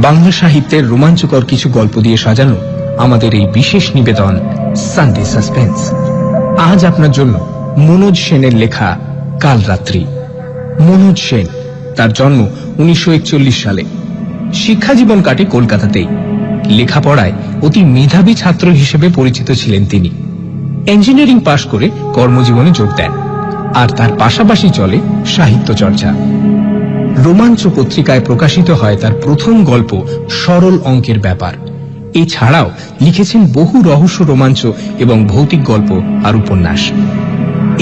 বাংলা সাহিত্যের রোমাঞ্চকর কিছু গল্প দিয়ে সাজানো আমাদের এই বিশেষ নিবেদন সানডে সাসপেন্স। আজ আপনার জন্য মনোজ সেনের লেখা কালরাত্রি। মনোজ সেন, তার জন্ম 1941 সালে। শিক্ষা জীবন কাটে কলকাতাতেই। লেখাপড়ায় অতি মেধাবী ছাত্র হিসেবে পরিচিত ছিলেন তিনি। ইঞ্জিনিয়ারিং পাশ করে কর্মজীবনে যোগ দেন, আর তার পাশাপাশি চলে সাহিত্য চর্চা। রোমাঞ্চ পত্রিকায় প্রকাশিত হয় তার প্রথম গল্প সরল অঙ্কের ব্যাপার। এছাড়াও লিখেছেন বহু রহস্য, রোমাঞ্চ এবং ভৌতিক গল্প আর উপন্যাস।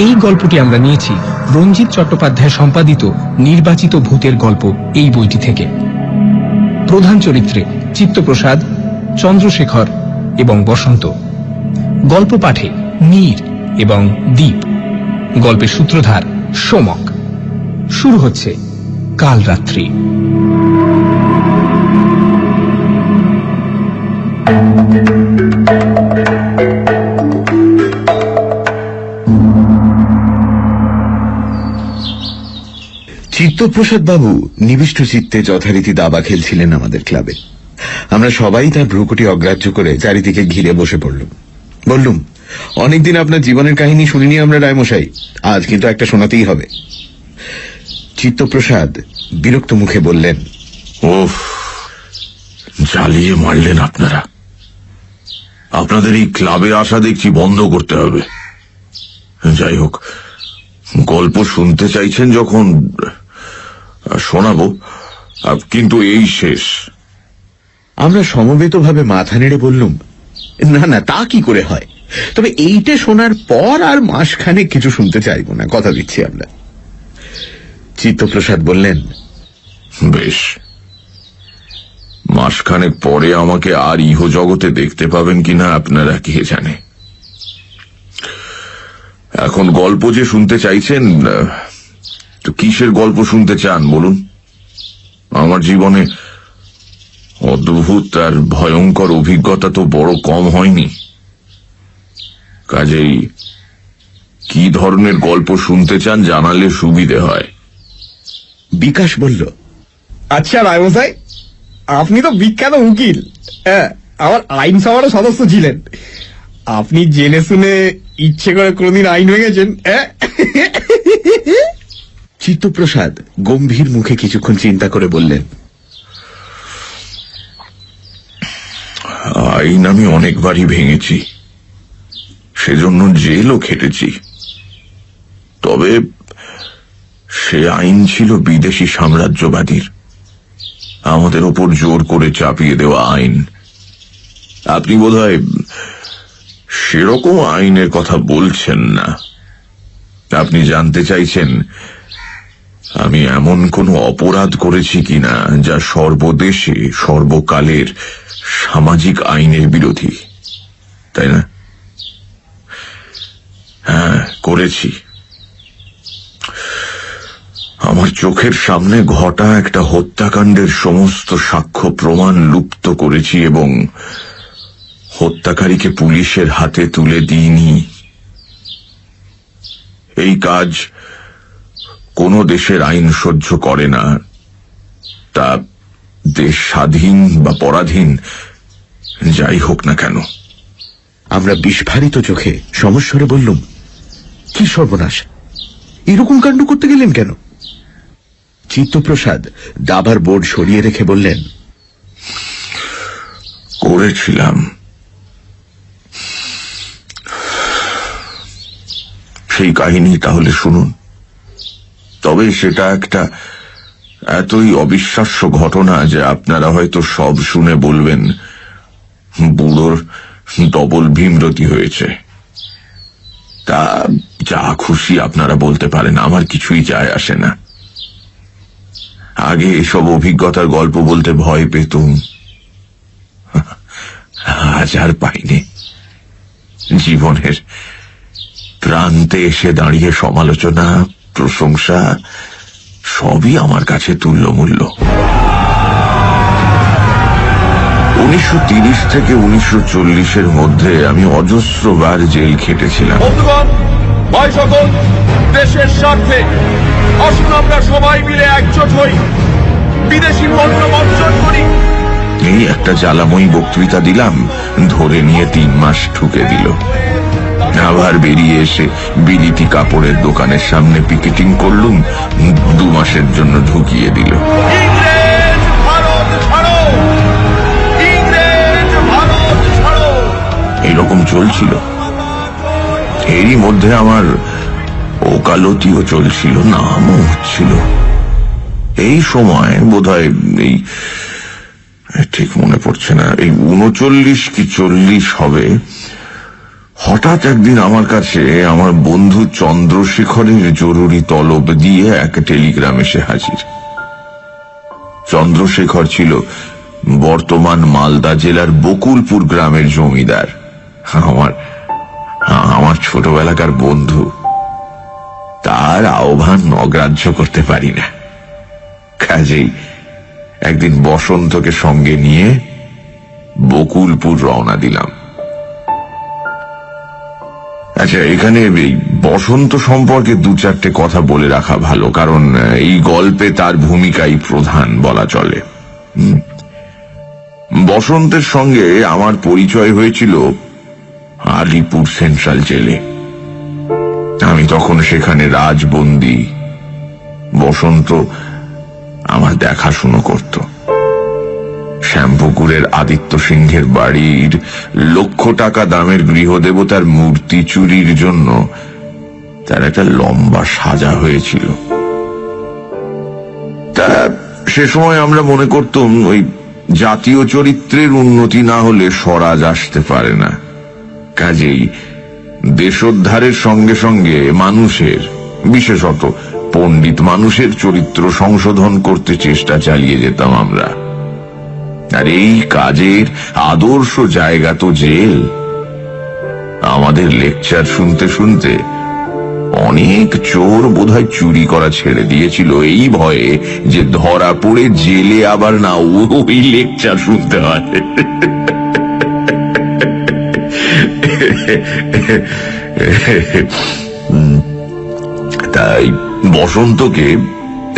এই গল্পটি আমরা নিয়েছি রঞ্জিত চট্টোপাধ্যায় সম্পাদিত নির্বাচিত ভূতের গল্প এই বইটি থেকে। প্রধান চরিত্রে চিত্তপ্রসাদ, চন্দ্রশেখর এবং বসন্ত। গল্প পাঠে মীর এবং দীপ। গল্পের সূত্রধার সোমক। শুরু হচ্ছে কালরাত্রি। চিত্তপ্রসাদ বাবু নিবিষ্ট চিত্তে যথারীতি দাবা খেলছিলেন আমাদের ক্লাবে। আমরা সবাই তার ভ্রুকুটি অগ্রাহ্য করে চারিদিকে ঘিরে বসে পড়লুম। বললুম, অনেকদিন আপনার জীবনের কাহিনী শুনিনি আমরা রায়মশাই, আজ কিন্তু একটা শোনাতেই হবে। চিত্তপ্রসাদ বিরক্ত মুখে বললেন, ওফ, জ্বালিয়ে মারলেন আপনারা। আপনাদের এই ক্লাবে আসা দেখছি বন্ধ করতে হবে। যাই হোক, গল্প শুনতে চাইছেন যখন শোনাবো, কিন্তু এই শেষ। আমরা সমবেতভাবে মাথা নেড়ে বললুম, না না, তা কি করে হয়, তবে এইটা শোনার পর আর মাসখানে কিছু শুনতে চাইব না, কথা দিচ্ছি আমরা। চিত্তপ্রসাদ বললেন, বেশ, মাসখানেক পরে আমাকে আর ইহ জগতে দেখতে পাবেন কিনা আপনারা কে জানে। এখন গল্প যে শুনতে চাইছেন, তো কিসের গল্প শুনতে চান বলুন? আমার জীবনে অদ্ভুত আর ভয়ঙ্কর অভিজ্ঞতা তো বড় কম হয়নি, কাজেই কি ধরনের গল্প শুনতে চান জানালে সুবিধে হয়। বিকাশ বলল, আচ্ছা রায়মশাই, আপনি তো বিখ্যাত উকিল, আমার আইন সভারও সদস্য ছিলেন। আপনি জেনে শুনে ইচ্ছে করে কোনদিন আইন ভেঙেছেন? চিত্তপ্রসাদ গম্ভীর মুখে কিছুক্ষণ চিন্তা করে বললেন, আইন আমি অনেকবারই ভেঙেছি, সেজন্য জেলও খেটেছি। তবে সে আইন ছিল বিদেশি সাম্রাজ্যবাদীর, আমাদের ওপর জোর করে চাপিয়ে দেওয়া আইন। আপনি বোধহয় সেরকম আইনের কথা বলছেন না। আপনি জানতে চাইছেন আমি এমন কোনো অপরাধ করেছি কিনা যা সর্বদেশে সর্বকালের সামাজিক আইনের বিরোধী, তাই না? হ্যাঁ, করেছি। আমার চোখের সামনে ঘটা একটা হত্যাকাণ্ডের সমস্ত সাক্ষ্য প্রমাণ লুপ্ত করেছি এবং হত্যাকারীকে পুলিশের হাতে তুলে দিইনি। এই কাজ কোন দেশের আইন সহ্য করে না, তা দেশ স্বাধীন বা পরাধীন যাই হোক না কেন। আমরা বিস্ফারিত চোখে সমস্বরে বললুম, কি সর্বনাশ, এরকম কাণ্ড করতে গেলেন কেন? চিত্তপ্রসাদ দাবার বোর্ড সরিয়ে রেখে বললেন, করেছিলাম। সেই কাহিনী তাহলে শুনুন। তবে সেটা একটা এতই অবিশ্বাস্য ঘটনা যে আপনারা হয়তো সব শুনে বলবেন বুড়োর ডবল ভীমরতি হয়েছে। তা যা খুশি আপনারা বলতে পারেন, আমার কিছুই যায় আসে না। আগে এসব অভিজ্ঞতার গল্প বলতে ভয় পেতুম, আজ আর পাইনি। জীবনের প্রান্তে এসে দাঁড়িয়ে সমালোচনা, প্রশংসা সবই আমার কাছে তুল্যমূল্য। 1930 থেকে 1940-এর মধ্যে আমি অজস্রবার জেল খেটেছিলাম। বন্ধুগণ, ভয় সকল দেশের স্বার্থে আসুন আমরা সবাই মিলে একজোট হই, বিদেশি পণ্য বর্জন করি। এই একটা জ্বালাময়ী বক্তৃতা দিলাম, ধরে নিয়ে 3 মাস ঠুকে দিল। আবার বেরিয়ে এসে বিলিতি কাপড়ের দোকানের সামনে পিকেটিং করলুম, 2 মাসের জন্য ঢুকিয়ে দিল। এইরকম চলছিল। এরই মধ্যে আমার ওকালতিও চলছিল, নামও হচ্ছিল। এই সময় বোধহয় এই ঠিক মনে পড়ছে না, এই 39 কি 40 হবে। হঠাৎ একদিন আমার কাছে আমার বন্ধু চন্দ্রশেখরের জরুরি তলব দিয়ে এক টেলিগ্রাম এসে হাজির। চন্দ্রশেখর ছিল বর্তমান মালদা জেলার বকুলপুর গ্রামের জমিদার, আমার ছোটবেলাকার বন্ধু। তার আহ্বান অগ্রাহ্য করতে পারি না। কাজেই একদিন বসন্তকে সঙ্গে নিয়ে বকুলপুর রওনা দিলাম। আচ্ছা, এখানে এই বসন্ত সম্পর্কে 2-4টে কথা বলে রাখা ভালো, কারণ এই গল্পে তার ভূমিকাই প্রধান বলা চলে। বসন্তের সঙ্গে আমার পরিচয় হয়েছিল আলিপুর সেন্ট্রাল জেলে। আমি তখন সেখানে রাজবন্দী। বসন্ত আমার দেখাশুনো করত। শ্যামপুকুরের আদিত্য সিংহের বাড়ির লক্ষ টাকা দামের গৃহদেবতার মূর্তি চুরির জন্য তার একটা লম্বা সাজা হয়েছিল। তা সে সময় আমরা মনে করতাম ওই জাতীয় চরিত্রের উন্নতি না হলে স্বরাজ আসতে পারে না। কাজেই দেশোদ্ধারের সঙ্গে সঙ্গে মানুষের, বিশেষত পণ্ডিত মানুষের চরিত্র সংশোধন করতে চেষ্টা চালিয়ে যেতাম আমরা। আর এই কাজের আদর্শ জায়গা তো জেল। আমাদের লেকচার শুনতে শুনতে অনেক চোর বোধহয় চুরি করা ছেড়ে দিয়েছিল এই ভয়ে যে ধরা পড়ে জেলে আবার না ওই লেকচার শুনতে হয়। তাই বসন্তকে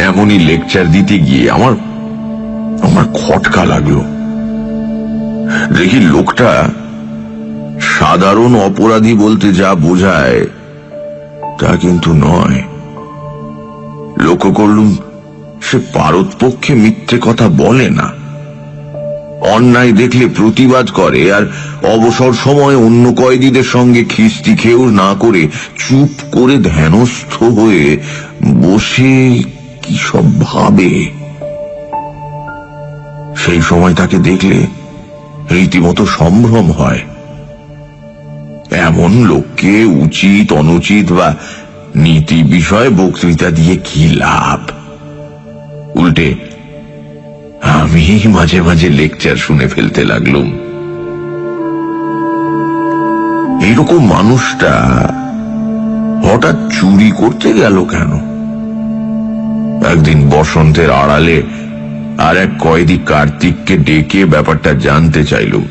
এমনই লেকচার দিতে গিয়ে আমার খটকা লাগলো। দেখি লোকটা সাধারণ অপরাধী বলতে যা বোঝায় তা কিন্তু নয়। লক্ষ্য করলুম সে পারতপক্ষে মিথ্যে কথা বলে না। অন্যায় দেখলে প্রতিবাদ করে, আর অবসর সময় অন্য কয়েদিদের সঙ্গে খিস্তি খেয়েও না করে চুপ করে ধ্যানস্থ হয়ে বসে কি সব ভাবে। সেই সময় তাকে দেখলে রীতিমতো সম্ভ্রম হয়। এমন লোককে উচিত অনুচিত বা নীতি বিষয়ে বক্তৃতা দিয়ে কি লাভ? উল্টে আমি মাঝে মাঝে লেকচার শুনে ফেলতে লাগলুম। এইরকম মানুষটা হঠাৎ চুরি করতে গেল কেন? একদিন বসন্তের আড়ালে আর এক কয়েদি কার্তিককে ডেকে ব্যাপারটা জানতে চাইলুম।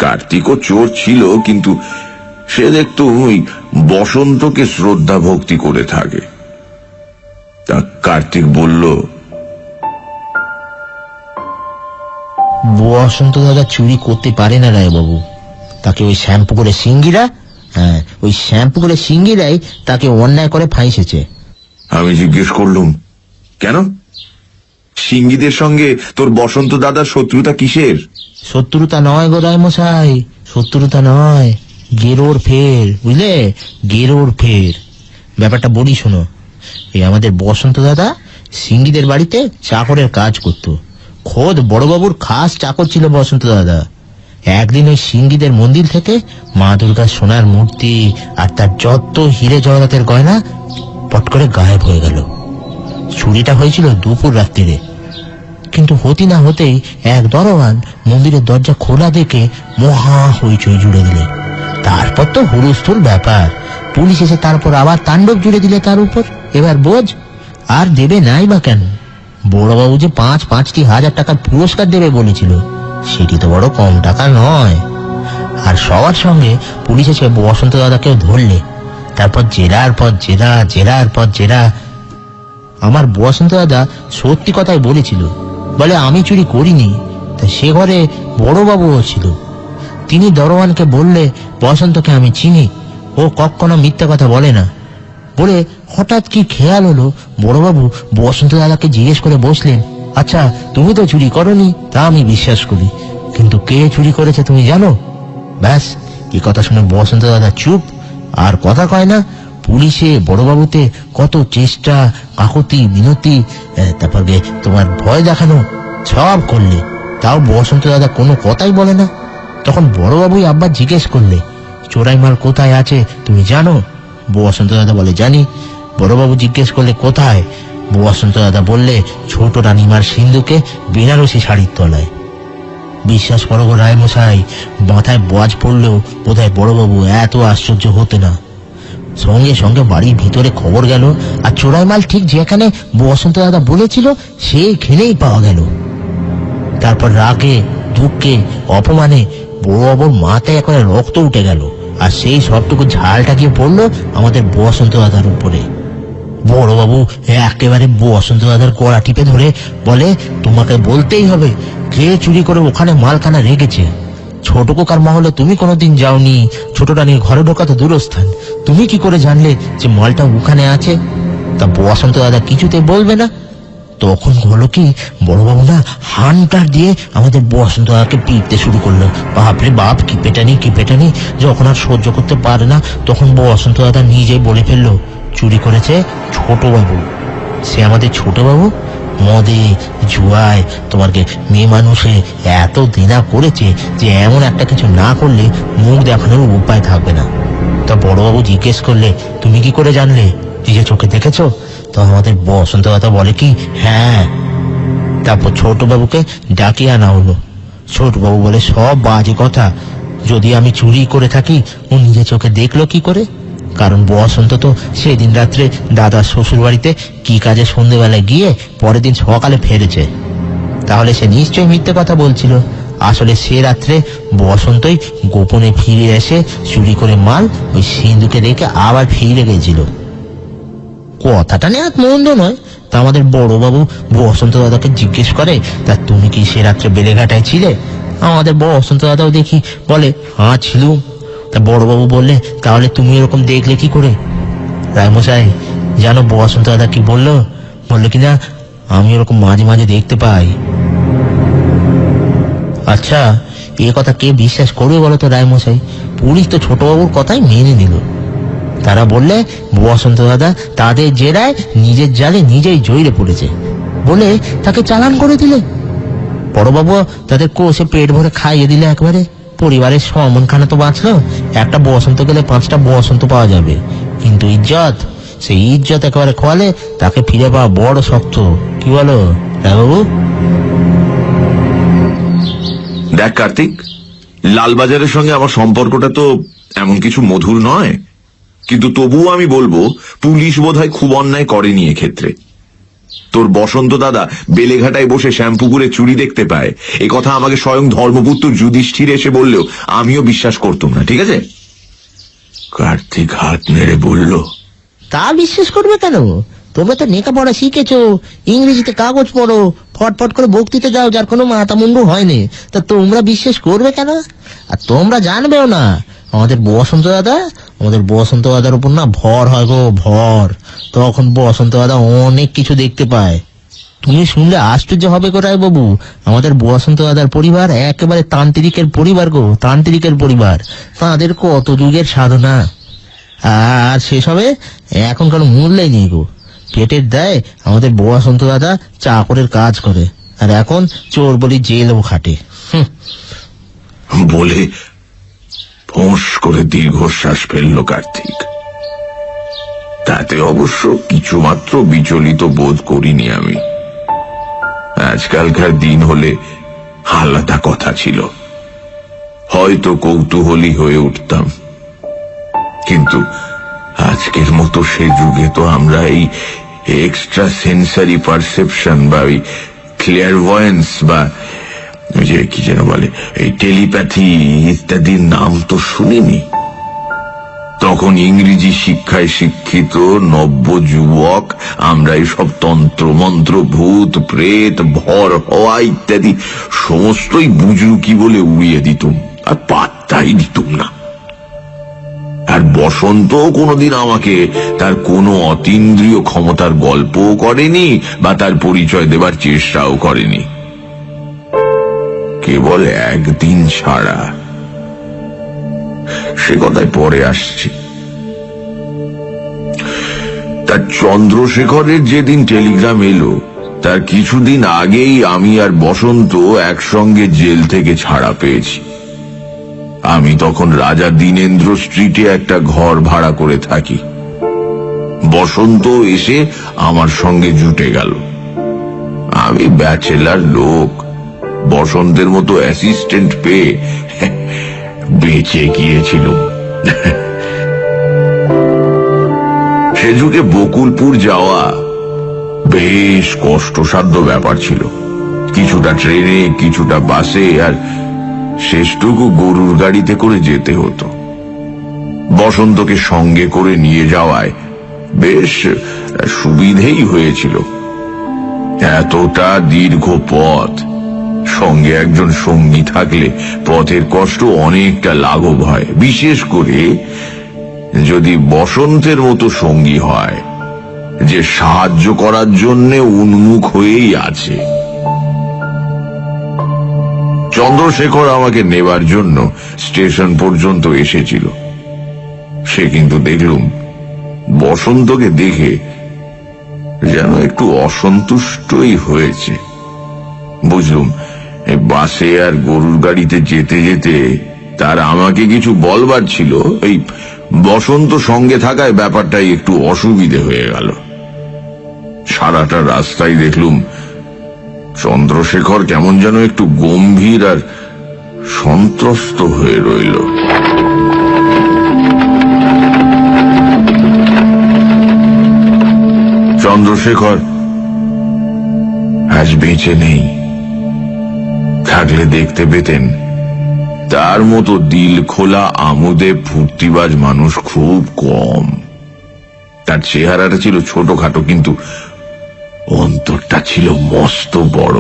কার্তিকও চোর ছিল, কিন্তু সে দেখত ওই বসন্তকে শ্রদ্ধা ভক্তি করে থাকে। তা কার্তিক বলল, বসন্ত দাদা চুরি করতে পারে না রায়বাবু। তাকে ওই শ্যামপুকুরের সিঙ্গিরা, ওই শ্যামপুকুরের সিঙ্গিরাই তাকে অন্যায় করে ফাঁসেছে। আমি জিজ্ঞেস করলুম, কেন? সিঙ্গিদের সঙ্গে তোর বসন্ত দাদার শত্রুতা কিসের? শত্রুতা নয় গো রায়মশাই, শত্রুতা নয়, গেরোর ফের, বুঝলে, গেরোর ফের। ব্যাপারটা বলি শোনো। এই আমাদের বসন্ত দাদা সিঙ্গিদের বাড়িতে চাকরের কাজ করত। খোদ বড়বাবুর খাস চাকর ছিল বসন্ত দাদা। একদিন ওই সিঙ্গিদের মন্দির থেকে মা দুর্গার সোনার মূর্তি আর তার যত হিরে জগতের গয়না পট করে গায়েব হয়ে গেল। চুরিটা হয়েছিল দুপুর রাত্রিরে, কিন্তু হতে না হতেই এক দরওয়ান মন্দিরের দরজা খোলা দেখে মহা হইচই জুড়ে দিলে। তারপর তো হুলস্থুল ব্যাপার। পুলিশ এসে তারপর আবার তাণ্ডব জুড়ে দিলে তার উপর। এবার বোঝ, আর দেবে নাই বা কেন? বড়বাবু যে 5-5টি হাজার টাকার পুরস্কার দেবে বলেছিল, সেটি তো বড় কম টাকা নয়। আর সবার সঙ্গে পুলিশ এসে বসন্ত দাদাকেও ধরলে। তারপর জেরার পর জেরা, জেরার পর জেরা, আমার বসন্ত দাদা সত্যি কথাই বলেছিল। বলে আমি চুরি করিনি। তা সে ঘরে বড়বাবুও ছিল। তিনি দরওয়ানকে বললে বসন্তকে আমি চিনি, ও কখনো মিথ্যা কথা বলে না। বলে হঠাৎ কি খেয়াল হলো, বড়বাবু বসন্ত দাদাকে জিজ্ঞেস করে বসলেন, আচ্ছা তুমি তো চুরি করনি, তা আমি বিশ্বাস করি, কিন্তু কে চুরি করেছে তুমি জানো? ব্যাস, এই কথা শুনে বসন্ত দাদা চুপ, আর কথা কয় না। পুলিশে বড়বাবুতে কত চেষ্টা, কাকুতি মিনতি, তারপরে তোমার ভয় দেখানো সব করলে, তাও বসন্ত দাদা কোনো কথাই বলে না। তখন বড়বাবুই আব্বা জিজ্ঞেস করলে, চোরাই মাল কোথায় আছে তুমি জানো? বসন্ত দাদা বলে জানি। বড়বাবু জিজ্ঞেস করলে কোথায়? বসন্ত দাদা বললে ছোট রানীমার সিন্ধুকে বেনারসি শাড়ির তলায়। বিশ্বাস করো গো রায়মশাই, মাথায় বাজ পড়লেও বোধহয় বড়বাবু এত আশ্চর্য হতে না। সঙ্গে সঙ্গে বাড়ির ভিতরে খবর গেল, আর চোরাই মাল ঠিক যেখানে বসন্ত দাদা বলেছিল সেইখানেই পাওয়া গেল। তারপর রাগে, দুঃখে, অপমানে বড়বাবুর মাথায় একেবারে রক্ত উঠে গেল, আর সেই সবটুকু ঝালটা গিয়ে পড়লো আমাদের বসন্ত দাদার উপরে। বড়বাবু একেবারে বসন্ত দাদার গলা টিপে ধরে বলে, তোমাকে বলতেই হবে কে চুরি করে ওখানে মালখানা রেখেছে। ছোট কোকার মহলে তুমি কোনোদিন যাওনি, ছোট রানীর ঘরে ঢোকা তো দূরস্থান, তুমি কি করে জানলে যে মালটা ওখানে আছে? তা বসন্ত দাদা কিছুতে বলবে না। তখন হলো কি, বড়বাবু না হানটার দিয়ে আমাদের বসন্ত দাদাকে পিটতে শুরু করলো। বাপরে বাপ, কি পেটানি। যখন আর সহ্য করতে পারে না, তখন বসন্ত দাদা নিজেই বলে ফেললো চুরি করেছে ছোট বাবু। সে আমাদের ছোট বাবু মদে জুয়ায় তোমাকে মেয়ে মানুষে এত দিনা করেছে যে এমন একটা কিছু না করলে মুখ দেখানোর উপায় থাকবে না। তা বড়বাবু জিজ্ঞেস করলে, তুমি কি করে জানলে? নিজের চোখে দেখেছো? তো আমাদের বসন্ত দাদা বলে কি, হ্যাঁ। তারপর ছোট বাবুকে ডাকিয়ে আনা হলো। ছোট বাবু বলে, সব বাজে কথা, যদি আমি চুরি করে থাকি ও নিজের চোখে দেখলো কি করে? কারণ বসন্ত তো সেদিন রাত্রে দাদার শ্বশুর বাড়িতে কি কাজে সন্ধ্যেবেলায় গিয়ে পরের দিন সকালে ফেরেছে। তাহলে সে নিশ্চয়ই মিথ্যে কথা বলছিল। আসলে সে রাত্রে বসন্তই গোপনে ফিরে এসে চুরি করে মাল ওই সিন্ধুকে রেখে আবার ফিরে গেছিল। কথাটা নেই মন্দ নয়। তা আমাদের বড়বাবু বসন্ত দাদাকে জিজ্ঞেস করে, তা তুমি কি সে রাত্রে বেলেঘাটায় ছিলে? আমাদের বসন্ত দাদাও দেখি বলে, হ্যাঁ ছিলুম। তা বড়বাবু বললে, তাহলে তুমি এরকম দেখলে কি করে? রায়মশাই জানো বসন্ত দাদা কি বললো কিনা, আমি ওরকম মাঝে মাঝে দেখতে পাই। আচ্ছা, এ কথা কে বিশ্বাস করবে বলো তো রায়মশাই? পুলিশ তো ছোটবাবুর কথাই মেনে নিল। তারা বললে বসন্ত দাদা তাদের জেরায় নিজের জালে নিজেই জড়িয়ে পড়েছে বলে তাকে চালান করে দিলে। বড়বাবু তাদের কোষে পেট ভরে খাইয়ে দিলে একবারে। পরিবারের সমনখানা তো বাঁচলো। একটা বসন্ত গেলে 5টা বসন্ত পাওয়া যাবে, কিন্তু ইজ্জত, সেই ইজ্জত একেবারে খোয়ালে তাকে ফিরে পাওয়া বড় শক্ত। কি বলো রায়বাবু? দেখ কার্তিক, লালবাজারের সঙ্গে আমার সম্পর্কটা তো এমন কিছু মধুর নয়, কিন্তু তবুও আমি বলবো পুলিশ বোধহয় খুব অন্যায় করেনি এক্ষেত্রে। তোর বসন্ত দাদা বেলেঘাটায় বসে শ্যামপুকুরে চুরি দেখতে পায়, এ কথা আমাকে স্বয়ং ধর্মপুত্র যুধিষ্ঠির এসে বললেও আমিও বিশ্বাস করতাম না, ঠিক আছে? কার্তিক হাত নেড়ে বলল, তা বিশ্বাস করবে কেন? তোমরা তো লেখাপড়া শিখেছো, ইংরেজিতে কাগজ পড়ো, ফটফট করে বক্তৃতা যাও, যার কোনো মাথা মুন্ডু হয়নি। তা তোমরা বিশ্বাস করবে কেন? আর তোমরা জানবেও না, আমাদের বসন্ত দাদার উপর না ভর হয় গো, ভর। তখন বসন্ত দাদা অনেক কিছু দেখতে পায়। তুমি শুনলে আশ্চর্য হবে গো রায়বাবু, আমাদের বসন্ত দাদার পরিবার একেবারে তান্ত্রিকের পরিবার গো, তান্ত্রিকের পরিবার। তাদের কত যুগের সাধনা, আর সেসবে এখনকার মূল্যই নেই গো। পেটের দেয় আমাদের বসন্ত দাদা চাকরের কাজ করে, আর এখন চোর বলি জেলও খাটে। বলে ফোঁস করে দীর্ঘশ্বাস ফেলল কার্তিক। তাতে অবশ্য কিছুমাত্র বিচলিত বোধ করিনি আমি। আজকালকার দিন হলে আলাদা কথা ছিল, হয়তো কৌতূহলী হয়ে উঠতাম, কিন্তু আজকের মতো সে যুগে তো আমরা এই এক্সট্রা সেন্সারি পারসেপশন বা ওই ক্লিয়ারভয়েন্স বা যে কি যেন বলে এই টেলিপ্যাথি ইত্যাদির নাম তো শুনিনি। তখন ইংরেজি শিক্ষায় শিক্ষিত নব্য যুবক আমরা এসব তন্ত্র মন্ত্র, ভূত প্রেত, ভর হওয়া ইত্যাদি সমস্তই বুজরুকি বলে উড়িয়ে দিতুম, আর পাত্তাই দিতুম না। আর বসন্ত কোনোদিন আমাকে তার কোনো অতীন্দ্রিয় ক্ষমতার গল্পও করেনি বা তার পরিচয় দেবার চেষ্টাও করেনি। কেবল একদিন ছাড়া, সে কথায় পরে আসছি। তার চন্দ্রশেখরের যেদিন টেলিগ্রাম এলো তার কিছুদিন আগেই আমি আর বসন্ত একসঙ্গে জেল থেকে ছাড়া পেয়েছি। আমি তখন রাজা দীনেন্দ্র স্ট্রিটে একটা ঘর ভাড়া করে থাকি। বসন্ত এসে আমার সঙ্গে জুটে গেল। আমি ব্যাচেলার লোক, বসন্তের মতো অ্যাসিস্ট্যান্ট পেয়ে বেঁচে গিয়েছিল। সে যুগে বকুলপুর যাওয়া বেশ কষ্টসাধ্য ব্যাপার ছিল। কিছুটা ট্রেনে, কিছুটা বাসে, আর শেষটুকু গরুর গাড়িতে করে যেতে হতো। বসন্তকে সঙ্গে করে নিয়ে যাওয়ায় বেশ সুবিধেই হয়েছিল। এতটা দীর্ঘ পথ, সঙ্গে একজন সঙ্গী থাকলে পথের কষ্ট অনেকটা লাঘব হয়, বিশেষ করে যদি বসন্তের মতো সঙ্গী হয় যে সাহায্য করার জন্য উন্মুখ হয়েই আছে। চন্দ্রশেখর আমাকে নেবার জন্য স্টেশন পর্যন্ত এসেছিল। সে কিন্তু দেখলুম বসন্তকে দেখে যেন একটু অসন্তুষ্টই হয়েছে। বুঝলুম বাসে আর গরুর গাড়িতে যেতে যেতে তার আমাকে কিছু বলবার ছিল, এই বসন্ত সঙ্গে থাকায় ব্যাপারটাই একটু অসুবিধে হয়ে গেল। সারাটা রাস্তায় দেখলুম চন্দ্রশেখর কেমন যেন একটু গম্ভীর আর সন্ত্রস্ত হয়ে রইল। চন্দ্রশেখর আজ বেঁচে নেই। থাকলে দেখতে পেতেন তার মতো দিল খোলা আমোদে ফুর্তিবাজ মানুষ খুব কম। তার চেহারাটা ছিল ছোটখাটো, কিন্তু অন্তরটা ছিল মস্ত বড়।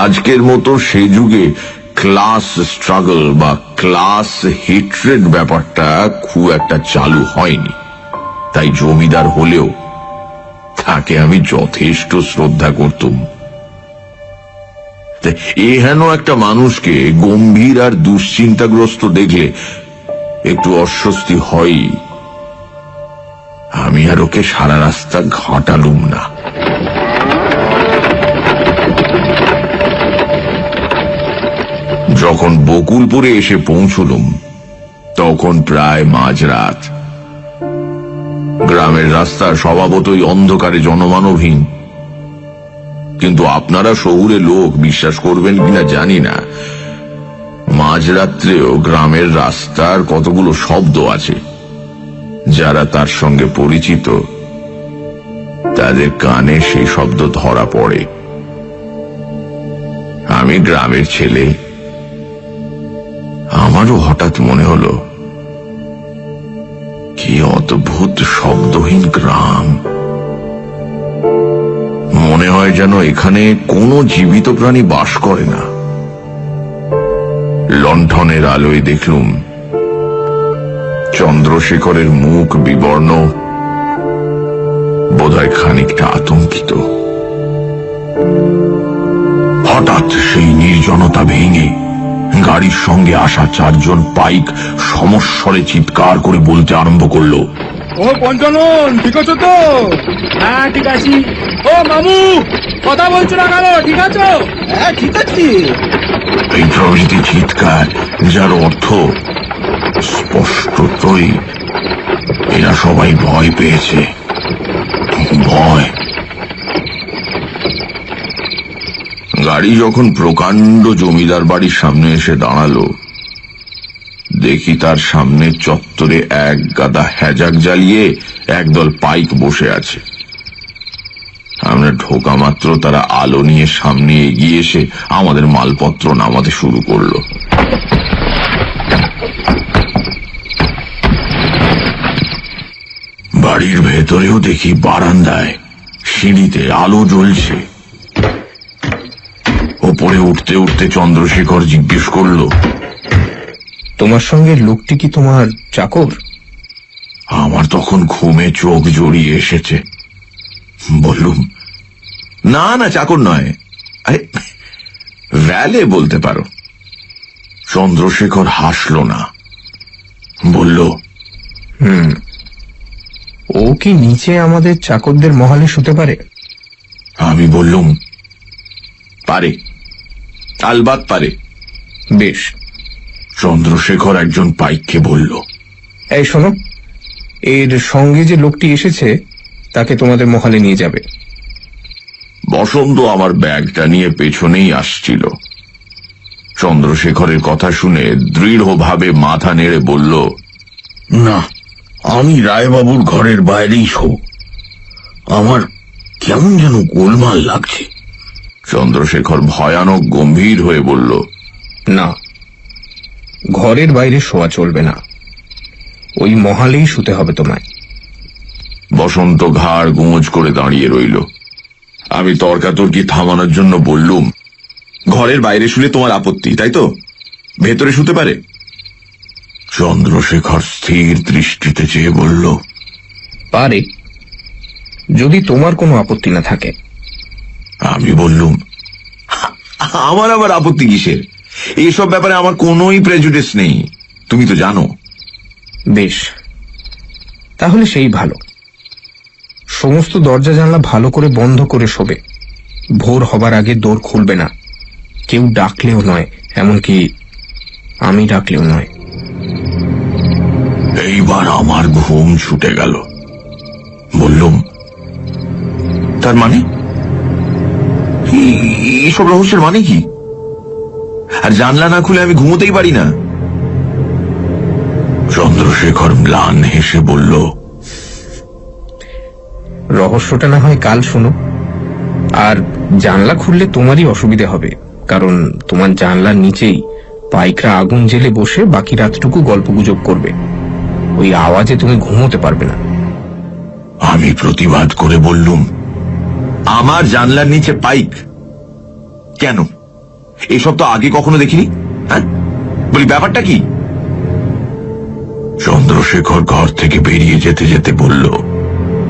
আজকের মতো সে যুগে ক্লাস স্ট্রাগল বা ক্লাস হেট্রেড ব্যাপারটা খুব একটা চালু হয়নি। তাই জমিদার হলেও তাকে আমি যথেষ্ট শ্রদ্ধা করতুম। এহেন একটা মানুষকে গম্ভীর আর দুশ্চিন্তাগ্রস্ত দেখলে একটু অস্বস্তি হয়ই। আমি আর ওকে সারা রাস্তা ঘাঁটালুম না। যখন বকুলপুরে এসে পৌঁছলুম তখন প্রায় মাঝরাত। গ্রামের রাস্তা স্বভাবতই অন্ধকারে জনমানবহীন, কিন্তু আপনারা শহুরে লোক, বিশ্বাস করবেন কিনা জানি না, মাঝরাত্রেও গ্রামের রাস্তার কতগুলো শব্দ আছে। যারা তার সঙ্গে পরিচিত তাদের কানে সেই শব্দ ধরা পড়ে। আমি গ্রামের ছেলে, আমারও হঠাৎ মনে হলো কি অদ্ভুত শব্দহীন গ্রাম। মনে হয় যেন এখানে কোনো জীবিত প্রাণী বাস করে না। লণ্ঠনের আলোয় দেখলুম চন্দ্রশেখরের মুখ বিবর্ণ, বোধহয় খানিকটা আতঙ্কিত। হঠাৎ সেই নির্জনতা ভেঙে গাড়ির সঙ্গে আসা 4 জন পাইক সমস্বরে চিৎকার করে বলতে আরম্ভ করলো, ও পঞ্চানন, ঠিক আছো তো? হ্যাঁ ঠিক আছি। ও মামু, কথা বলছো না কেন? ঠিক আছো? হ্যাঁ ঠিক আছে। এই প্রভৃতি চিৎকার, যার অর্থ স্পষ্টতই এরা সবাই ভয় পেয়েছে। ভয়। গাড়ি যখন প্রকাণ্ড জমিদার বাড়ির সামনে এসে দাঁড়ালো, দেখি তার সামনে চত্বরে এক গাদা হ্যাজাক জ্বালিয়ে একদল পাইক বসে আছে। আমরা ঢোকা মাত্র তারা আলো নিয়ে সামনে এগিয়ে এসে আমাদের মালপত্র নামাতে শুরু করলো। বাড়ির ভেতরেও দেখি বারান্দায় সিঁড়িতে আলো জ্বলছে। ওপরে উঠতে উঠতে চন্দ্রশেখর জিজ্ঞেস করলো, তোমার সঙ্গে লোকটি কি তোমার চাকর? আমার তখন ঘুমে চোখ জড়িয়ে এসেছে। বললুম, না না, চাকর নয়, আরে ভ্যালে বলতে পারো। চন্দ্রশেখর হাসল না, বলল, ও কি নিচে আমাদের চাকরদের মহলে শুতে পারে? আমি বললুম, পারে, আলবাত পারে। বেশ। চন্দ্রশেখর একজন পাইককে বলল, এই শোনো, এর সঙ্গে যে লোকটি এসেছে তাকে তোমাদের মহলে নিয়ে যাবে। বসন্ত আমার ব্যাগটা নিয়ে পেছনেই আসছিল। চন্দ্রশেখরের কথা শুনে দৃঢ়ভাবে মাথা নেড়ে বলল, না, আমি রায়বাবুর ঘরের বাইরেই শোব। আমার কেমন যেন গোলমাল লাগছে। চন্দ্রশেখর ভয়ানক গম্ভীর হয়ে বলল, না, ঘরের বাইরে শোয়া চলবে না, ওই মহলেই শুতে হবে তোমায়। বসন্ত ঘাড় গোঁজ করে দাঁড়িয়ে রইল। আমি তর্কাতর্কি থামানোর জন্য বললুম, ঘরের বাইরে শুলে তোমার আপত্তি, তাই তো? ভেতরে শুতে পারে? চন্দ্রশেখর স্থির দৃষ্টিতে চেয়ে বলল, পারে, যদি তোমার কোনো আপত্তি না থাকে। আমি বললুম, আমার আবার আপত্তি কিসের? এইসব ব্যাপারে আমার কোনোই প্রেজুডিস নেই, তুমি তো জানো। বেশ, তাহলে সেই ভালো। সমস্ত দরজা জানলা ভালো করে বন্ধ করে শোবে। ভোর হবার আগে দোর খুলবে না, কেউ ডাকলেও নয়, এমনকি আমি ডাকলেও নয়। এইবার আমার ঘুম ছুটে গেল। বললুম, তার মানে এইসব রহস্যের মানে কি? আর জানলা না খুলে আমি ঘুমোতেই পারি না? চন্দ্রশেখর ম্লান হেসে বলল, রহস্যটা না হয় কাল শোনো। আর জানলা খুললে তোমারই অসুবিধে হবে, কারণ তোমার জানলার নিচেই পাইকরা আগুন জেলে বসে বাকি রাতটুকু গল্পগুজব করবে। ওই আওয়াজে তুমি ঘুমোতে পারবে না। আমি প্রতিবাদ করে বললুম, আমার জানলার নিচে পাইক কেন? এসব তো আগে কখনো দেখিনি। হ্যাঁ, বলি ব্যাপারটা কি? চন্দ্রশেখর ঘর থেকে বেরিয়ে যেতে যেতে বলল,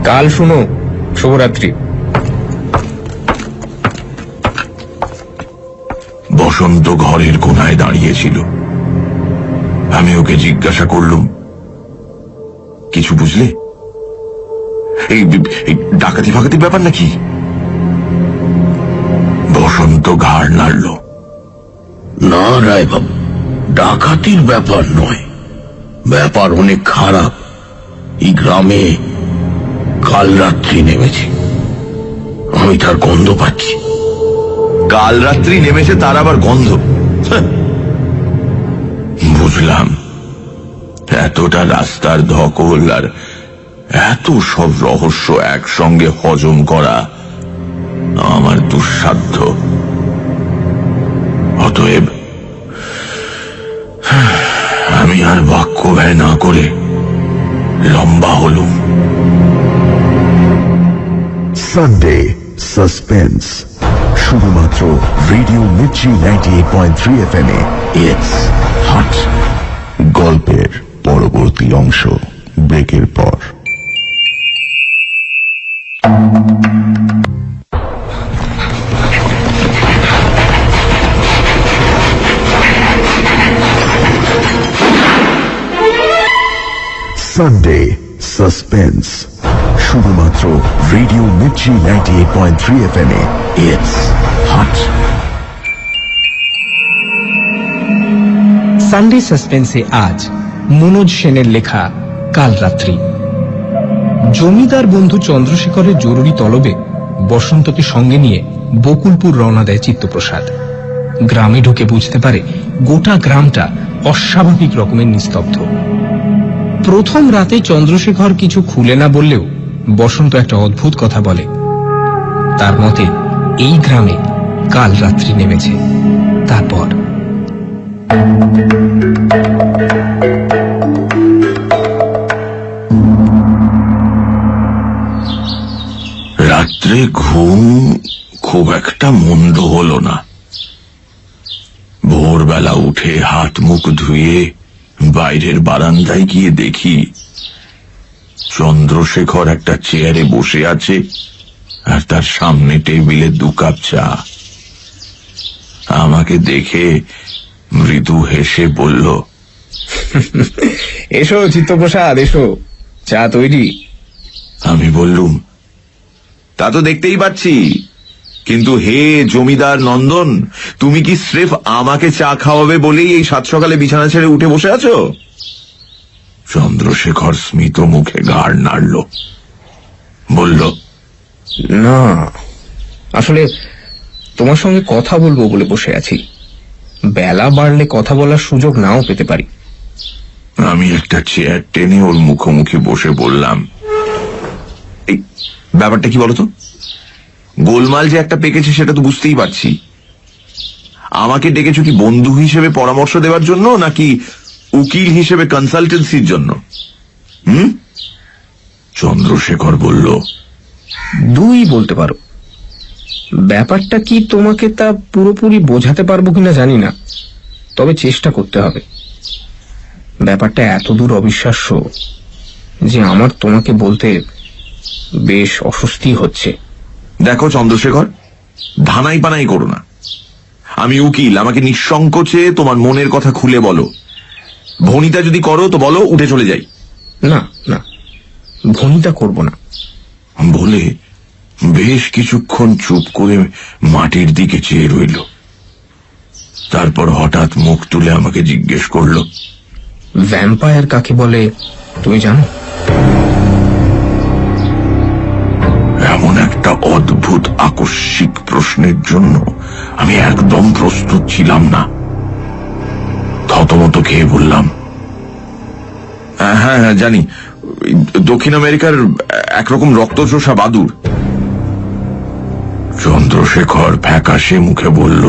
কাল শোনো, শুভরাত্রি। বসন্ত ঘরের কোনায় দাঁড়িয়েছিল। আমি ওকে জিজ্ঞাসা করলুম, কিছু বুঝলে? এই ডাকাতি ফাকাতির ব্যাপার নাকি? বসন্ত ঘাড় নাড়ল। না রায়বাবু, ডাকাতির ব্যাপার নয়, ব্যাপার অনেক খারাপ। এই গ্রামে কাল রাত্রি নেমেছে, আমি তার গন্ধ পাচ্ছি। কাল রাত্রি নেমেছে, তার আবার গন্ধ? বুঝলাম, এতটা রাস্তার ধকল আর এত সব রহস্য একসঙ্গে হজম করা আমার দুঃসাধ্য। অতএব আমি আর বাক্য ব্যয় না করে লম্বা হলুম। সানডে সাসপেন্স, শুধুমাত্র রেডিও মির্চি 98.3 FM এ। It's hot. গল্পের পরবর্তী অংশ ব্রেকের পর। সানডে সাসপেন্স, শুধুমাত্র রেডিও মির্চি 98.3 FM এ। It's hot. সানডে সাসপেন্সে আজ মনোজ সেনের লেখা কাল রাত্রি। জমিদার বন্ধু চন্দ্রশেখরের জরুরি তলবে বসন্তকে সঙ্গে নিয়ে বকুলপুর রওনা দেয় চিত্তপ্রসাদ। গ্রামে ঢুকে বুঝতে পারে গোটা গ্রামটা অস্বাভাবিক রকমের নিস্তব্ধ। প্রথম রাতে চন্দ্রশেখর কিছু খুলে না বললেও বসন্ত একটা অদ্ভুত কথা বলে। তার মতে এই গ্রামে কাল রাত্রি নেমেছে। তারপর রাত্রে ঘুম খুব একটা মন্দ হলো না। ভোরবেলা উঠে হাত মুখ ধুয়ে বাইরের বারান্দায় গিয়ে দেখি চন্দ্রশেখর একটা চেয়ারে বসে আছে, আর তার সামনে টেবিলে 2 কাপ চা। আমাকে দেখে মৃদু হেসে বলল, এসো চিত্তপ্রসাদ, এসো, চা তৈরি। আমি বললুম, তা তো দেখতেই পাচ্ছি, কিন্তু হে জমিদার নন্দন, তুমি কি স্রেফ আমাকে চা খাওয়াবে বলেই এই 7 সকালে বিছানা ছেড়ে উঠে বসে আছো? চন্দ্রশেখর স্মিত মুখে ঘাড় নাড়ল, বলল, না, আসলে তোমার সঙ্গে কথা বলবো বলে বসে আছি। বেলা বাড়লে কথা বলার সুযোগ নাও পেতে পারি। আমি একটা চেয়ার টেনে ওর মুখোমুখি বসে বললাম, এই ব্যাপারটা কি বলতো? গোলমাল যে একটা পেকেছে সেটা তো বুঝতেই পারছি। আমাকে ডেকেছো কি বন্ধু হিসেবে পরামর্শ দেওয়ার জন্য, নাকি উকিল হিসেবে কনসালটেন্সির জন্য? চন্দ্রশেখর বলল, 2 বলতে পারো। ব্যাপারটা কি তোমাকে তা পুরোপুরি বোঝাতে পারবো কিনা জানি না, তবে চেষ্টা করতে হবে। ব্যাপারটা এত দূর অবিশ্বাস্য যে আমার তোমাকে বলতে বেশ অস্বস্তি হচ্ছে। দেখো চন্দ্রশেখর, ধানাই পানাই করো না। আমি উকিল, আমাকে নিঃসংকোচে তোমার মনের কথা খুলে বলো। ভনিতা যদি করো তো বলো, উঠে চলে যাই। না না, ভনিতা করব না বলে বেশ কিছুক্ষণ চুপ করে মাটির দিকে চেয়ে রইল। তারপর হঠাৎ মুখ তুলে আমাকে জিজ্ঞেস করল, ভ্যাম্পায়ার কাকে বলে তুমি জানো? এমন একটা অদ্ভুত আকস্মিক প্রশ্নের জন্য আমি একদম প্রস্তুত ছিলাম না। থতমত খেয়ে বললাম, হ্যাঁ হ্যাঁ জানি, দক্ষিণ আমেরিকার একরকম রক্তচোষা বাদুড়। চন্দ্রশেখর ফ্যাকাশে মুখে বলল,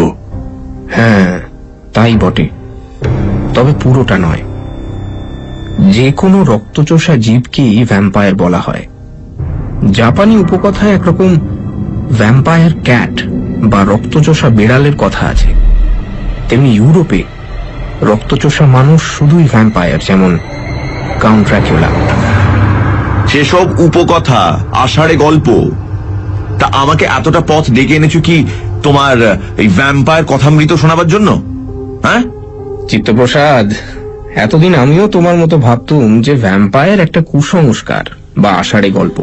হ্যাঁ তাই বটে, তবে পুরোটা নয়। যে কোনো রক্তচোষা জীবকেই ভ্যাম্পায়ার বলা হয়। জাপানি উপকথায় একরকম ভ্যাম্পায়ার ক্যাট বা রক্তচোষা বিড়ালের কথা আছে। তেমনি ইউরোপে রক্তচোষা মানুষ শুধুই ভ্যাম্পায়ার, যেমন কাউন্ট ড্রাকুলা। সেসব উপকথা আষাঢ়ে গল্প। তা আমাকে এতটা পথ ডেকে এনেছো কি তোমার এই ভ্যাম্পায়ার কথামৃত শোনাবার জন্য? হ্যাঁ চিত্তপ্রসাদ, এতদিন আমিও তোমার মতো ভাবতুম যে ভ্যাম্পায়ার একটা কুসংস্কার বা আষাঢ়ে গল্প,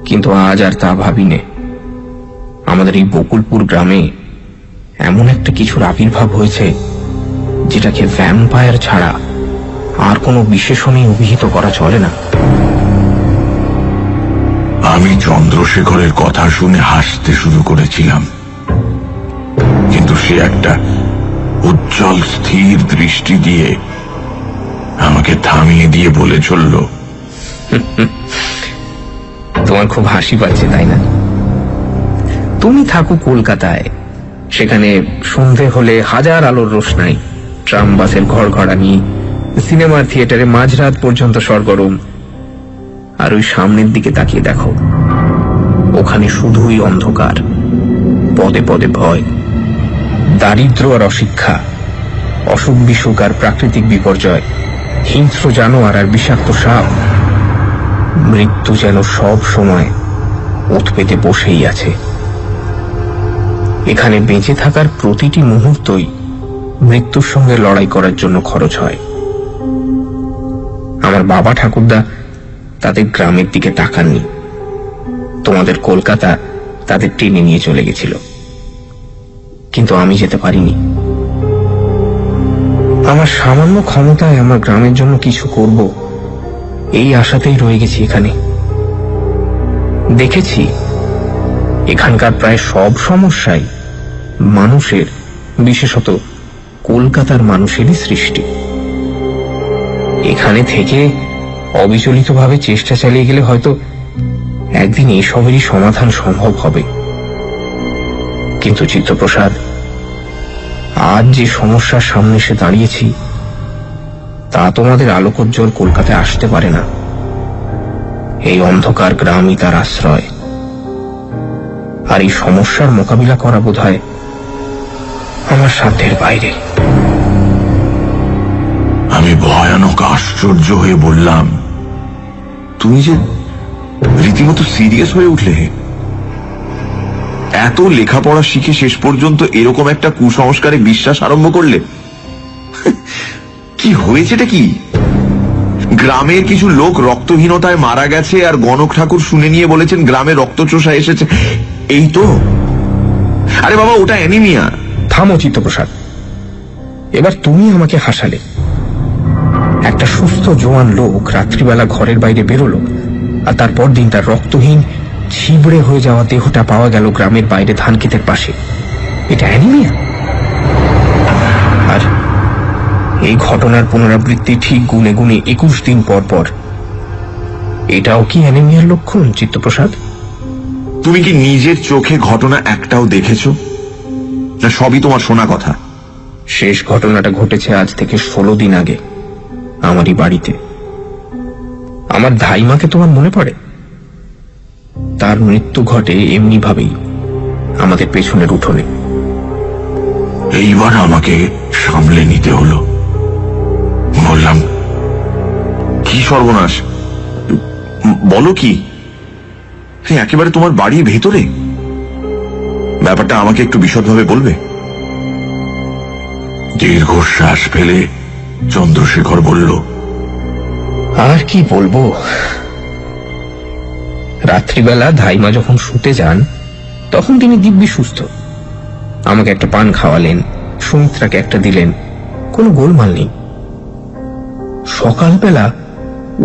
কিন্তু আজ আর তা ভাবিনে। আমাদের এই বকুলপুর গ্রামে এমন একটা কিছুর আবির্ভাব হয়েছে যেটাকে ভ্যাম্পায়ার ছাড়া আর কোনো বিশেষণেই অভিহিত করা চলে না। আমি চন্দ্রশেখরের কথা শুনে হাসতে শুরু করেছিলাম, কিন্তু সে একটা উজ্জ্বল স্থির দৃষ্টি দিয়ে আমাকে থামিয়ে দিয়ে বলে চলল, তোমার খুব হাসি পাচ্ছে তাই না? তুমি থাকো কলকাতায়, সেখানে সন্ধে হলে হাজার আলোর রোশনাই, ট্রাম বাসের ঘড়ঘড়ানি, সিনেমার থিয়েটারে মাঝরাত পর্যন্ত সরগরম। আর ওই সামনের দিকে তাকিয়ে দেখো, ওখানে শুধুই অন্ধকার, পদে পদে ভয়, দারিদ্র আর অশিক্ষা, অসুখ বিসুখ আর প্রাকৃতিক বিপর্যয়, হিংস্র জানোয়ার আর বিষাক্ত সাপ। মৃত্যু যেন সব সময় ওঠ পেতে বসেই আছে। এখানে বেঁচে থাকার প্রতিটি মুহূর্তই মৃত্যুর সঙ্গে লড়াই করার জন্য খরচ হয়। আমার বাবা ঠাকুরদা তাদের গ্রামের দিকে তাকাননি, তোমাদের কলকাতা তাদের টেনে নিয়ে চলে গেছিল, কিন্তু আমি যেতে পারিনি। আমার সামান্য ক্ষমতায় আমার গ্রামের জন্য কিছু করব এই আশাতেই রয়ে গেছি এখানে। দেখেছি এখানকার প্রায় সব সমস্যাই মানুষের, বিশেষত কলকাতার মানুষেরই সৃষ্টি। এখানে থেকে অবিচলিতভাবে চেষ্টা চালিয়ে গেলে হয়তো একদিন এসবেরই সমাধান সম্ভব হবে। কিন্তু চিত্তপ্রসাদ, আজ যে সমস্যার সামনে এসে দাঁড়িয়েছি তা তোমাদের আলোকোজ্জ্বল কলকাতায় আসতে পারে না। এই অন্ধকার গ্রামই তার আশ্রয়। আর এই সমস্যার মোকাবিলা করা বোধহয় আমার সাধ্যের বাইরে। আমি ভয়ানক আশ্চর্য হয়ে বললাম, তুমি যে রীতিমতো সিরিয়াস হয়ে উঠলে। এত লেখাপড়া শিখে শেষ পর্যন্ত এরকম একটা কুসংস্কারে বিশ্বাস আরম্ভ করলে? কি হয়েছেটা কি? গ্রামের কিছু লোক রক্তহীনতায় মারা গেছে আর গণক ঠাকুর শুনে নিয়ে বলেছেন গ্রামে রক্তচোষা এসেছে, এই তো? আরে বাবা, ওটা অ্যানিমিয়া। থামো চিত্তপ্রসাদ, এবার তুমি আমাকে হাসালে। একটা সুস্থ জোয়ান লোক রাত্রিবেলা ঘরের বাইরে বেরোলো, আর তারপর দিন তার রক্তহীন ছিবড়ে হয়ে যাওয়া দেহটা পাওয়া গেল গ্রামের বাইরে ধান ক্ষেতের পাশে। এটা অ্যানিমিয়া? আর এই ঘটনার পুনরাবৃত্তি ঠিক গুনে গুনে 21 দিন পর পর। এটাও কি অ্যানিমিয়ার লক্ষণ চিত্তপ্রসাদ? তুমি কি নিজের চোখে ঘটনা একটাও দেখেছো, না সবই তোমার শোনা কথা? শেষ ঘটনাটা ঘটেছে আজ থেকে 16 দিন আগে, আমারই বাড়িতে। আমার ধাইমাকে তোমার মনে পড়ে? তার মৃত্যু ঘটে এমনি ভাবেই, আমাদের পেছনের উঠোনে। এইবার আমাকে সামলে নিতে হলো। বললাম, কি সর্বনাশ, বলো কি? একেবারে তোমার বাড়ির ভেতরে? ব্যাপারটা আমাকে একটু বিশদভাবে বলবে? দীর্ঘশ্বাস ফেলে চন্দ্রশেখর বলল, আর কি বলবো। রাত্রিবেলা ধাইমা যখন শুতে যান তখন তিনি দিব্যি সুস্থ। আমাকে একটা পান খাওয়ালেন, সুমিত্রাকে একটা দিলেন, কোনো গোলমাল নেই। সকালবেলা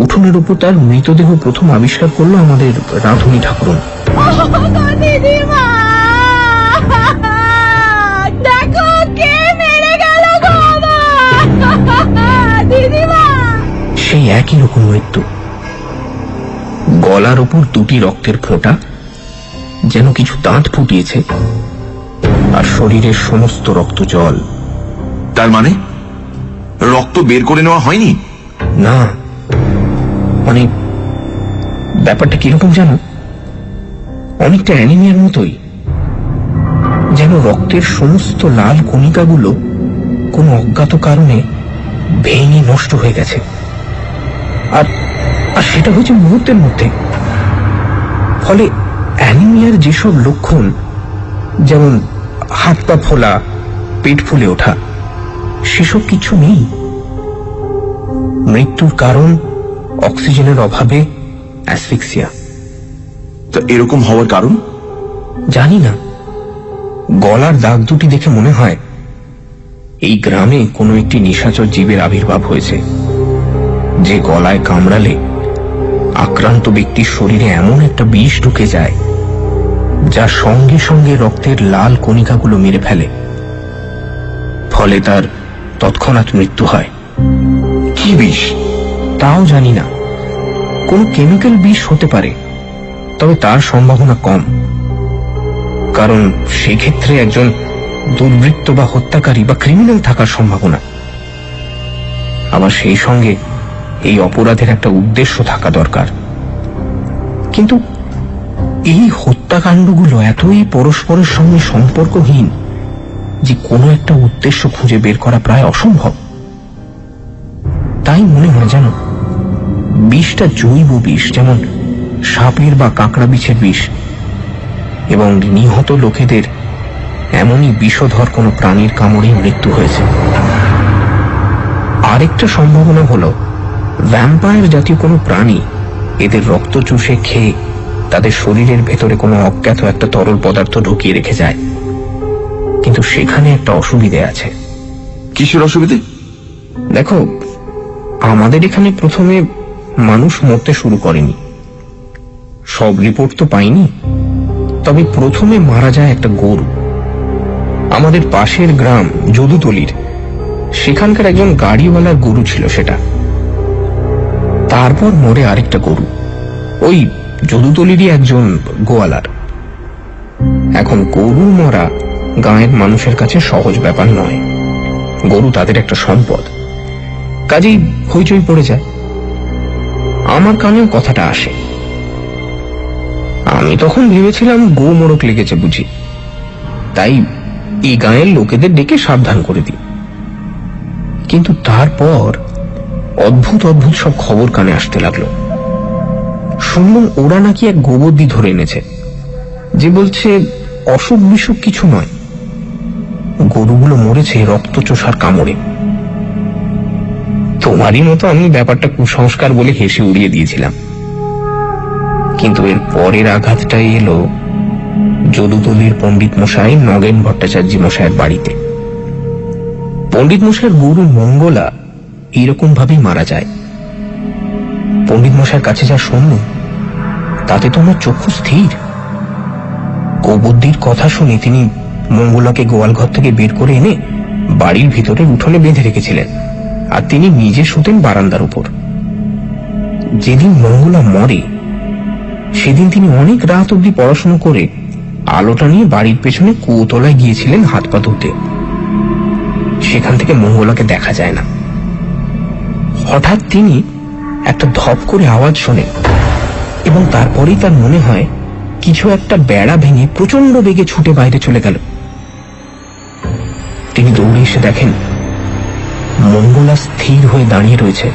উঠোনের উপর তার মৃতদেহ প্রথম আবিষ্কার করলো আমাদের রাঁধুনি ঠাকুরন। দিদিমা, দেখো কে মেরে গেল গো আমার দিদিমা। সেই একই রকম মৃত্যু, গলার উপর 2টি রক্তের ফোঁটা, যেন কিছু দাঁত ফুটিয়েছে, আর শরীরের সমস্ত রক্ত জল। তার মানে রক্ত বের করে নেওয়া হয়নি? না, মানে ব্যাপারটা কিরকম জানো, অনেকটা অ্যানিমিয়ার মতোই। যেন রক্তের সমস্ত লাল কণিকাগুলো কোনো অজ্ঞাত কারণে ভেঙে নষ্ট হয়ে গেছে, আর আর সেটা হয়েছে মুহূর্তের মধ্যে। ফলে অ্যানিমিয়ার যেসব লক্ষণ, যেমন হাত পা ফোলা, পেট ফুলে ওঠা, সেসব কিছু নেই। মৃত্যুর কারণ অক্সিজেনের অভাবে অ্যাসফিক্সিয়া। তা এরকম হওয়ার কারণ? জানি না। গলার দাগ দুটি দেখে মনে হয় এই গ্রামে কোনো একটি নিশাচর জীবের আবির্ভাব হয়েছে, যে গলায় কামড়ালে আক্রান্ত ব্যক্তির শরীরে এমন একটা বিষ ঢুকে যায় যা সঙ্গে সঙ্গে রক্তের লাল কণিকাগুলো মেরে ফেলে। ফলে তার তৎক্ষণাৎ মৃত্যু হয়। কি বিষ? তাও জানি না। কোনো কেমিক্যাল বিষ হতে পারে, তবে তার সম্ভাবনা কম, কারণ সেক্ষেত্রে একজন দুর্বৃত্ত বা হত্যাকারী বা ক্রিমিনাল থাকার সম্ভাবনা। আবার সেই সঙ্গে এই অপরাধের একটা উদ্দেশ্য থাকা দরকার। কিন্তু এই হত্যাকাণ্ডগুলো এতই পরস্পরের সঙ্গে সম্পর্কহীন যে কোনো একটা উদ্দেশ্য খুঁজে বের করা প্রায় অসম্ভব। তাই মনে হয় জানো, বিষটা জৈব বিষ, যেমন সাপের বা কাঁকড়া বিছের বিষ, এবং নিহত লোকেদের এমনই বিষধর কোনো প্রাণীর কামড়ে মৃত্যু হয়েছে। আরেকটা সম্ভাবনা হলো ভ্যাম্পায়ার জাতীয় কোনো প্রাণী এদের রক্ত চুষে খেয়ে তাদের শরীরের ভেতরে কোনো অজ্ঞাত একটা তরল পদার্থ ঢুকিয়ে রেখে যায়। কিন্তু সেখানে একটা অসুবিধে আছে। কিসের অসুবিধে? দেখো, আমাদের এখানে প্রথমে মানুষ মরতে শুরু করেনি। সব রিপোর্ট তো পাইনি, তবে প্রথমে মারা যায় একটা গরু। আমাদের পাশের গ্রাম যদুতলির, সেখানকার একজন গাড়িওয়ালার গরু ছিল সেটা। তারপর মরে আরেকটা গরু, ওই যদুতলিরই একজন গোয়ালার। এখন গরু মরা গাঁয়ের মানুষের কাছে সহজ ব্যাপার নয়। গরু তাদের একটা সম্পদ, কাজেই হইচই পড়ে যায়। আমার কানেও কথাটা আসে। আমি তখন ভেবেছিলাম গো মোড়ক লেগেছে বুঝি, তাই এই গাঁয়ের লোকেদের ডেকে সাবধান করে দিই। কিন্তু তারপর অদ্ভুত অদ্ভুত সব খবর কানে আসতে লাগলো। শুনলাম ওরা নাকি এক গোবর্দি ধরে এনেছে, যে বলছে অসুখ বিসুখ কিছু নয়, গরুগুলো মরেছে রক্তচোষার কামড়ে। তোমারই মতো আমি ব্যাপারটা কুসংস্কার বলে হেসে উড়িয়ে দিয়েছিলাম। কিন্তু এর পরের আঘাতটাই এলো যদুতলির পণ্ডিত মশাই নগেন ভট্টাচার্য মশাইয়ের বাড়িতে। পণ্ডিত মশাইয়ের গরু মঙ্গলা এইরকম ভাবেই মারা যায়। পণ্ডিত মশাইয়ের কাছে যা শুনল তাতে তোমার চক্ষু স্থির। গোবর্দির কথা শুনে তিনি মঙ্গলাকে গোয়াল ঘর থেকে বের করে এনে বাড়ির ভিতরে উঠোনে বেঁধে রেখেছিলেন, আর তিনি নিজে শুতেন বারান্দার উপর। যেদিন মঙ্গলা মরে সেদিন তিনি অনেক রাত অব্দি পড়াশোনা করে আলোটা নিয়ে বাড়ির পেছনে কুয়োতলায় গিয়েছিলেন হাত পা ধুতে। সেখান থেকে মঙ্গলাকে দেখা যায় না। হঠাৎ তিনি একটা ধপ করে আওয়াজ শোনেন এবং তারপরেই তার মনে হয় কিছু একটা বেড়া ভেঙে প্রচন্ড বেগে ছুটে বাইরে চলে গেল। তিনি দৌড়ে এসে দেখেন মঙ্গলা স্থির হয়ে দাঁড়িয়ে রয়েছে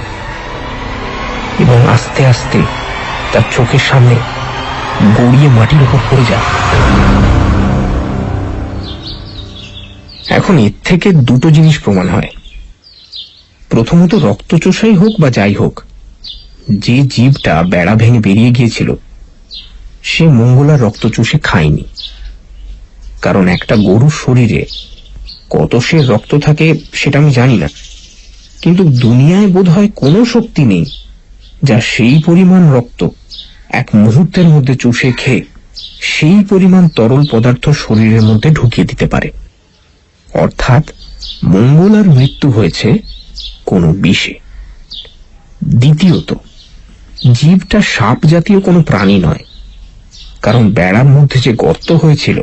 এবং আস্তে আস্তে তার চোখের সামনে গড়িয়ে মাটির উপর পড়ে যায়। এখন এর থেকে দুটো জিনিস প্রমাণ হয়। প্রথমত, রক্তচোষাই হোক বা যাই হোক, যে জীবটা বেড়া ভেঙে বেরিয়ে গিয়েছিল সে মঙ্গলার রক্ত চুষে খায়নি। কারণ একটা গরুর শরীরে কত সে রক্ত থাকে সেটা আমি জানি না, কিন্তু দুনিয়ায় বোধহয় কোনো শক্তি নেই যা সেই পরিমাণ রক্ত এক মুহূর্তের মধ্যে চুষে খেয়ে সেই পরিমাণ তরল পদার্থ শরীরের মধ্যে ঢুকিয়ে দিতে পারে। অর্থাৎ মঙ্গলার মৃত্যু হয়েছে কোনো বিষে। দ্বিতীয়ত, জীবটা সাপ জাতীয় কোনো প্রাণী নয়, কারণ বেড়ার মধ্যে যে গর্ত হয়েছিল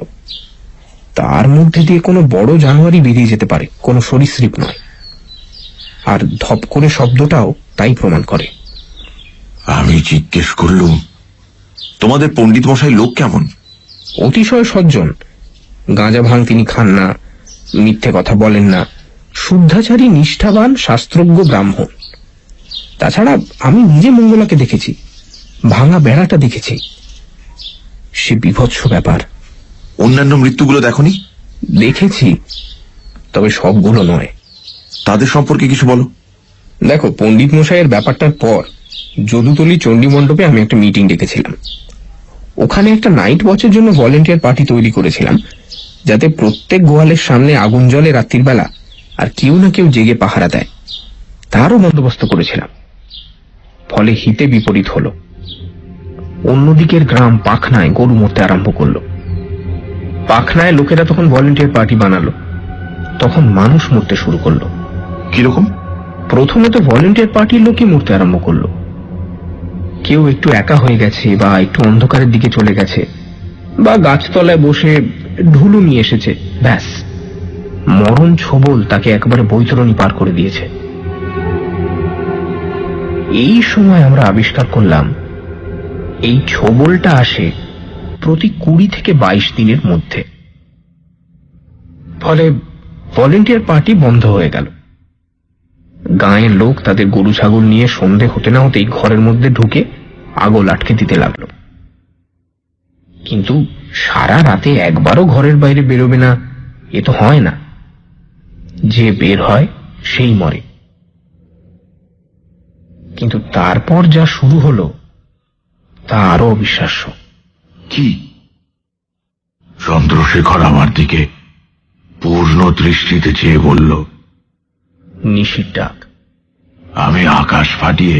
তার মধ্যে দিয়ে কোনো বড় জানোয়ারই বেরিয়ে যেতে পারে, কোনো সরীসৃপ নয়। আর ধপ করে শব্দটাও তাই প্রমাণ করে। আমি জিজ্ঞেস করলুম, তোমাদের পণ্ডিত মশাই লোক কেমন? অতিশয় সজ্জন। গাঁজা ভাঙ তিনি খান না, মিথ্যে কথা বলেন না, শুদ্ধাচারী, নিষ্ঠাবান, শাস্ত্রজ্ঞ ব্রাহ্মণ। তাছাড়া আমি নিজে মঙ্গলাকে দেখেছি, ভাঙা বেড়াটা দেখেছি, সে বিভৎস ব্যাপার। অন্যান্য মৃত্যুগুলো দেখনি? দেখেছি, তবে সবগুলো নয়। তাদের সম্পর্কে কিছু বলো। দেখো, পণ্ডিত মশাইয়ের ব্যাপারটার পর যদুতলি চণ্ডী মণ্ডপে আমি একটা মিটিং ডেকেছিলাম। ওখানে একটা নাইট ওয়াচের জন্য ভলেন্টিয়ার পার্টি তৈরি করেছিলাম, যাতে প্রত্যেক গোয়ালের সামনে আগুন জ্বলে রাত্রির বেলা, আর কেউ না কেউ জেগে পাহারা দেয়, তারও বন্দোবস্ত করেছিলাম। ফলে হিতে বিপরীত হলো। অন্যদিকের গ্রাম পাখনায় গরু মরতে আরম্ভ করলো। পাখনায় লোকেরা তখন ভলেন্টিয়ার পার্টি বানালো, তখন মানুষ মরতে শুরু করলো। কিরকম? প্রথমে তো ভলেন্টিয়ার পার্টির লোকই মরতে আরম্ভ করলো। কেউ একটু একা হয়ে গেছে, বা একটু অন্ধকারের দিকে চলে গেছে, বা গাছতলায় বসে ঢুলু নিয়ে এসেছে, ব্যাস মরণ ছোবল তাকে একেবারে বৈতরণী পার করে দিয়েছে। এই সময় আমরা আবিষ্কার করলাম এই ছোবলটা আসে প্রতি 20 থেকে 22 দিনের মধ্যে। ফলে ভলেন্টিয়ার পার্টি বন্ধ হয়ে গেল। গাঁয়ের লোক তাদের গরু ছাগল নিয়ে সন্ধে হতে না হতেই ঘরের মধ্যে ঢুকে আগল আটকে দিতে লাগলো। কিন্তু সারা রাতে একবারও ঘরের বাইরে বেরোবে না এ তো হয় না। যে বের হয় সেই মরে। কিন্তু তারপর যা শুরু হলো তা আরো অবিশ্বাস্য। কি? চন্দ্রশেখর আমার দিকে পূর্ণ দৃষ্টিতে চেয়ে বলল, নিশির ডাক। আমি আকাশ ফাটিয়ে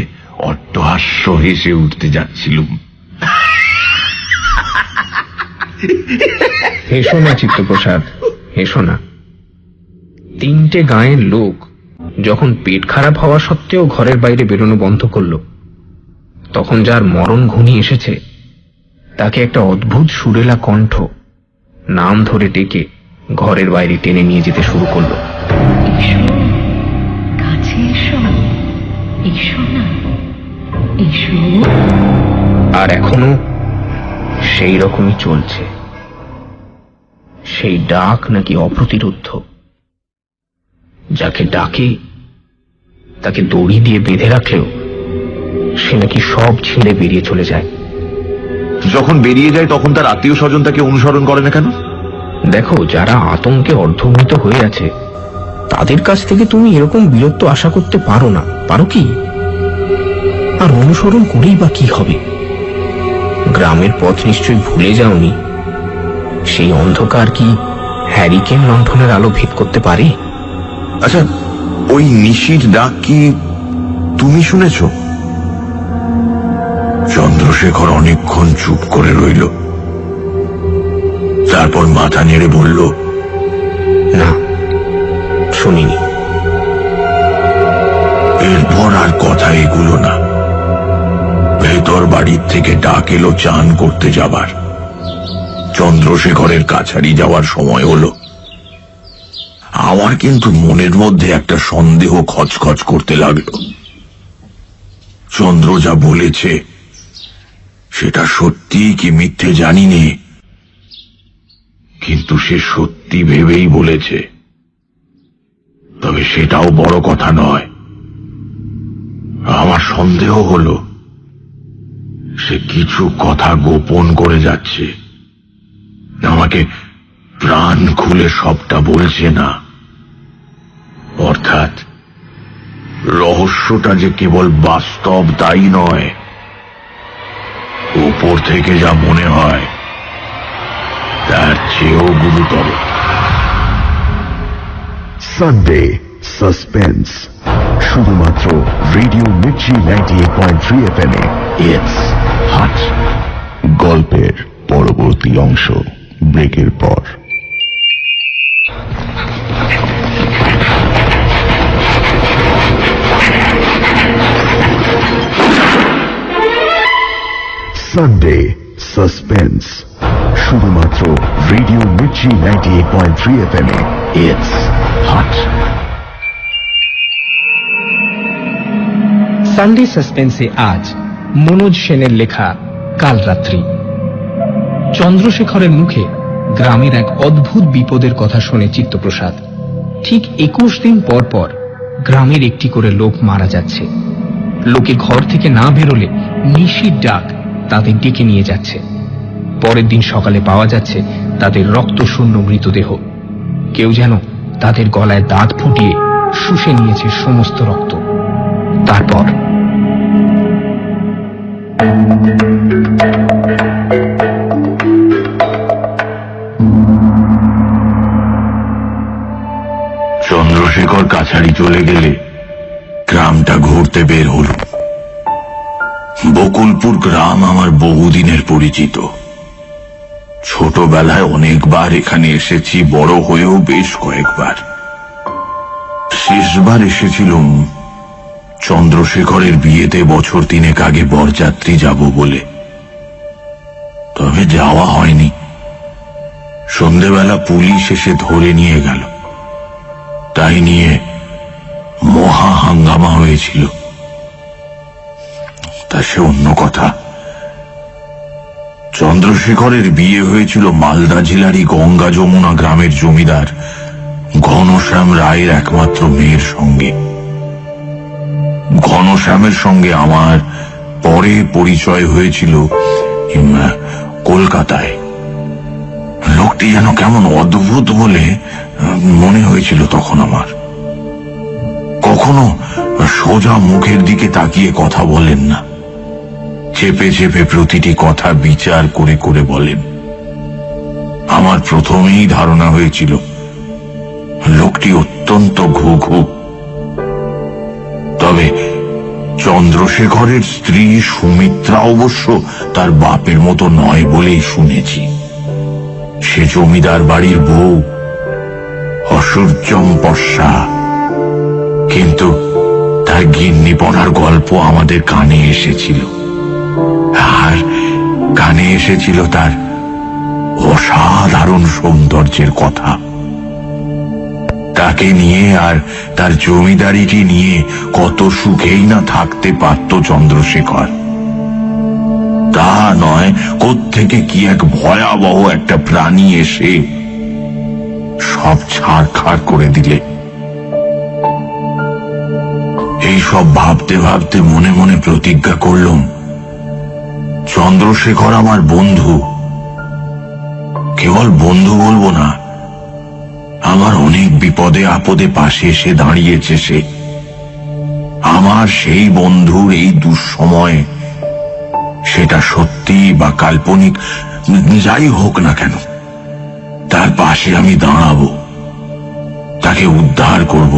অট্টহাস্য হেসে উঠতে যাচ্ছিলুম। হেসো না চিত্তপ্রসাদ, হেসো না। 3টে গাঁয়ের লোক যখন পেট খারাপ হওয়া সত্ত্বেও ঘরের বাইরে বেরোনো বন্ধ করলো, তখন যার মরণ ঘনিয়ে এসেছে তাকে একটা অদ্ভুত সুরেলা কণ্ঠ নাম ধরে ডেকে ঘরের বাইরে টেনে নিয়ে যেতে শুরু করলো। কাছে এসো, এসো না, এসো। আর এখনো সেই রকমই চলছে। সেই ডাক নাকি অপ্রতিরোধ্য। যাকে ডাকে তাকে দড়ি দিয়ে বেঁধে রাখলেও সে নাকি সব ছেড়ে বেরিয়ে চলে যায়। যখন বেরিয়ে যায় তখন তার আত্মীয় স্বজন তাকে অনুসরণ করে না কেন? দেখো, যারা আতঙ্কে অর্ধমৃত হয়ে আছে তাদের কাছ থেকে তুমি এরকম বীরত্ব আশা করতে পারো না, পারো কি? আর অনুসরণ করেই বা কি হবে? গ্রামের পথ নিশ্চয়ই ভুলে যাওনি। সেই অন্ধকার কি হ্যারিকেন লণ্ঠনের আলো ভেদ করতে পারে? আচ্ছা, ওই নিশির ডাক কি তুমি শুনেছ? চন্দ্রশেখর অনেকক্ষণ চুপ করে রইল, তারপর মাথা নেড়ে বলল, না, শুনিনি। এরপর আর কথা এগুলো না। ভেতর বাড়ির থেকে ডাক এলো চান করতে যাবার। চন্দ্রশেখরের কাছারি যাওয়ার সময় হলো। আমার কিন্তু মনের মধ্যে একটা সন্দেহ খচখচ করতে লাগলো। চন্দ্র যা বলেছে সেটা সত্যি কি মিথ্যে জানি নে, কিন্তু সে সত্যি ভেবেই বলেছে। তবে সেটাও বড় কথা নয়। আমার সন্দেহ হলো সে কিছু কথা গোপন করে যাচ্ছে, আমাকে প্রাণ খুলে সবটা বলছে না। অর্থাৎ রহস্যটা যে কেবল বাস্তব তাই নয়, উপর থেকে যা মনে হয় তার চেয়েও গুরুতর। সানডে সাসপেন্স, শুধুমাত্র রেডিও মির্চি 98.3 FM এ। It's hot. গল্পের পরবর্তী অংশ ব্রেকের পর। সানডে সাসপেন্স, শুধুমাত্র রেডিও মির্চি 98.3 FM এ। It's hot. সানডে সাসপেন্সে আজ মনোজ সেনের লেখা কাল রাত্রি। চন্দ্রশেখরের মুখে গ্রামের এক অদ্ভুত বিপদের কথা শুনে চিত্তপ্রসাদ। ঠিক 21 দিন পর পর গ্রামের একটি করে লোক মারা যাচ্ছে। লোকে ঘর থেকে না বেরোলে নিশির ডাক তাদের ডেকে নিয়ে যাচ্ছে। পরের দিন সকালে পাওয়া যাচ্ছে তাদের রক্তশূন্য মৃতদেহ। কেউ যেন তাদের গলায় দাঁত ফুটিয়ে শুষে নিয়েছে সমস্ত রক্ত। তারপর চন্দ্রশেখর কাছারি চলে গেলে গ্রামটা ঘুরতে বের হল। বকুলপুর গ্রাম আমার বহুদিনের পরিচিত। ছোটবেলায় অনেকবার এখানে এসেছি, বড় হয়েও বেশ কয়েকবার। শেষবার এসেছিলাম চন্দ্রশেখরের বিয়েতে বছর 3 আগে বরযাত্রী যাব বলে। তবে যাওয়া হয়নি। সন্ধেবেলা পুলিশ এসে ধরে নিয়ে গেল। তাই নিয়ে মহা হাঙ্গামা হয়েছিল। তা সে অন্য কথা। চন্দ্রশেখরের বিয়ে হয়েছিল মালদা জেলারই গঙ্গা যমুনা গ্রামের জমিদার ঘনশ্যাম রায়ের একমাত্র মেয়ের সঙ্গে। ঘনশ্যামের সঙ্গে আমার পরে পরিচয় হয়েছিল কলকাতায়। লোকটি যেন কেমন অদ্ভুত বলে মনে হয়েছিল তখন আমার। কখনো সোজা মুখের দিকে তাকিয়ে কথা বলেন না, চেপে চেপে প্রতিটি কথা বিচার করে করে বলেন। আমার প্রথমেই ধারণা হয়েছিল লোকটি অত্যন্ত ঘুঘু। তবে চন্দ্রশেখরের স্ত্রী সুমিত্রা অবশ্য তার বাপের মতো নয় বলেই শুনেছি। সে জমিদার বাড়ির বউ, অসূর্যম্পস্যা। কিন্তু তার গিন্নিপনার গল্প আমাদের কানে এসেছিল, আর কানে এসেছিল তার অসাধারণ সৌন্দর্যের কথা। তাকে নিয়ে আর তার জমিদারিটি নিয়ে কত সুখেই না থাকতে পারত চন্দ্রশেখর। তা নয়, কোত্থেকে কি এক ভয়াবহ একটা প্রাণী এসে সব ছাড়খাড় করে দিলে। এই সব ভাবতে ভাবতে মনে মনে প্রতিজ্ঞা করলাম, চন্দ্রশেখর আমার বন্ধু, কেবল বন্ধু বলবো না, আমার অনেক বিপদে আপদে পাশে এসে দাঁড়িয়েছে সে। আমার সেই বন্ধুর এই দুঃসময়, সেটা সত্যি বা কাল্পনিক যাই হোক না কেন, তার পাশে আমি দাঁড়াবো, তাকে উদ্ধার করব।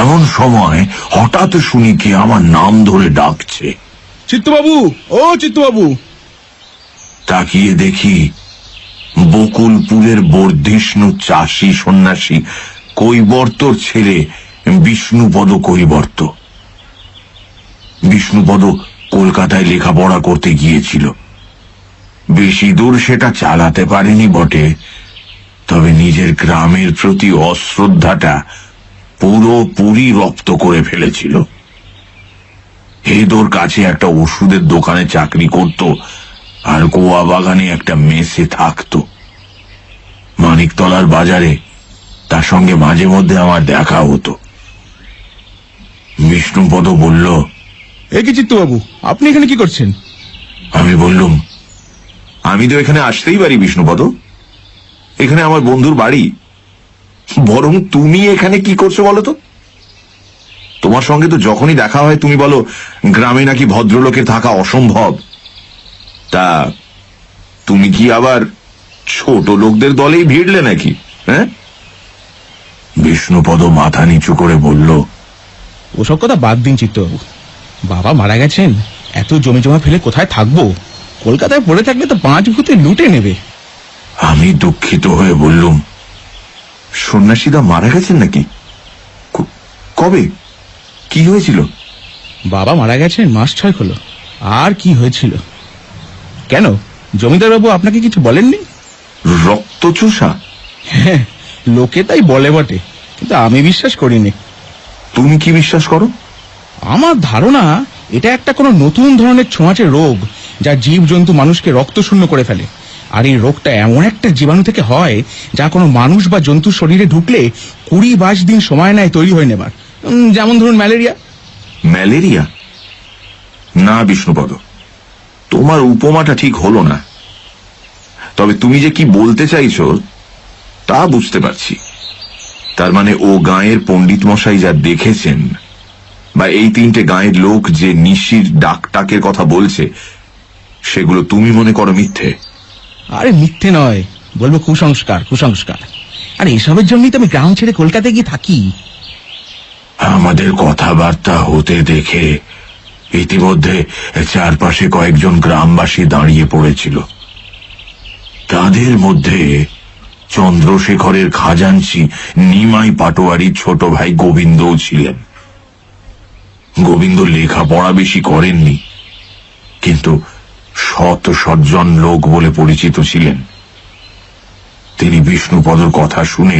এমন সময় হঠাৎ শুনি কি আমার নাম ধরে ডাকছে। চিত্তবাবু, ও চিত্তবাবু। তাকিয়ে দেখি বকুলপুরের বর্ধিষ্ণু চাষি সন্ন্যাসী কৈবর্তর ছেলে বিষ্ণুপদ কৈবর্ত। বিষ্ণুপদ কলকাতায় লেখাপড়া করতে গিয়েছিল। বেশি দূর সেটা চালাতে পারেনি বটে, তবে নিজের গ্রামের প্রতি অশ্রদ্ধাটা পুরোপুরি রপ্ত করে ফেলেছিল। হেদোর কাছে একটা ওষুধের দোকানে চাকরি করত, আর গোয়া বাগানে একটা মেসে থাকত। মানিকতলার বাজারে তার সঙ্গে মাঝে মধ্যে আমার দেখা হতো। বিষ্ণুপদ বলল, এ কি চিত্তবাবু, আপনি এখানে কি করছেন? আমি বললুম, আমি তো এখানে আসতেই পারি বিষ্ণুপদ, এখানে আমার বন্ধুর বাড়ি। বরং তুমি এখানে কি করছো বলো তো? তোমার সঙ্গে তো যখনই দেখা হয় তুমি বলো গ্রামে নাকি ভদ্রলোকের থাকা অসম্ভব। তা তুমি কি আবার ছোট লোকদের দলেই ভিড়লে নাকি? হ্যাঁ? বিষ্ণুপদ মাথা নিচু করে বলল, ওসব কথা বাদ দিন চিত্তবাবু, বাবা মারা গেছেন, এত জমি জমা ফেলে কোথায় থাকবো? কলকাতায় পড়ে থাকলে তো 5 ভূতে লুটে নেবে। আমি দুঃখিত হয়ে বললুম, সন্ন্যাসীদা মারা গেছেন নাকি? কবে? কি হয়েছিল? বাবা মারা গেছেন মাস 6 হলো। আর কি হয়েছিল? কেন, জমিদার বাবু আপনাকে কিছু বলেননি? রক্তচোষা? হ্যাঁ, লোকে তাই বলে বটে, কিন্তু আমি বিশ্বাস করিনি। তুমি কি বিশ্বাস করো? আমার ধারণা এটা একটা কোনো নতুন ধরনের ছোঁয়াচে রোগ, যা জীবজন্তু মানুষকে রক্তশূন্য করে ফেলে। আর এই রোগটা এমন একটা জীবাণু থেকে হয় যা কোনো মানুষ বা জন্তুর শরীরে ঢুকলে 20-22 দিন সময় নেয় তৈরি হয়ে নেবার। যেমন ধরুন ম্যালেরিয়া। ম্যালেরিয়া? না বিষ্ণুপদ, তোমার উপমাটা ঠিক হলো না। তবে তুমি যে কি বলতে চাইছো তা বুঝতে পারছি। তার মানে ও গাঁয়ের পণ্ডিত মশাই যা দেখেছেন, বা এই 3টে গাঁয়ের লোক যে নিশির ডাকটাকের কথা বলছে, সেগুলো তুমি মনে করো মিথ্যে? আরে মিথ্যে নয়, বলবো কুসংস্কার। কুসংস্কার। আর এসবের জন্যই তো আমি গ্রাম ছেড়ে কলকাতায় গিয়ে থাকি। আমাদের কথাবার্তা হতে দেখে ইতিমধ্যে চারপাশে কয়েকজন গ্রামবাসী দাঁড়িয়ে পড়েছিল। তাদের মধ্যে চন্দ্রশেখরের খাজাঞ্চি নিমাই পাটোয়ারির ছোট ভাই গোবিন্দও ছিলেন। গোবিন্দ লেখাপড়া বেশি করেননি, কিন্তু সৎ সজ্জন লোক বলে পরিচিত ছিলেন। তিনি বিষ্ণুপদর কথা শুনে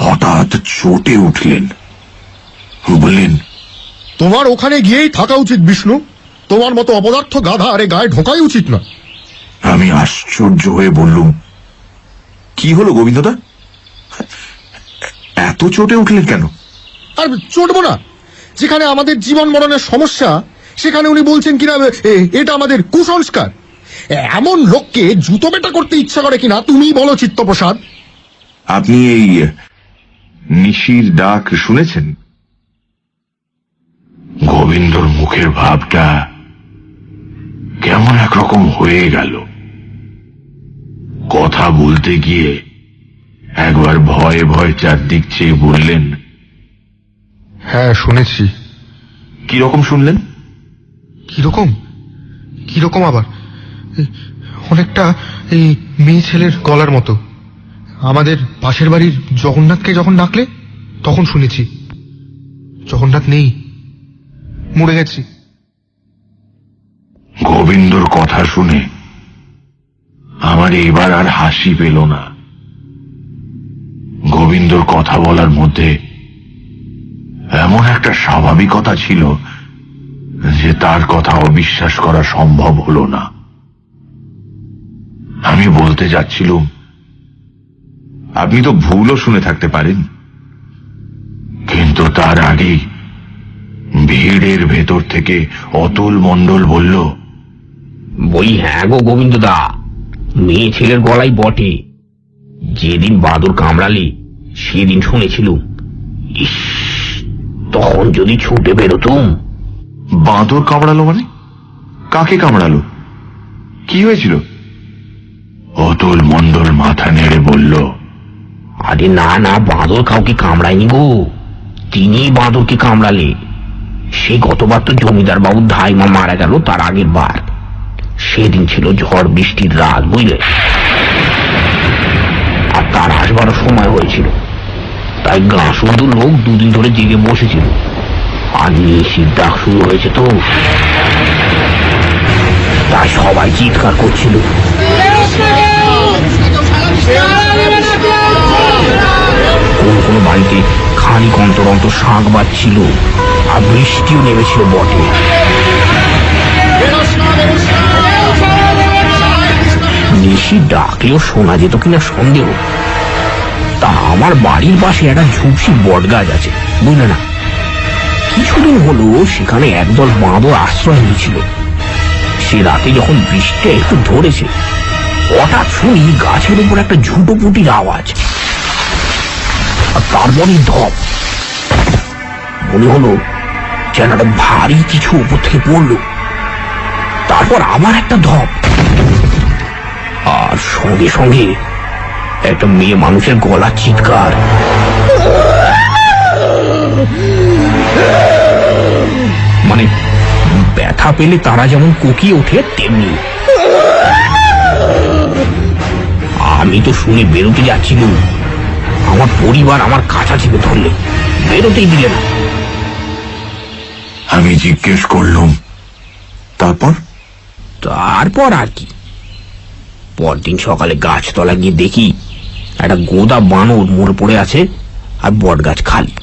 হঠাৎ চটে উঠলেন, বললেন, তোমার ওখানে গিয়েই থাকা উচিত বিষ্ণু। তোমার মতো অপদার্থ গাধা আরে গায়ে ঢোকাই উচিত না। আমি আশ্চর্য হয়ে বললুম, কি হলো গোবিন্দদা, এত চটে উঠলেন কেন? আর চটবো না? যেখানে আমাদের জীবন মরণের সমস্যা, সেখানে উনি বলছেন কিনা এটা আমাদের কুসংস্কার। এমন লোককে জুতো বেটা করতে ইচ্ছা করে কিনা তুমি বলো চিত্তপ্রসাদ। আপনি এই নিশির ডাক শুনেছেন? গোবিন্দর মুখের ভাবটা কেমন একরকম হয়ে গেল। কথা বলতে গিয়ে একবার ভয়ে ভয়ে চারদিক চেয়ে বললেন, হ্যাঁ শুনেছি। কিরকম শুনলেন? কিরকম? কিরকম আবার? অনেকটা এই মেয়ে ছেলের গলার মতো। আমাদের পাশের বাড়ির জগন্নাথকে যখন ডাকলে তখন শুনেছি। জগন্নাথ নেই, মরে গেছি। গোবিন্দর কথা শুনে আমার এবার আর হাসি পেল না। গোবিন্দর কথা বলার মধ্যে এমন একটা স্বাভাবিকতা ছিল যে তার কথা অবিশ্বাস করা সম্ভব হলো না। আমি বলতে যাচ্ছিলুম, আপনি তো ভুলও শুনে থাকতে পারেন, কিন্তু তার আগেই ভিড়ের ভেতর থেকে অতুল মণ্ডল বলল, বলি হ্যাঁ গো গোবিন্দদা, মেয়ে ছেলের গলায় বটে। যেদিন বাদুর কামড়ালি সেদিন শুনেছিলুম। ইস, তখন যদি ছুটে বেরোতুম। বাঁদর কামড়ালো মানে? কাকে কামড়ালো? কি হয়েছিল? অতুল মণ্ডল মাথা নেড়ে বলল, আরে না না, বাঁদর কাউকে কামড়ায়নি গো, তিনি বাঁদরকে কামড়ালে। সে গতবার তো জমিদার বাবুর ধাইমা মারা গেল তার আগের বার। সেদিন ছিল ঝড় বৃষ্টির রাত, বুঝলে, আর তার আসবারও সময় হয়েছিল। তাই গাঁ শুদ্ধ লোক দুদিন ধরে জেগে বসেছিল। আর নিশির ডাক শুরু হয়েছে তো, তাই সবাই চিৎকার করছিল। কোন কোন বাড়িতে খানিক অন্তর অন্তর শাঁখ বাজছিল, আর বৃষ্টিও নেমেছিল বটে। নিশি ডাকলেও শোনা যেত কিনা সন্দেহ। তা আমার বাড়ির পাশে একটা ঝুপসি বট গাছ আছে, বুঝলে না। কিছুদিন হলো সেখানে একদল বাঁদর আশ্রয় নিয়েছিল। সে রাতে যখন বৃষ্টিটা একটু ধরেছে, হঠাৎ শুনি গাছের উপর একটা ঝুটোপুটির আওয়াজ, আর তারপরে ধপ। মনে হলো যেন একটা ভারী কিছু উপর থেকে পড়লো। তারপর আবার একটা ধপ, আর সঙ্গে সঙ্গে একটা মেয়ে মানুষের গলা চিৎকার। মানে ব্যথা পেলে তারা যেমন কোকিয়ে ওঠে তেমনি। আমি তো শুনে বেরোতে যাচ্ছিলাম, আমার পরিবার আমার কাছা চেপে ধরলে, বেরোতেই দিলে না। আমি জিজ্ঞেস করলুম, তারপর? তারপর আর কি, পরদিন সকালে গাছতলা গিয়ে দেখি একটা গোদা বানর মরে পড়ে আছে, আর বট গাছ খালি।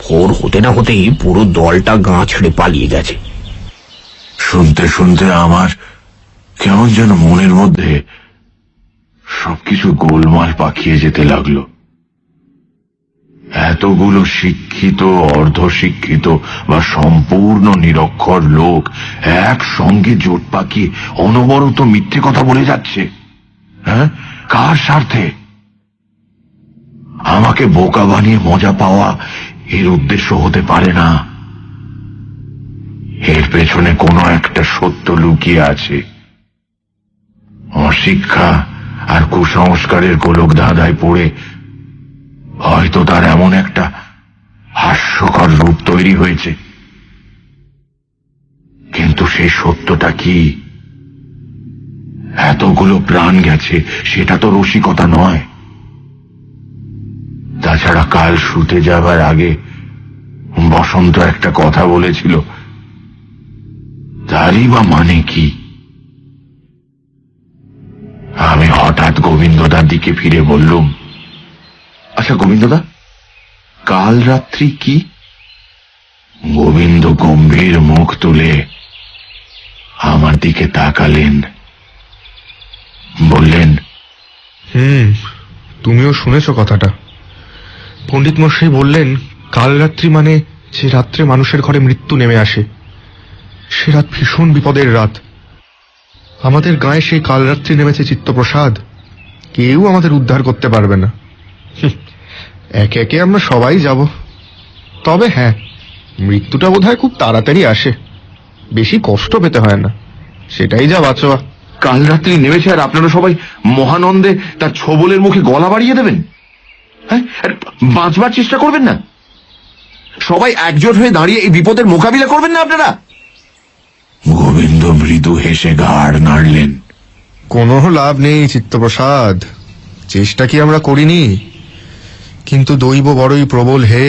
ভোর হতে না হতেই পুরো দলটা গাঁ ছেড়ে পালিয়ে গেছে। শুনতে শুনতে আমার কেমন যেন মনের মধ্যে সবকিছু গোলমাল পাকিয়ে যেতে লাগলো। এতগুলো শিক্ষিত, অর্ধশিক্ষিত বা সম্পূর্ণ নিরক্ষর লোক একসঙ্গে জোট পাকিয়ে অনবরত মিথ্যে কথা বলে যাচ্ছে। হ্যাঁ, কার স্বার্থে? আমাকে বোকা বানিয়ে মজা পাওয়া এর উদ্দেশ্য হতে পারে না। এর পেছনে কোনো একটা সত্য লুকিয়ে আছে। অশিক্ষা আর কুসংস্কারের গোলক ধাঁধায় পড়ে হয়তো তার এমন একটা হাস্যকর রূপ তৈরি হয়েছে। কিন্তু সেই সত্যটা কি? এতগুলো প্রাণ গেছে সেটা তো রসিকতা নয়। তাছাড়া কাল শুতে যাবার আগে বসন্ত একটা কথা বলেছিল, তারই বা মানে কি? আমি হঠাৎ গোবিন্দদার দিকে ফিরে বললুম, আচ্ছা গোবিন্দদা, কাল রাত্রি কি? গোবিন্দ গম্ভীর মুখ তুলে আমার দিকে তাকালেন, বললেন, তুমিও শুনেছ কথাটা। পণ্ডিত মশাই বললেন, কাল রাত্রি মানে যে রাত্রে মানুষের ঘরে মৃত্যু নেমে আসে, সে রাত ভীষণ বিপদের রাত। আমাদের গায়ে সেই কাল রাত্রি নেমেছে চিত্তপ্রসাদ, কেউ আমাদের উদ্ধার করতে পারবে না। একে একে আমরা সবাই যাব। তবে হ্যাঁ, মৃত্যুটা বোধহয় খুব তাড়াতাড়ি আসে, বেশি কষ্ট পেতে হয় না, সেটাই যা বাঁচোয়া। কাল রাত্রি নেমেছে আর আপনারা সবাই মহানন্দে তার ছোবলের মুখে গলা বাড়িয়ে দেবেন? হ্যাঁ, বাঁচবার চেষ্টা করবেন না? সবাই একজোট হয়ে দাঁড়িয়ে এই বিপদের মোকাবিলা করবেন না আপনারা? গোবিন্দ মৃদু হেসে ঘাড় নাড়লেন। কোনো লাভ নেই চিত্তপ্রসাদ, চেষ্টা কি আমরা করিনি? কিন্তু দৈব বড়ই প্রবল হে,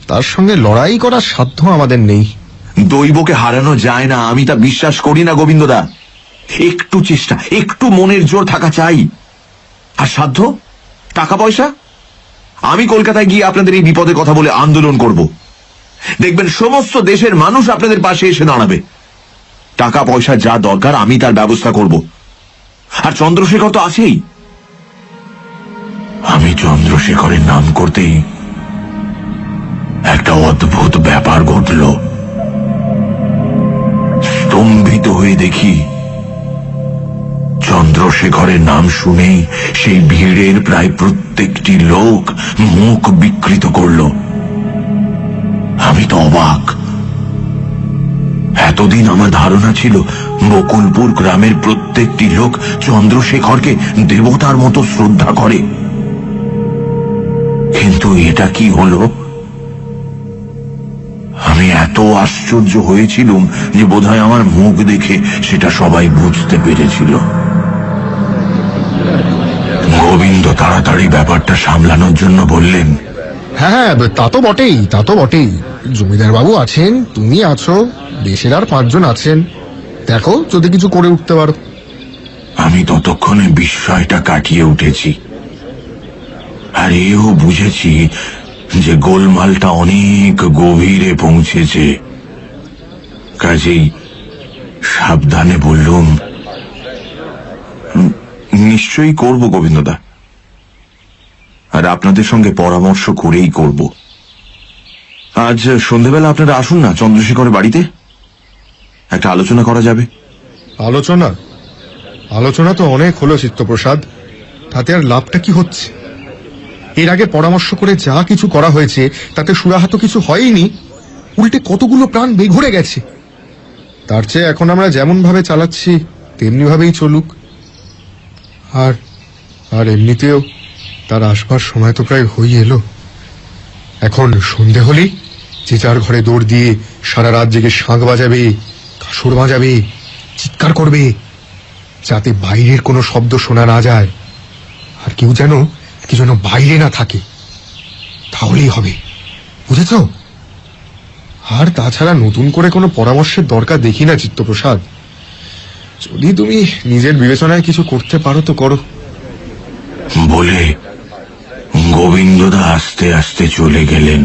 তার সঙ্গে লড়াই করার সাধ্য আমাদের নেই। দৈবকে হারানো যায় না, আমি তা বিশ্বাস করি না গোবিন্দদা। একটু চেষ্টা, একটু মনের জোর থাকা চাই। আর সাধ্য, টাকা পয়সা? আমি কলকাতায় গিয়ে আপনাদের এই বিপদের কথা বলে আন্দোলন করব। দেখবেন সমস্ত দেশের মানুষ আপনাদের পাশে এসে দাঁড়াবে। টাকা পয়সা যা দরকার আমি তার ব্যবস্থা করব। আর চন্দ্রশেখর তো আছেই। আমি চন্দ্রশেখরের নাম করতেই একটা অদ্ভুত ব্যাপার ঘটল। স্তম্ভিত হয়ে দেখি চন্দ্রশেখরের নাম শুনেই সেই ভিড়ের প্রায় প্রত্যেকটি লোক মুখ বিকৃত করল। আমি তো অবাক। এতদিন আমার ধারণা ছিল বকুলপুর গ্রামের প্রত্যেকটি লোক চন্দ্রশেখরকে দেবতার মতো শ্রদ্ধা করে, কিন্তু এটা কি হলো? আমি এত আশ্চর্য হয়েছিলুম যে বোধহয় আমার মুখ দেখে সেটা সবাই বুঝতে পেরেছিল। গোবিন্দ তাড়াতাড়ি ব্যাপারটা সামলানোর জন্য বললেন, হ্যাঁ, তা তো বটেই, তা তো বটেই। জমিদার বাবু আছেন, তুমি আছো, দেশের আর 5 জন আছেন। দেখো যদি কিছু করে উঠতে পারো। আমি ততক্ষণে বিস্ময়টা কাটিয়ে উঠেছি, আর এও বুঝেছি যে গোলমালটা অনেক গভীরে পৌঁছেছে। কাজেই সাবধানে বললুম, নিশ্চয়ই করব গোবিন্দদা, আর আপনাদের সঙ্গে পরামর্শ করেই করব। আজ সন্ধেবেলা আপনারা আসুন না চন্দ্রশেখরের বাড়িতে, একটা আলোচনা করা যাবে। আলোচনা? আলোচনা তো অনেক হলো চিত্তপ্রসাদ, তাতে আর লাভটা কি হচ্ছে? এর আগে পরামর্শ করে যা কিছু করা হয়েছে তাতে সুরাহা কিছু হয়নি, উল্টে কতগুলো প্রাণ বেঘরে গেছে। তার চেয়ে এখন আমরা যেমন ভাবে চালাচ্ছি তেমনি ভাবেই চলুক। আর আর এমনিতেও তার আসবার সময় তো প্রায় হয়ে এলো। এখন সন্ধে হলেই যে যার ঘরে দৌড় দিয়ে সারা রাত জেগে শাঁখ বাজাবে, কাসর বাজাবে, চিৎকার করবে, যাতে বাইরের কোনো শব্দ শোনা না যায়, আর কেউ যেন বাইরে না থাকে। তাহলেই হবে, বুঝেছ? আর তাছাড়া নতুন করে কোনো পরামর্শের দরকার দেখি না চিত্তপ্রসাদ। যদি তুমি নিজের বিবেচনায় কিছু করতে পারো তো করো। বলে গোবিন্দদা আস্তে আস্তে চলে গেলেন।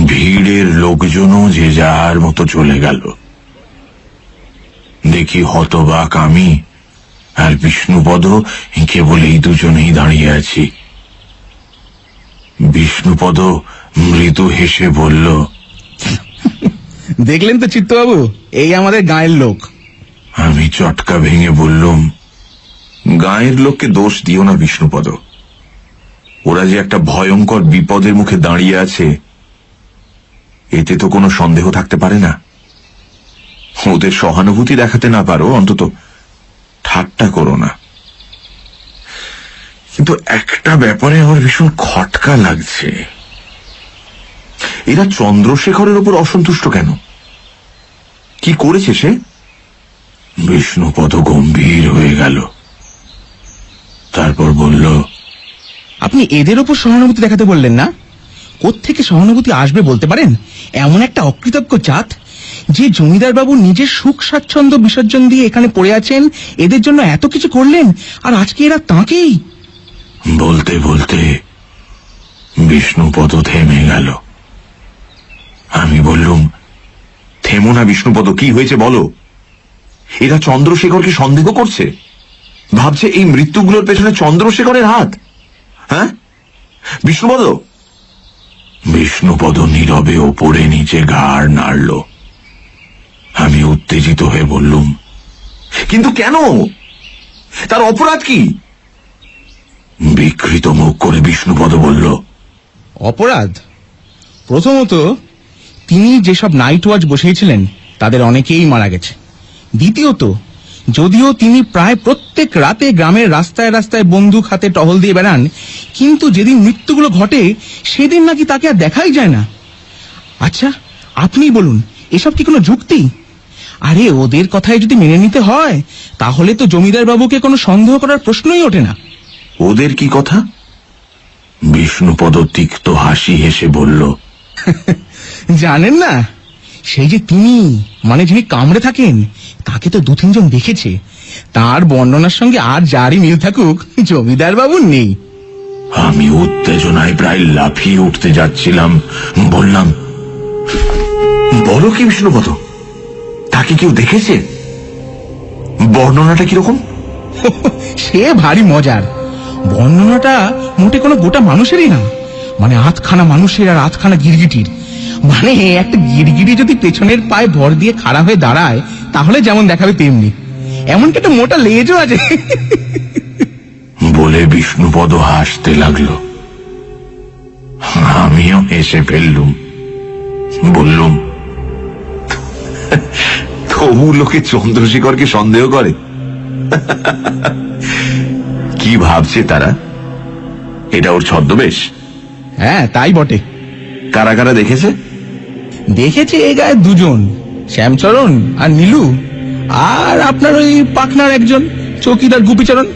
ভিড়ের লোকজনও যে যার মতো চলে গেল। দেখি হতবাক আমি আর বিষ্ণুপদ কেবল এই দুজনেই দাঁড়িয়ে আছি। বিষ্ণুপদ মৃদু হেসে বলল, দেখলেন তো চিত্তবাবু, এই আমাদের গায়ের লোক। আমি চটকা ভেঙে বললুম, গায়ের লোককে দোষ দিও না বিষ্ণুপদ। ওরা যে একটা ভয়ঙ্কর বিপদের মুখে দাঁড়িয়ে আছে এতে তো কোনো সন্দেহ থাকতে পারে না। ওদের সহানুভূতি দেখাতে না পারো, অন্তত ঠাট্টা করো না। কিন্তু একটা ব্যাপারে আমার ভীষণ খটকা লাগছে। এরা চন্দ্রশেখরের উপর অসন্তুষ্ট কেন? কি করেছে সে? বিষ্ণুপদ গম্ভীর হয়ে গেল। তারপর বলল, আপনি এদের ওপর সহানুভূতি দেখাতে বললেন না? কোত্থেকে সহানুভূতি আসবে বলতে পারেন? এমন একটা অকৃতজ্ঞ জাত যে জমিদার বাবু নিজের সুখ স্বাচ্ছন্দ্য বিসর্জন দিয়ে এখানে পড়ে আছেন, এদের জন্য এত কিছু করলেন, আর আজকে এরা তাঁকেই। বলতে বলতে বিষ্ণুপদ থেমে গেল। আমি বললুম, থেমো না বিষ্ণুপদ, কি হয়েছে বলো? এরা চন্দ্রশেখরকে সন্দেহ করছে, ভাবছে এই মৃত্যুগুলোর পেছনে চন্দ্রশেখরের হাত। হ্যাঁ বিষ্ণুপদ? বিষ্ণুপদ নীরবে ওপরে নিচে ঘাড় নাড়ল। আমি উত্তেজিত হয়ে বললুম, কিন্তু কেন? তার অপরাধ কি? বিকৃত মুখ করে বিষ্ণুপদ বলল, অপরাধ? প্রথমত, তিনি যেসব নাইট ওয়াচ বসিয়েছিলেন তাদের অনেকেই মারা গেছে। দ্বিতীয়ত, যদিও তিনি প্রায় প্রত্যেক রাতে গ্রামের রাস্তায় রাস্তায় বন্দুক হাতে টহল দিয়ে বেড়ান, কিন্তু যেদিন মৃত্যুগুলো ঘটে সেদিন নাকি তাকে আর দেখাই যায় না। আচ্ছা, আপনি বলুন, এসব কি কোনো যুক্তি? আরে ওদের কথাই যদি মেনে নিতে হয় তাহলে তো জমিদার বাবুকে কোনো সন্দেহ করার প্রশ্নই ওঠে না। ওদের কি কথা? বিষ্ণুপদ তিক্ত হাসি হেসে বলল, জানেন না, সেই যে তিনি, মানে যিনি কামড়ে থাকেন, তাকে তো 2-3 জন দেখেছে। তার বর্ণনার সঙ্গে আর যারই মিল থাকুক, জমিদার বাবুর নেই। আমি উত্তেজনায় প্রায় লাফিয়ে উঠতে যাচ্ছিলাম। বললাম, বলো কি বিষ্ণুপদ, তাকে কেউ দেখেছে? বর্ণনাটা কিরকম? সে ভারী মজার। বর্ণনাটা মোটে কোনো গোটা মানুষেরই না, মানে আধখানা মানুষের আর আধখানা গিরগিটির। মানে একটা গিরগিটি যদি পেছনের পায়ে ভর দিয়ে খাড়া হয়ে দাঁড়ায় তাহলে যেমন দেখাবে তেমনি, এমনকি একটা মোটা লেজও আছে। বলে বিষ্ণুপদ হাসতে লাগলো। আমিও হেসে ফেললুম। বললুম, তবু লোকে চন্দ্রশেখরকে সন্দেহ করে। কি ভাবছে তারা? এটা ওর ছদ্মবেশ? হ্যাঁ, তাই বটে। কারা কারা দেখেছে? দেখেছি এই গায়ে দুজন, শ্যামচরণ আর নীলু, আর আপনার ওই পাকনার একজন চৌকিদার গুপিচরণ।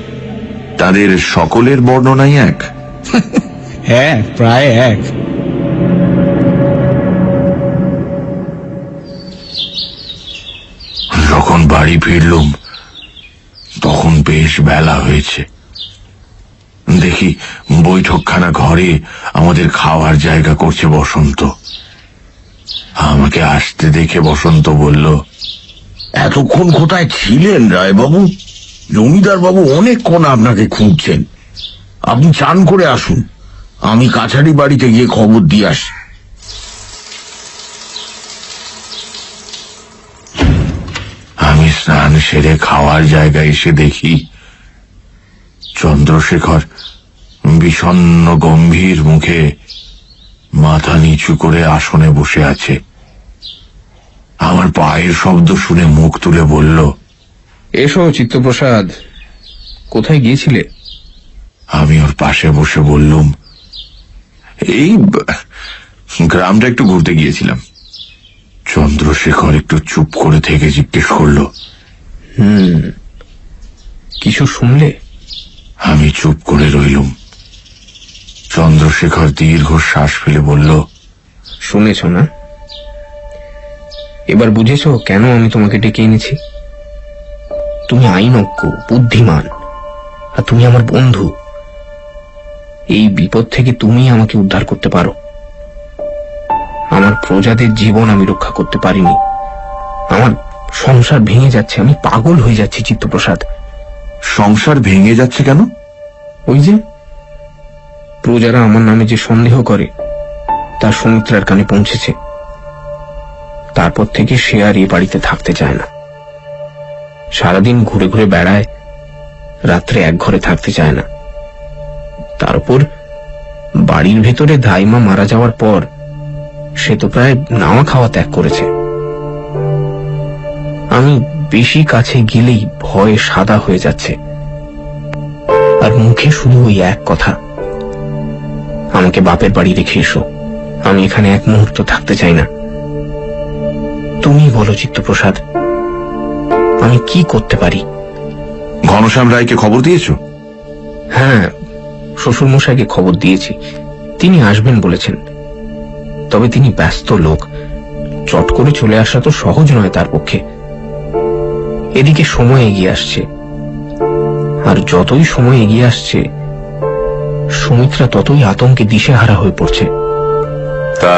তাদের সকলের বর্ণনাই এক? হ্যাঁ, প্রায় এক। যখন বাড়ি ফিরলুম তখন বেশ বেলা হয়েছে। দেখি বৈঠকখানা ঘরে আমাদের খাওয়ার জায়গা করছে বসন্ত। আমাকে আসতে দেখে বসন্ত বলল, এতক্ষণ কোথায় ছিলেন রায়বাবু? জমিদার বাবু অনেকক্ষণ আপনাকে খুঁজছেন। আপনি চান করে আসুন, আমি কাছারি বাড়িতে গিয়ে খবর দিয়ে আসি। আমি স্নান সেরে খাওয়ার জায়গায় এসে দেখি চন্দ্রশেখর বিষণ্ণ গম্ভীর মুখে মাথা নিচু করে আসনে বসে আছে। আমার পায়ের শব্দ শুনে মুখ তুলে বলল, এসো চিত্তপ্রসাদ, কোথায় গিয়েছিলে? আমি ওর পাশে বসে বললুম, এই গ্রামটা একটু ঘুরতে গিয়েছিলাম। চন্দ্রশেখর একটু চুপ করে থেকে জিজ্ঞেস করলো, কিছু শুনলে? আমি চুপ করে রইলুম। চন্দ্রশেখর দীর্ঘ শ্বাস ফেলে বলল, শুনেছ না? এবার বুঝেছ কেন আমি তোমাকে ডেকে এনেছি? তুমি আইনজ্ঞ, বুদ্ধিমান, আর তুমি আমার বন্ধু। এই বিপদ থেকে তুমি আমাকে উদ্ধার করতে পারো। আমার প্রজাদের জীবন আমি রক্ষা করতে পারিনি। আমার সংসার ভেঙে যাচ্ছে, আমি পাগল হয়ে যাচ্ছি চিত্তপ্রসাদ। সংসার ভেঙে যাচ্ছে কেন? ওই যে প্রজারা আমার নামে যে সন্দেহ করে তা সুমিত্রার কানে পৌঁছেছে। তারপর থেকে সে আর এ বাড়িতে থাকতে চায় না। সারাদিন ঘুরে ঘুরে বেড়ায়, রাত্রে এক ঘরে থাকতে চায় না। তার উপর বাড়ির ভেতরে ধাইমা মারা যাওয়ার পর সে তো প্রায় নাওয়া খাওয়া ত্যাগ করেছে। আমি বেশি কাছে গেলেই ভয়ে সাদা হয়ে যাচ্ছে, আর মুখে শুধু ওই এক কথা, আমাকে বাপের বাড়ি রেখে এসো, আমি এখানে এক মুহূর্ত থাকতে চাই না। তুমি বলো চিত্তপ্রসাদ, আমি কি করতে পারি? ঘনশ্যাম রায়কে খবর দিয়েছ? হ্যাঁ, শ্বশুর মশাইকে খবর দিয়েছি, তিনি আসবেন বলেছেন। তবে তিনি ব্যস্ত লোক, চট করে চলে আসা তো সহজ নয় তার পক্ষে। এদিকে সময় এগিয়ে আসছে, আর যতই সময় এগিয়ে আসছে সুমিত্রা ততই আতঙ্কে দিশেহারা হয়ে পড়ছে। তা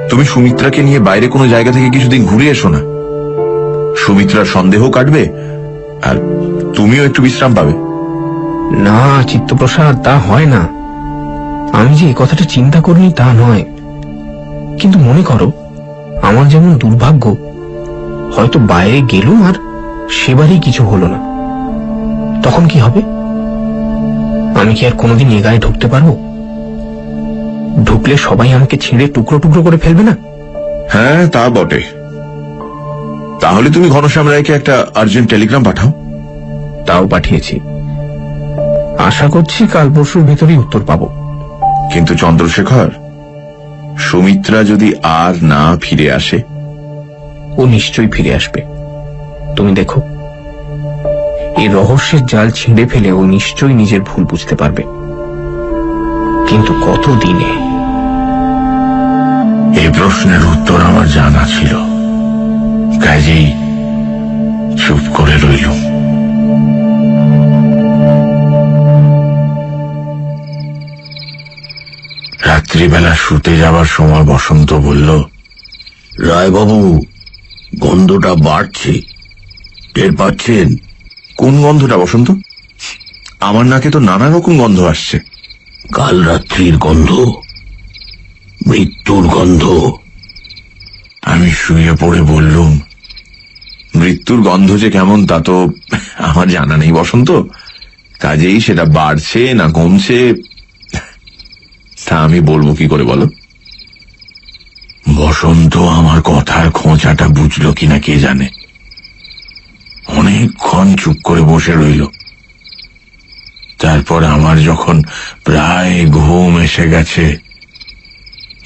তুমি সুমিত্রাকে নিয়ে বাইরে কোনো জায়গা থেকে কিছুদিন ঘুরে এসো না। সুমিত্রার সন্দেহ কাটবে আর তুমিও একটু বিশ্রাম পাবে। না চিত্তপ্রসাদ, তা হয় না। আমি যে এই কথাটা চিন্তা করিনি তা নয়, কিন্তু মনে করো আমার যেমন দুর্ভাগ্য, হয়তো বাইরে গেলুম আর সেবারই কিছু হলো না, তখন কি হবে? আমি কি আর কোনোদিন এ গায়ে ঢুকতে পারবো? ঢুকলে সবাই আমাকে ছিঁড়ে টুকরো টুকরো করে ফেলবে না? হ্যাঁ, তা বটে। তাহলে তুমি ঘনশ্যাম রায়কে একটা আর্জেন্ট টেলিগ্রাম পাঠাও। তাও পাঠিয়েছি, আশা করছি কাল পরশুর ভেতরেই উত্তর পাবো। কিন্তু চন্দ্রশেখর, সুমিত্রা যদি আর না ফিরে আসে? ও নিশ্চয়ই ফিরে আসবে, তুমি দেখো। এই রহস্যের জাল ছিঁড়ে ফেলে ও নিশ্চয়ই নিজের ভুল বুঝতে পারবে, কিন্তু কত দিনে? এই প্রশ্নের উত্তর আমার জানা ছিল, কাজেই চুপ করে রইলুম। রাত্রিবেলা শুতে যাবার সময় বসন্ত বলল, রায়বাবু, গন্ধটা বাড়ছে, টের পাচ্ছেন? কোন গন্ধটা বসন্ত? আমার নাকে তো নানা রকম গন্ধ আসছে। কাল রাত্রির গন্ধ, মৃত্যুর গন্ধ। আমি শুয়ে পড়ে বললুম, মৃত্যুর গন্ধ যে কেমন তা তো আমার জানা নেই বসন্ত, কাজেই সেটা বাড়ছে না কমছে তা আমি বলবো কি করে বলো? বসন্ত আমার কথার খোঁচাটা বুঝলো কিনা কে জানে। অনেকক্ষণ চুপ করে বসে রইল। তারপর আমার যখন প্রায় ঘুম এসে গেছে,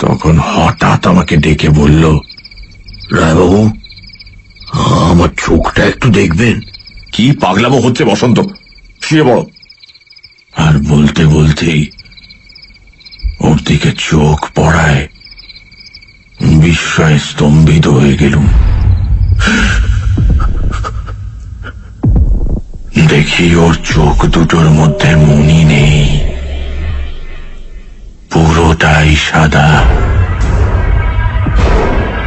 তখন হঠাৎ আমাকে ডেকে বলল, রায়বাবু, আমার চোখটা একটু দেখবেন। কি পাগলামো হচ্ছে বসন্ত, শুয়ে পড়ো। আর বলতে বলতেই ওর দিকে চোখ পড়ায় বিস্ময়ে স্তম্ভিত হয়ে গেলুম। দেখি ওর চোখ দুটোর মধ্যে মনি নেই, পুরোটাই সাদা।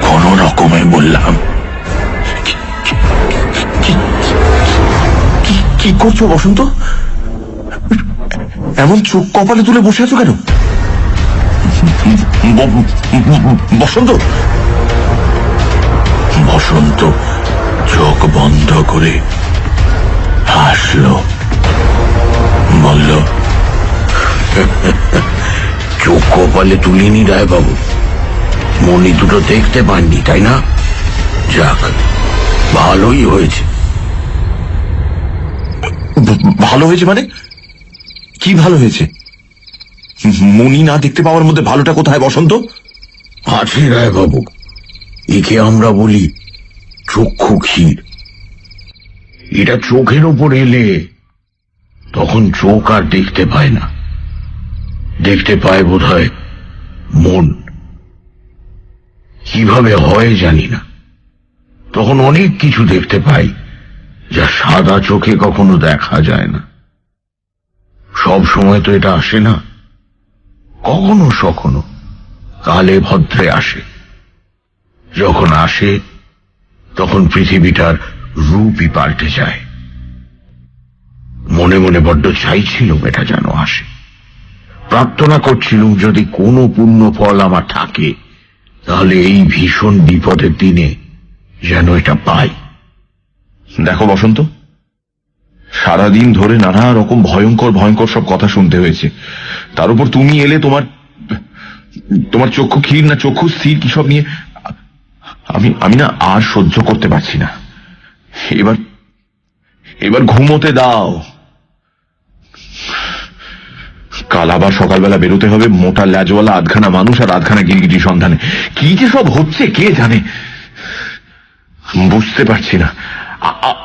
কোন রকমে বললাম, কি করছো বসন্ত? এমন চোখ কপালে তুলে বসে আছো কেন? বসন্ত বসন্ত চোখ বন্ধ করে হাসলো, বলল, চোখ কপালে তুলিনি রায়বাবু, মনি দুটো দেখতে পাননি, তাই না? যাক, ভালোই হয়েছে। ভালো হয়েছে মানে? কি ভালো হয়েছে? মনি না দেখতে পাওয়ার মধ্যে ভালোটা কোথায় বসন্ত? আছে রায়বাবু, একে আমরা বলি চক্ষু ক্ষীর। এটা চোখের ওপর এলে তখন চোখ আর দেখতে পায় না, দেখতে পায় বোধহয় মন। কিভাবে হয় জানি না, তখন অনেক কিছু দেখতে পাই যা সাদা চোখে কখনো দেখা যায় না। সব সময় তো এটা আসে না, কখনো সখনো কালে ভদ্রে আসে। যখন আসে তখন পৃথিবীটার রূপই পাল্টে যায়। মনে মনে বড্ড চাইছিলুম এটা যেন আসে, প্রার্থনা করছিলুম যদি কোনো পুণ্য ফল আমার থাকে তাহলে এই ভীষণ বিপদের দিনে যেন এটা পাই। দেখো বসন্ত, সারাদিন ধরে নানা রকম ভয়ঙ্কর ভয়ঙ্কর সব কথা শুনতে হয়েছে, তার উপর তুমি এলে তোমার চক্ষু ক্ষীর না চক্ষু স্থির কি সব নিয়ে আমি না আর সহ্য করতে পারছি না। এবার ঘুমোতে দাও। কাল আবার সকালবেলা বেরোতে হবে মোটা ল্যাজওয়ালা আধখানা মানুষ আর আধখানা গিরগিটি সন্ধানে। কি যে সব হচ্ছে কে জানে, বুঝতে পারছি না।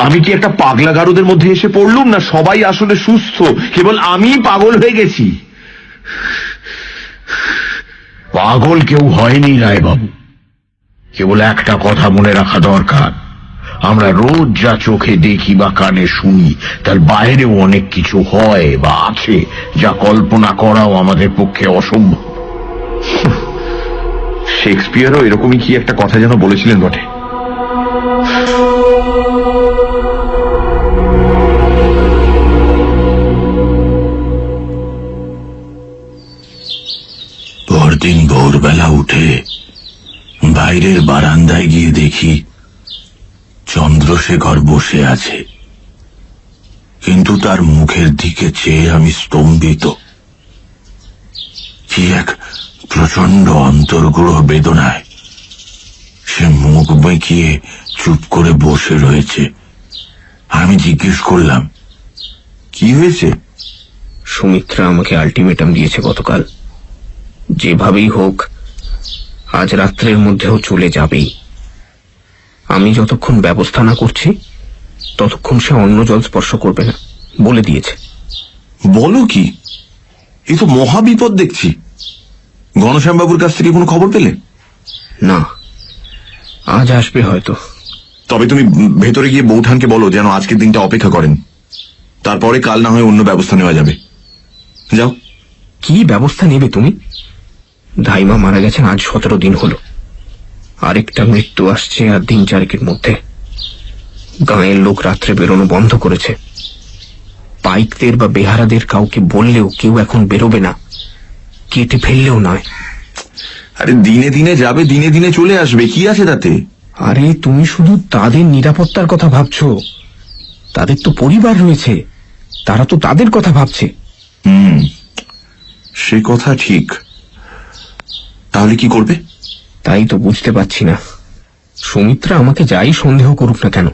আমি কি একটা পাগলা গারদের মধ্যে এসে পড়লুম, না সবাই আসলে সুস্থ, কেবল আমি পাগল হয়ে গেছি? পাগল কেউ হয়নি রায়বাবু, কেবল একটা কথা মনে রাখা দরকার, আমরা রোজ যা চোখে দেখি বা কানে শুনি তার বাইরেও অনেক কিছু হয় বা আছে যা কল্পনা করাও আমাদের পক্ষে অসম্ভব। শেক্সপিয়ারও এরকমই কি একটা কথা যেন বলেছিলেন বটে। পরদিন ভোরবেলা উঠে বাইরের বারান্দায় গিয়ে দেখি চন্দ্রশেখর বসে আছে, কিন্তু তার মুখের দিকে চেয়ে আমি স্তম্ভিত। কি এক প্রচন্ড অন্তর্গ্রহ বেদনায় সে মুখ বেঁকিয়ে চুপ করে বসে রয়েছে। আমি জিজ্ঞেস করলাম, কি হয়েছে? সুমিত্রা আমাকে আলটিমেটাম দিয়েছে গতকাল, যেভাবেই হোক আজ রাত্রের মধ্যেও চলে যাবেই। আমি যতক্ষণ ব্যবস্থা না করছি ততক্ষণ সে অন্য জল স্পর্শ করবে না বলে দিয়েছে। বলো কি? এ তো মহাবিপদ দেখছি। ঘনশ্যামবাবুর কাছ থেকে কোনো খবর পেলে? না, আজ আসবে হয়তো। তবে তুমি ভেতরে গিয়ে বৌঠানকে বলো যেন আজকের দিনটা অপেক্ষা করেন, তারপরে কাল না হয় অন্য ব্যবস্থা নেওয়া যাবে। যাও। কি ব্যবস্থা নেবে তুমি? ধাইমা মারা গেছেন আজ 17 দিন হলো। আরেকটা মৃত্যু আসছে আর দিন 4 মধ্যে। গাঁয়ের লোক রাত্রে বেরোনো বন্ধ করেছে। পাইকদের বা বেহারাদের কাউকে বললেও কেউ এখন বেরোবে না, কেটে ফেললেও নয়। আরে দিনে দিনে যাবে, দিনে দিনে চলে আসবে, কি আছে তাতে? আরে তুমি শুধু তাদের নিরাপত্তার কথা ভাবছো, তাদের তো পরিবার রয়েছে, তারা তো তাদের কথা ভাবছে। সে কথা ঠিক। তাহলে কি করবে? তাই তো বুঝতে পারছি না। সুমিত্রা আমাকে যাই সন্দেহ করুক না কেন,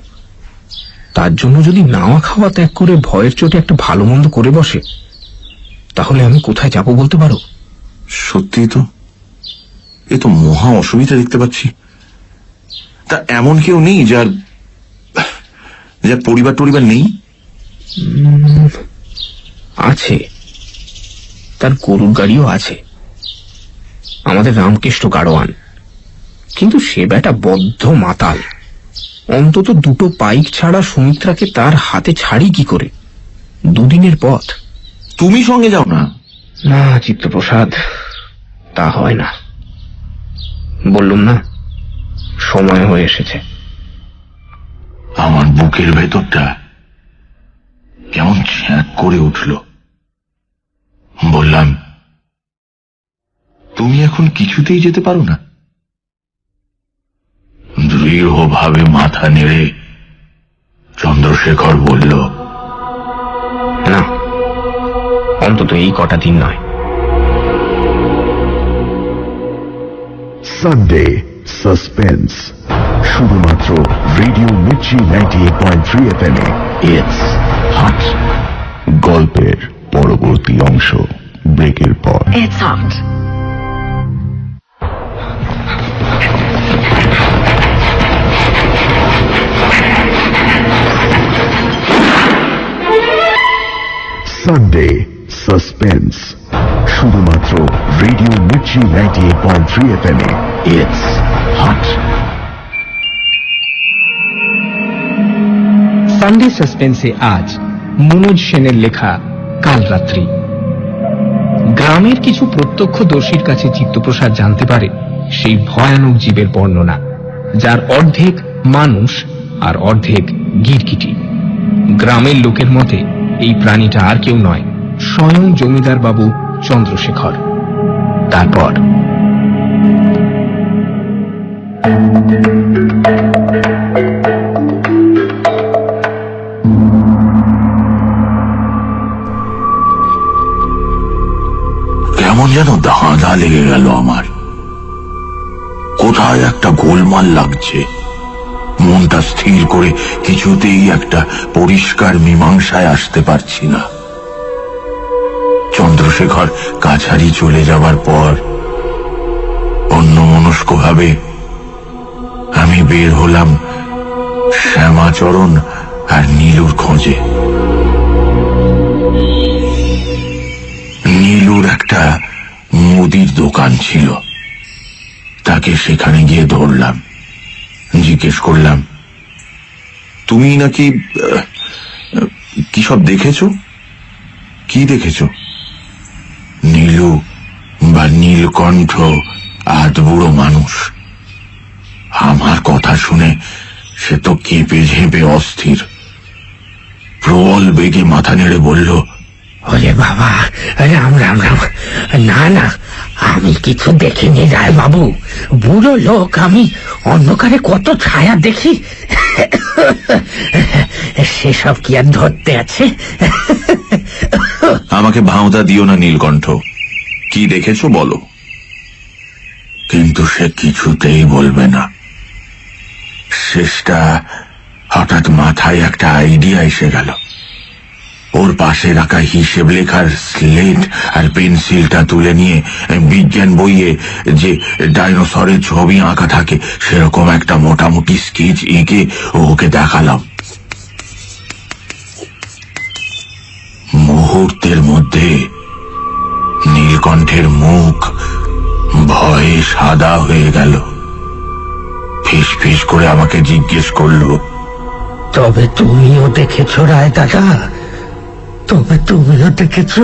তার জন্য যদি নাওয়া খাওয়া ত্যাগ করে ভয়ের চোটে একটা ভালো মন্দ করে বসে, তাহলে আমি কোথায় যাব বলতে পারো? সত্যি তো, এ তো মহা অসুবিধা দেখতে পাচ্ছি। তা এমন কেউ নেই যার পরিবার নেই? আছে, তার গরুর গাড়িও আছে, আমাদের রামকৃষ্ণ গাড়োয়ান। কিন্তু সে বেটা বদ্ধ মাতাল। অন্তত 2 পাইক ছাড়া সুমিত্রাকে তার হাতে ছাড়ি কি করে? 2 দিনের পথ। তুমি সঙ্গে যাও না? না চিত্তপ্রসাদ, তা হয় না। বললুম না, সময় হয়ে এসেছে। আমার বুকের ভেতরটা কেমন ছ্যাঁক করে উঠল। বললাম, তুমি এখন কিছুতেই যেতে পারো না? দৃঢ়ভাবে মাথা নেড়ে চন্দ্রশেখর বলল, না, অন্তত এই কটা দিন নয়। সানডে সাসপেন্স, শুধুমাত্র রেডিও মির্চি 98.3 FM এ। It's hot. গল্পের পরবর্তী অংশ ব্রেকের পর। It's hot. সানডে সাসপেন্স, শুধুমাত্র রেডিও মির্চি 98.3 FM এ। It's hot. সানডে সাসপেন্সে আজ মনোজ সেনের লেখা কাল রাত্রি। গ্রামের কিছু প্রত্যক্ষদর্শীর কাছে চিত্তপ্রসাদ জানতে পারে সেই ভয়ানক জীবের বর্ণনা, যার অর্ধেক মানুষ আর অর্ধেক গিরগিটি। গ্রামের লোকের মতে এই প্রাণীটা আর কেউ নয়, স্বয়ং জমিদার বাবু চন্দ্রশেখর। তারপর কেমন যেন ধাঁধা লেগে গেল আমার। কোথায় একটা গোলমাল লাগছে। মনটা স্থির করে কিছুতেই একটা পরিষ্কার মীমাংসায় আসতে পারছি না। চন্দ্রশেখর কাছারি চলে যাবার পর অন্যমনস্কভাবে আমি বের হলাম শ্যামাচরণ আর নীলুর খোঁজে। নীলুর একটা মুদির দোকান ছিল, তাকে সেখানে গিয়ে ধরলাম। জিজ্ঞেস করলাম, তুমি নাকি কি সব দেখেছো? কি দেখেছো? নীলু বা নীলকণ্ঠ আধবুড়ো মানুষ। আমার কথা শুনে সে তো কেঁপে ঝেঁপে অস্থির। প্রবল বেগে মাথা নেড়ে বলল, ওরে বাবা, রাম রাম রাম। না না, আমি কিছু দেখিনি রায় বাবু, বুড়ো লোক আমি, অন্ধকারে কত ছায়া দেখি, সেসব কি আর ধরতে আছে? আমাকে ভাঁওতা দিও না নীলকণ্ঠ, কি দেখেছো বলো। কিন্তু সে কিছুতেই বলবে না। শেষটা হঠাৎ মাথায় একটা আইডিয়া এসে গেল। ওর পাশে রাখা হিসেব লেখার স্লেট আর পেন্সিলটা তুলে নিয়ে বিজ্ঞান বইয়ে যে ডাইনোসরের ছবি আঁকা থাকে সেরকম একটা মোটামুটি স্কেচ এঁকে ওকে দেখালাম। মুহূর্তের মধ্যে নীলকণ্ঠের মুখ ভয়ে সাদা হয়ে গেল। ফিস ফিস করে আমাকে জিজ্ঞেস করলো, তবে তুমিও দেখেছো রায় দাদা? তবে তুমিও দেখেছো?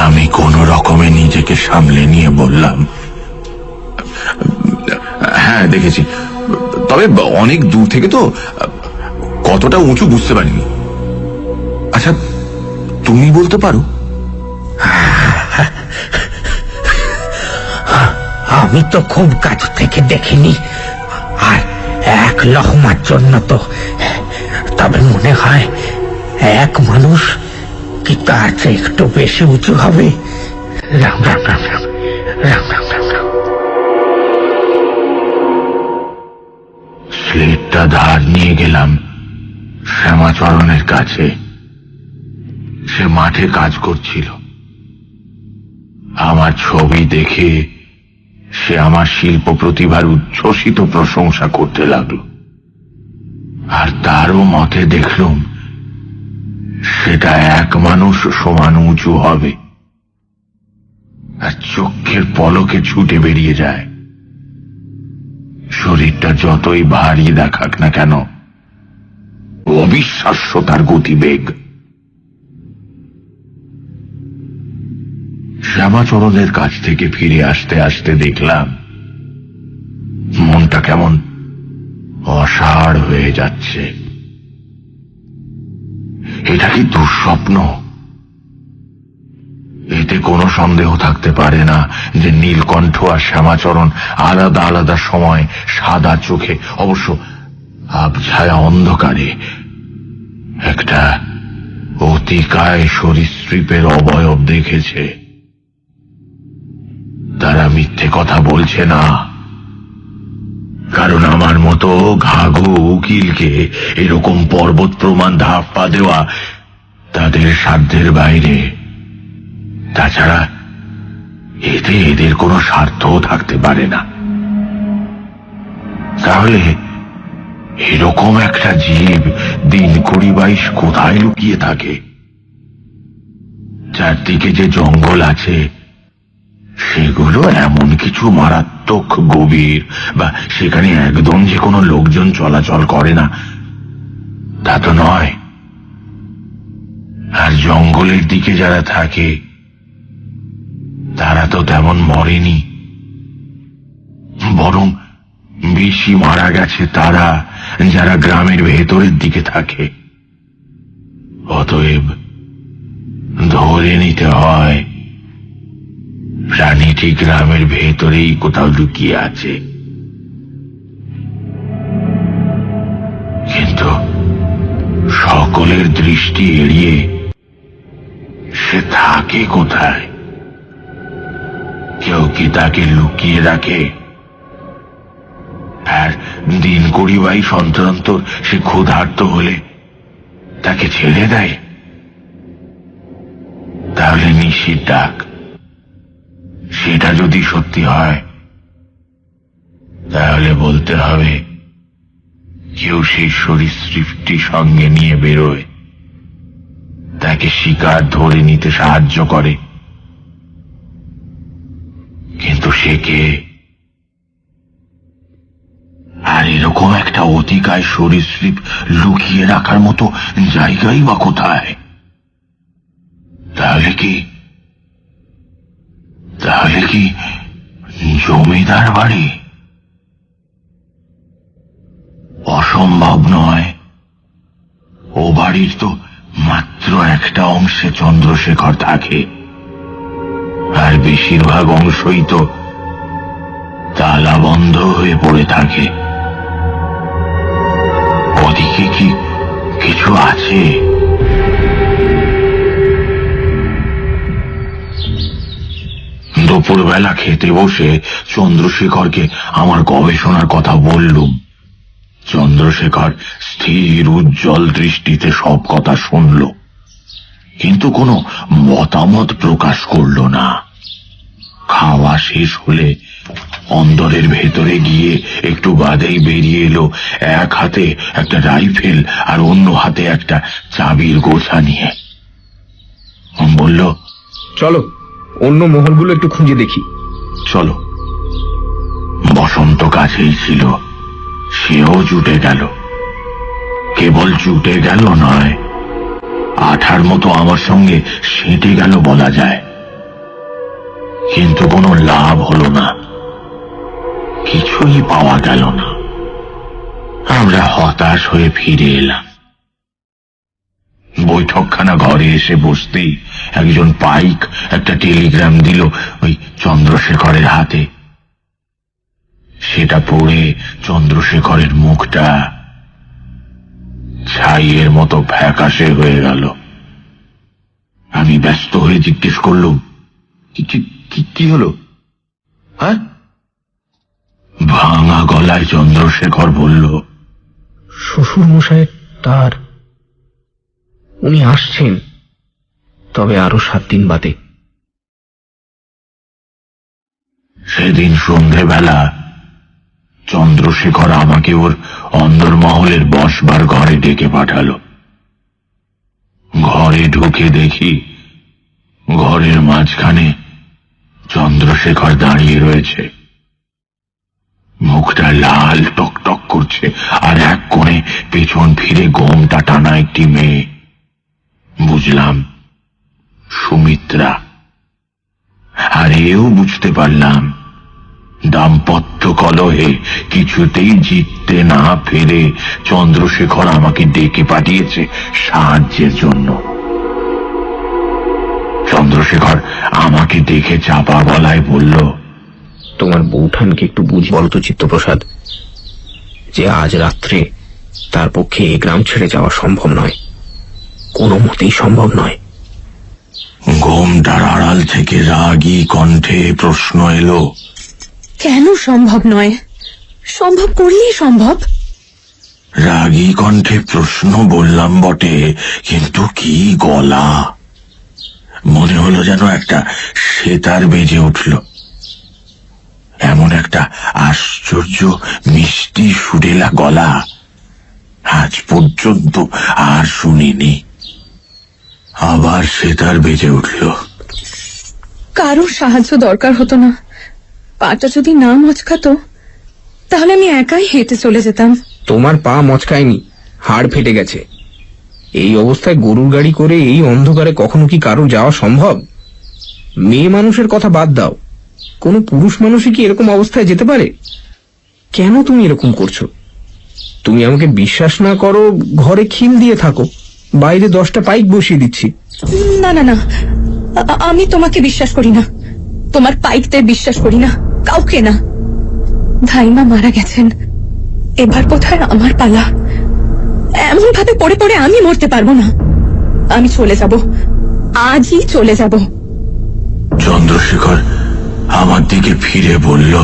আমি কোনো রকমে নিজেকে সামলে নিয়ে বললাম, হ্যাঁ দেখেছি, তবে অনেক দূর থেকে তো, কতটা উঁচু বুঝতে পারিনি। আচ্ছা তুমি বলতে পারো? আমি তো খুব কাছ থেকে দেখিনি, আর এক লহমার জন্য তো, তবে মনে হয় এক মানুষ কি তার চেয়ে একটু বেশি উঁচু হবে। রাম রাম রাম রাম রাম রাম রাম রাম। স্লেটটা ধার নিয়ে গেলাম শ্যামাচরণের কাছে। সে মাঠে কাজ করছিল। আমার ছবি দেখে সে আমার শিল্প প্রতিভার উচ্ছ্বসিত প্রশংসা করতে লাগলো, আর তারও মতে দেখলুম সেটা এক মানুষ সমান উঁচু হবে, আর চোখের পলকে ছুটে বেরিয়ে যায়। শরীরটা যতই ভারী দেখাক না কেন, অবিশ্বাস্য তার গতিবেগ। শ্যামাচরণের কাছ থেকে ফিরে আসতে আসতে দেখলাম মনটা কেমন অসাড় হয়ে যাচ্ছে। এটা কি দুঃস্বপ্ন? এতে কোনো সন্দেহ থাকতে পারে না যে নীলকণ্ঠ আর শ্যামাচরণ আলাদা আলাদা সময় সাদা চোখে, অবশ্য আবছায়া অন্ধকারে, একটা অতিকায় সরীসৃপের অবয়ব দেখেছে। তারা মিথ্যে কথা বলছে না, কারণ আমার মতো ঘাঘু উকিলকে এরকম পর্বত প্রমাণ ধাপ্পা দেওয়া তাদের সাধ্যের বাইরে। তাছাড়া এতে এদের কোনো স্বার্থও থাকতে পারে না। তাহলে এরকম একটা জীব দিন 20-22 কোথায় লুকিয়ে থাকে? চারদিকে যে জঙ্গল আছে সেগুলো এমন কিছু মারাত্মক গভীর, বা সেখানে একদম যে কোনো লোকজন চলাচল করে না তা তো নয়। আর জঙ্গলের দিকে যারা থাকে তারা তো তেমন মরেনি, বরং বেশি মারা গেছে তারা যারা গ্রামের ভেতরের দিকে থাকে। অতএব ধরে নিতে হয় প্রাণীটি গ্রামের ভেতরেই কোথাও লুকিয়ে আছে। কিন্তু সকলের দৃষ্টি এড়িয়ে সে থাকে কোথায়? কেউ কি তাকে লুকিয়ে রাখে? আর দিন 20-22 অন্তর সে ক্ষুধার্ত হলে তাকে ছেড়ে দেয়? তাহলে নিশির ডাক, সেটা যদি সত্যি হয় তাহলে বলতে হবে কেউ সেই সরীসৃপটি সঙ্গে নিয়ে বেরোয়, তাকে শিকার ধরে নিতে সাহায্য করে। কিন্তু সে কে? আর এরকম একটা অতিকায় সরীসৃপ লুকিয়ে রাখার মতো জায়গাই বা কোথায়? তাহলে কি জমিদার বাড়ি? অসম্ভব নয়। ও বাড়ির তো মাত্র একটা অংশে চন্দ্রশেখর থাকে, আর বেশিরভাগ অংশই তো তালা বন্ধ হয়ে পড়ে থাকে। ওদিকে কি কিছু আছে? দুপুরবেলা খেতে বসে চন্দ্রশেখরকে আমার গবেষণার কথা বললুম। চন্দ্রশেখর স্থির উজ্জ্বল দৃষ্টিতে সব কথা শুনল, কিন্তু কোনো মতামত প্রকাশ করল না। খাওয়া শেষ হলে অন্দরের ভেতরে গিয়ে একটু বাদেই বেরিয়ে এলো এক হাতে একটা রাইফেল আর অন্য হাতে একটা চাবির গোছা নিয়ে। বলল, চলো অন্য মহলগুলো একটু খুঁজে দেখি। চলো। বসন্ত কাছেই ছিল, সেও জুটে গেল। কেবল জুটে গেল নয়, আঠার মতো আমার সঙ্গে সেঁটে গেল বলা যায়। কিন্তু কোনো লাভ হলো না, কিছুই পাওয়া গেল না। আমরা হতাশ হয়ে ফিরে এলাম। বৈঠকখানা ঘরে এসে বসতেই একজন পাইক একটা টেলিগ্রাম দিল ওই চন্দ্রশেখরের হাতে। সেটা পড়ে চন্দ্রশেখরের মুখটা ছাইয়ের মতো ফ্যাকাশে হয়ে গেল। আমি ব্যস্ত হয়ে জিজ্ঞেস করলুম, কি হলো? হ্যাঁ? ভাঙা গলায় চন্দ্রশেখর বলল, শ্বশুর মশাইয়ের তার, উনি আসছেন, তবে আরো 7 দিন বাদে। সেদিন সন্ধেবেলা চন্দ্রশেখর আমাকে ওর অন্দরমহলের বসবার ঘরে ডেকে পাঠালো। ঘরে ঢুকে দেখি ঘরের মাঝখানে চন্দ্রশেখর দাঁড়িয়ে রয়েছে। মুখটা লাল টকটক করছে, আর এক কোণে পেছন ফিরে গোমটা টানা একটি মেয়ে। বুঝলাম সুমিত্রা। আর এও বুঝতে পারলাম দাম্পত্য কলহে কিছুতেই জিততে না পেরে চন্দ্রশেখর আমাকে ডেকে পাঠিয়েছে সাহায্যের জন্য। চন্দ্রশেখর আমাকে দেখে চাপা গলায় বলল, তোমার বৌঠানকে একটু বুঝ বলতো চিত্তপ্রসাদ, যে আজ রাত্রে তার পক্ষে এই গ্রাম ছেড়ে যাওয়া সম্ভব নয়, কোনো মতেই সম্ভব নয়। ঘোমটার আড়াল থেকে রাগী কণ্ঠে প্রশ্ন এলো, কেন সম্ভব নয়? সম্ভব করলেই সম্ভব। রাগী কণ্ঠে প্রশ্ন বললাম বটে, কিন্তু কি গলা! মনে হলো যেন একটা সেতার বেজে উঠল। এমন একটা আশ্চর্য মিষ্টি সুরেলা গলা আজ পর্যন্ত আর শুনিনি। আবার সেতার বেজে উঠল। কারোর সাহায্য দরকার হতো না। পাটা যদি না মচকাতো তাহলে আমি একাই হেঁটে চলে যেতাম। তোমার পা মচকায়নি, হাড় ফেটে গেছে। এই অবস্থায় গরুর গাড়ি করে এই অন্ধকারে কখনো কি কারোর যাওয়া সম্ভব? মেয়ে মানুষের কথা বাদ দাও, কোনো পুরুষ মানুষই কি এরকম অবস্থায় যেতে পারে? কেন তুমি এরকম করছো? তুমি আমাকে বিশ্বাস না করো, ঘরে খিল দিয়ে থাকো, বাইরে 10টা পাইক বসিয়ে দিচ্ছি। না না না, আমি তোমাকে বিশ্বাস করি না, তোমার পাইকদের বিশ্বাস করি না, কাউকে না। ধাইমা মারা গেছেন, এবার কোথায় আমার পালা। এমন ভাবে পড়ে পড়ে আমি মরতে পারবো না। আমি চলে যাব, আজই চলে যাব। চন্দ্রশেখর আমার দিকে ফিরে বলল,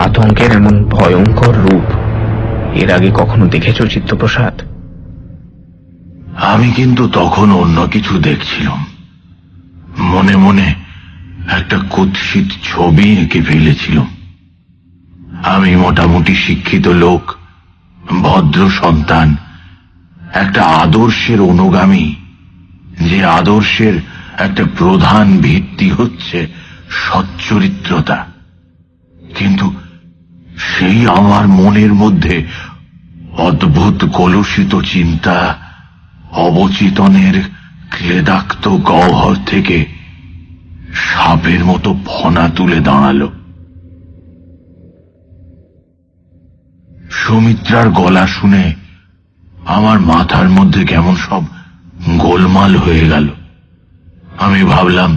আতঙ্কের এমন ভয়ঙ্কর রূপ এর আগে কখনো দেখেছো চিত্তপ্রসাদ? আমি কিন্তু তখন অন্য কিছু দেখছিলাম। মনে মনে একটা কুৎসিত ছবি এঁকে ফেলেছিলাম। আমি মোটামুটি শিক্ষিত লোক, ভদ্র সন্তান, একটা আদর্শের অনুগামী, যে আদর্শের একটা প্রধান ভিত্তি হচ্ছে সচ্চরিত্রতা। কিন্তু সেই আমার মনের মধ্যে অদ্ভুত কলুষিত চিন্তা অবচেতনের ক্লেদাক্ত গহ্বর থেকে সাপের মতো ফনা তুলে দাঁড়ালো। সুমিত্রার গলা শুনে আমার মাথার মধ্যে কেমন সব গোলমাল হয়ে গেল। আমি ভাবলাম,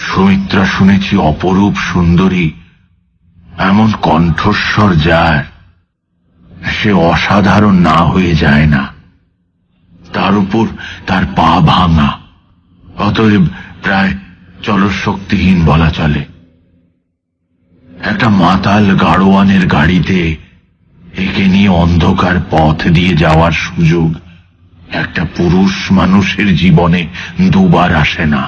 সুমিত্রা শুনেছি অপরূপ সুন্দরী, এমন কণ্ঠস্বর যার, সে অসাধারণ না হয়ে যায় না। তার উপর তার পা ভাঙা, অতএব প্রায় চলশক্তিহীন বলা চলে। একটা মাতাল গাড়োয়ানের গাড়িতে একে নিয়ে অন্ধকার পথ দিয়ে যাওয়ার সুযোগ একটা পুরুষ মানুষের জীবনে দুবার আসে না।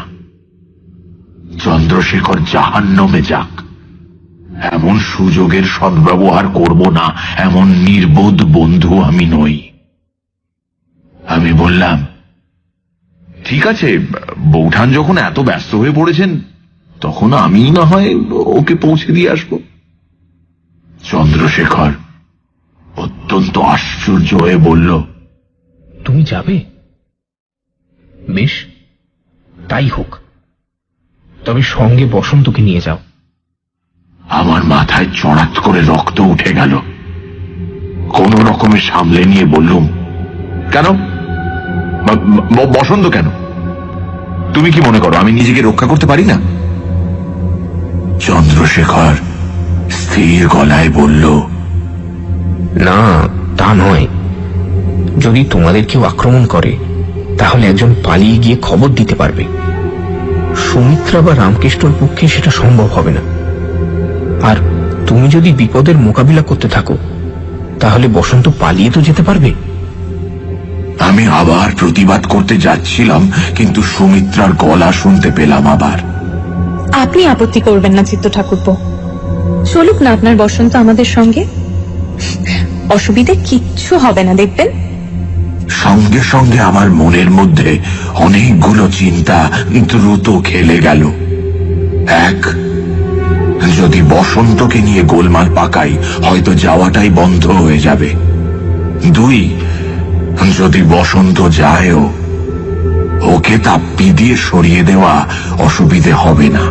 চন্দ্রশেখর জাহান্নামে যাক, এমন সুযোগের সদ্ব্যবহার করব না, এমন নির্বোধ বন্ধু আমি নই। আমি বললাম, ঠিক আছে, বৌঠান যখন এত ব্যস্ত হয়ে পড়েছেন, তখন আমি না হয় ওকে পৌঁছে দিয়ে আসবো। চন্দ্রশেখর অত্যন্ত আশ্চর্য হয়ে বলল, তুমি যাবে? বেশ, তাই হোক। তবে সঙ্গে বসন্তকে নিয়ে যাও। আমার মাথায় চড়াত করে রক্ত উঠে গেল। কোন রকমে সামলে নিয়ে বললুম, কেন? বসন্ত কেন? তুমি কি মনে করো আমি নিজেকে রক্ষা করতে পারি না? চন্দ্রশেখর স্থির গলায় বলল, না, তা নয়। যদি তোমাদের কেউ আক্রমণ করে তাহলে একজন পালিয়ে গিয়ে খবর দিতে পারবে। সুমিত্রা বা রামকৃষ্ণর পক্ষে সেটা সম্ভব হবে না। আর তুমি যদি বিপদের মোকাবিলা করতে থাকো তাহলে বসন্ত পালিয়ে তো যেতে পারবে। আমি আবার প্রতিবাদ করতে যাচ্ছিলাম, কিন্তু সুমিত্রার গলা শুনতে পেলাম আবার। আপনি আপত্তি করবেন না চিত্ত ঠাকুরপো, চলুক না আপনার বসন্ত আমাদের সঙ্গে। অসুবিধে কিচ্ছু হবে না, দেখবেন। সঙ্গে সঙ্গে আমার মনের মধ্যে অনেকগুলো চিন্তা দ্রুত খেলে গেল। এক, যদি বসন্তকে নিয়ে গোলমাল পাকাই হয়তো যাওয়াটাই বন্ধ হয়ে যাবে। দুই, যদি বসন্ত যায়ও ওকে তাপ্পি দিয়ে সরিয়ে দেওয়া অসুবিধে হবে না।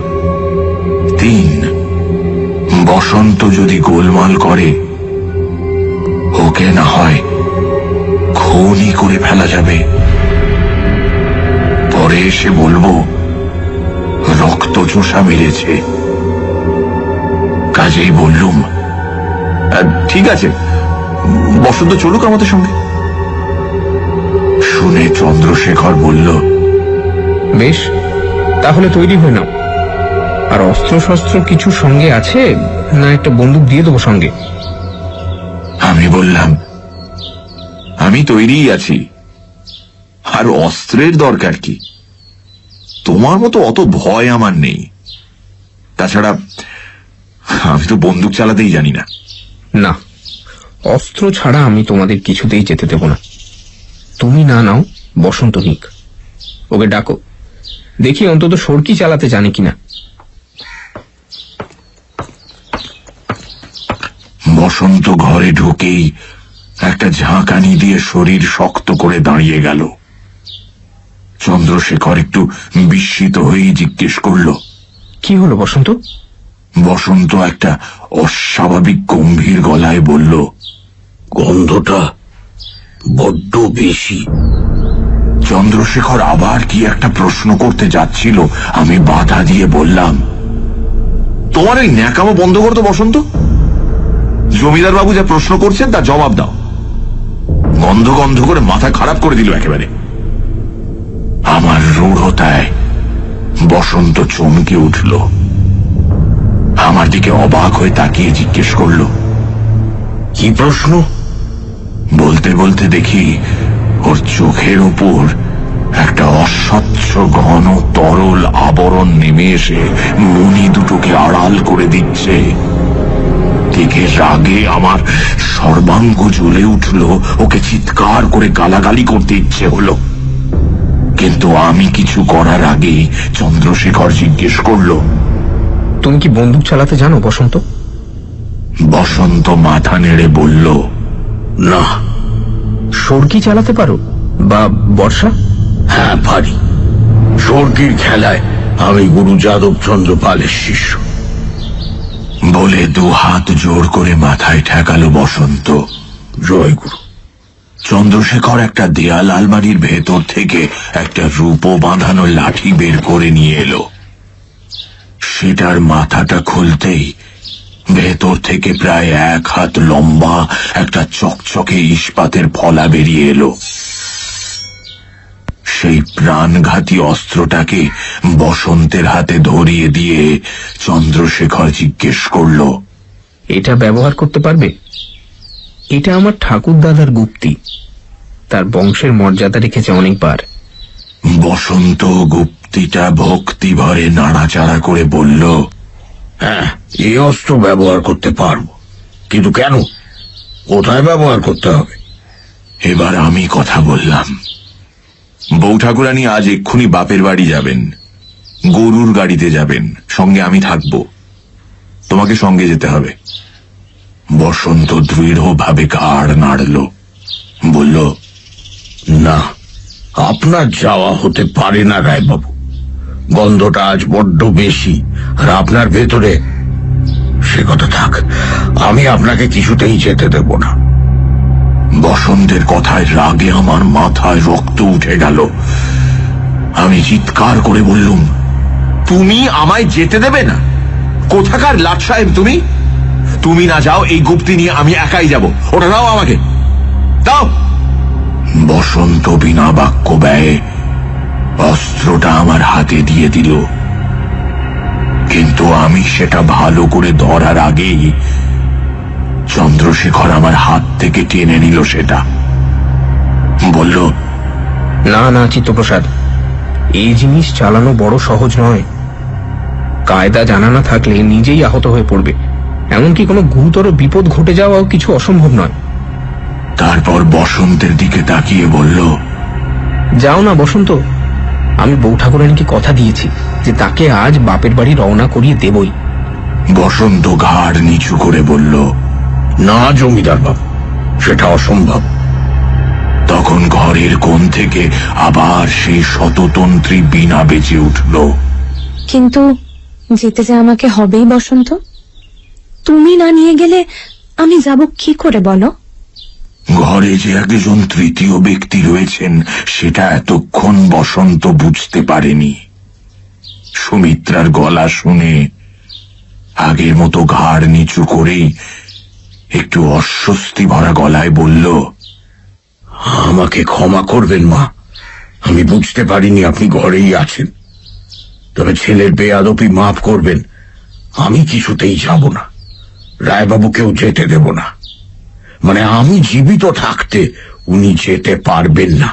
তিন, বসন্ত যদি গোলমাল করে ওকে না হয় খুনই করে ফেলা যাবে। পরে এসে বলবো রক্ত চোষা মেরেছে। কাজেই বললুম, ঠিক আছে, বসন্ত চলুক আমাদের সঙ্গে। শুনে চন্দ্রশেখর বলল, বেশ, তাহলে তৈরি হয়ে নাও। আর অস্ত্র শস্ত্র কিছু সঙ্গে আছে না? একটা বন্দুক দিয়ে দেবো সঙ্গে। আমি বললাম, আমি তৈরিই আছি। আর অস্ত্রের দরকার কি? তোমার মতো অত ভয় আমার নেই। তাছাড়া আমি তো বন্দুক চালাতেই জানি না। না, অস্ত্র ছাড়া আমি তোমাদের কিছুতেই যেতে দেব না। তুমি না নাও, বসন্ত নিক। ওকে ডাকো, দেখি অন্তত সরকি চালাতে জানে কিনা। বসন্ত ঘরে ঢুকেই একটা ঝাঁকানি দিয়ে শরীর শক্ত করে দাঁড়িয়ে গেল। চন্দ্রশেখর একটু বিস্মিত হয়েই জিজ্ঞেস করল, কি হলো বসন্ত? বসন্ত একটা অস্বাভাবিক গম্ভীর গলায় বলল, গন্ধটা বড্ড বেশি। চন্দ্রশেখর আবার কি একটা প্রশ্ন করতে যাচ্ছিল, আমি বাধা দিয়ে বললাম, তোমার এই ন্যাকামো বন্ধ করতো বসন্ত। জমিদার বাবু যা প্রশ্ন করছেন তার জবাব দাও। গন্ধ গন্ধ করে মাথা খারাপ করে দিল একেবারে। আমার রূঢ়তায় বসন্ত চমকে উঠল। আমার দিকে অবাক হয়ে তাকিয়ে জিজ্ঞেস করল, কি প্রশ্ন? বলতে বলতে দেখি ওর চোখের উপর একটা অস্বচ্ছ ঘন তরল আবরণ নেমে এসে মণি দুটোকে আড়াল করে দিচ্ছে। দেখে রাগে আমার সর্বাঙ্গ জ্বলে উঠল। ওকে চিৎকার করে গালাগালি করতে ইচ্ছে হলো, কিন্তু আমি কিছু করার আগেই চন্দ্রশেখর জিজ্ঞেস করল, তুমি কি বন্দুক চালাতে জানো বসন্ত? বসন্ত মাথা নেড়ে বলল, না। সরকি চালাতে পারো বা বর্ষা? হ্যাঁ পারি। সরকির খেলায় আমি গুরু যাদব চন্দ্র পালের শিষ্য। বলে দু হাত জোর করে মাথায় ঠেকালো বসন্ত। জয় গুরু। চন্দ্রশেখর একটা দেয়াল আলমারির ভেতর থেকে একটা রূপো বাঁধানো লাঠি বের করে নিয়ে এলো। সেটার মাথাটা খুলতেই ভেতর থেকে প্রায় 1 হাত লম্বা একটা চকচকে ইস্পাতের ফলা বেরিয়ে এলো। সেই প্রাণঘাতী অস্ত্রটাকে বসন্তের হাতে ধরিয়ে দিয়ে চন্দ্রশেখর জিজ্ঞেস করল, এটা ব্যবহার করতে পারবে? এটা আমার ঠাকুর দাদার গুপ্তি, তার বংশের মর্যাদা রেখেছে অনেকবার। বসন্ত গুপ্তিটা ভক্তি ভরে নাড়াচাড়া করে বলল, হ্যাঁ, এই অস্ত্র ব্যবহার করতে পারবো, কিন্তু কেন, কোথায় ব্যবহার করতে হবে? এবার আমি কথা বললাম, বউ ঠাকুরানী আজ এক্ষুনি বাপের বাড়ি যাবেন, গরুর গাড়িতে যাবেন, সঙ্গে আমি থাকব। তোমাকে সঙ্গে যেতে হবে। বসন্ত দৃঢ়ভাবে ঘাড় নাড়ল, বলল, না, আপনার যাওয়া হতে পারে না রায়বাবু। গন্ধটা আজ বড্ড বেশি, আর আপনার ভেতরে সে কথা থাক, আমি আপনাকে কিছুতেই যেতে দেব না। বসন্তের কথায় রাগে আমার মাথায় রক্ত উঠে গেল। আমি চিৎকার করে বললুম, তুমি আমায় যেতে দেবে না? কোথাকার লাট সাহেব তুমি? তুমি না যাও, এই গুপ্তি নিয়ে আমি একাই যাব। ওটা দাও আমাকে, দাও। বসন্ত বিনা বাক্য ব্যয়ে অস্ত্রটা আমার হাতে দিয়ে দিল, কিন্তু আমি সেটা ভালো করে ধরার আগেই চন্দ্রশেখর আমার হাত থেকে টেনে নিল সেটা। বলল, না না চিত্তপ্রসাদ, এই জিনিস চালানো বড় সহজ নয়। কায়দা জানা না থাকলে নিজেই আহত হয়ে পড়বে, এমনকি কোনো গুরুতর বিপদ ঘটে যাওয়াও কিছু অসম্ভব নয়। তারপর বসন্তের দিকে তাকিয়ে বলল, যাও না বসন্ত, আমি বউ ঠাকুরানীকে কথা দিয়েছি যে তাকে আজ বাপের বাড়ি রওনা করিয়ে দেবই। বসন্ত ঘাড় নিচু করে বলল, না জমিদার বাবু, সেটা অসম্ভব। তখন ঘরের কোণ থেকে আবার সেই শততন্ত্রী বীণা বেজে উঠল। কিন্তু যেতে যে আমাকে হবেই বসন্ত। তুমি না নিয়ে গেলে আমি যাব কি করে বলো? ঘরে যে একজন তৃতীয় ব্যক্তি রয়েছেন সেটা এতক্ষণ বসন্ত বুঝতে পারেনি। সুমিত্রার গলা শুনে আগের মতো ঘাড় নিচু করেই একটু অস্বস্তি ভরা গলায় বলল, আমাকে ক্ষমা করবেন মা, আমি বুঝতে পারিনি আপনি ঘরেই আছেন। তবে ছেলের বেয়াদবি মাফ করবেন, আমি কিছুতেই যাব না, রায়বাবুকেও যেতে দেব না। মানে আমি জীবিত থাকতে উনি যেতে পারবেন না।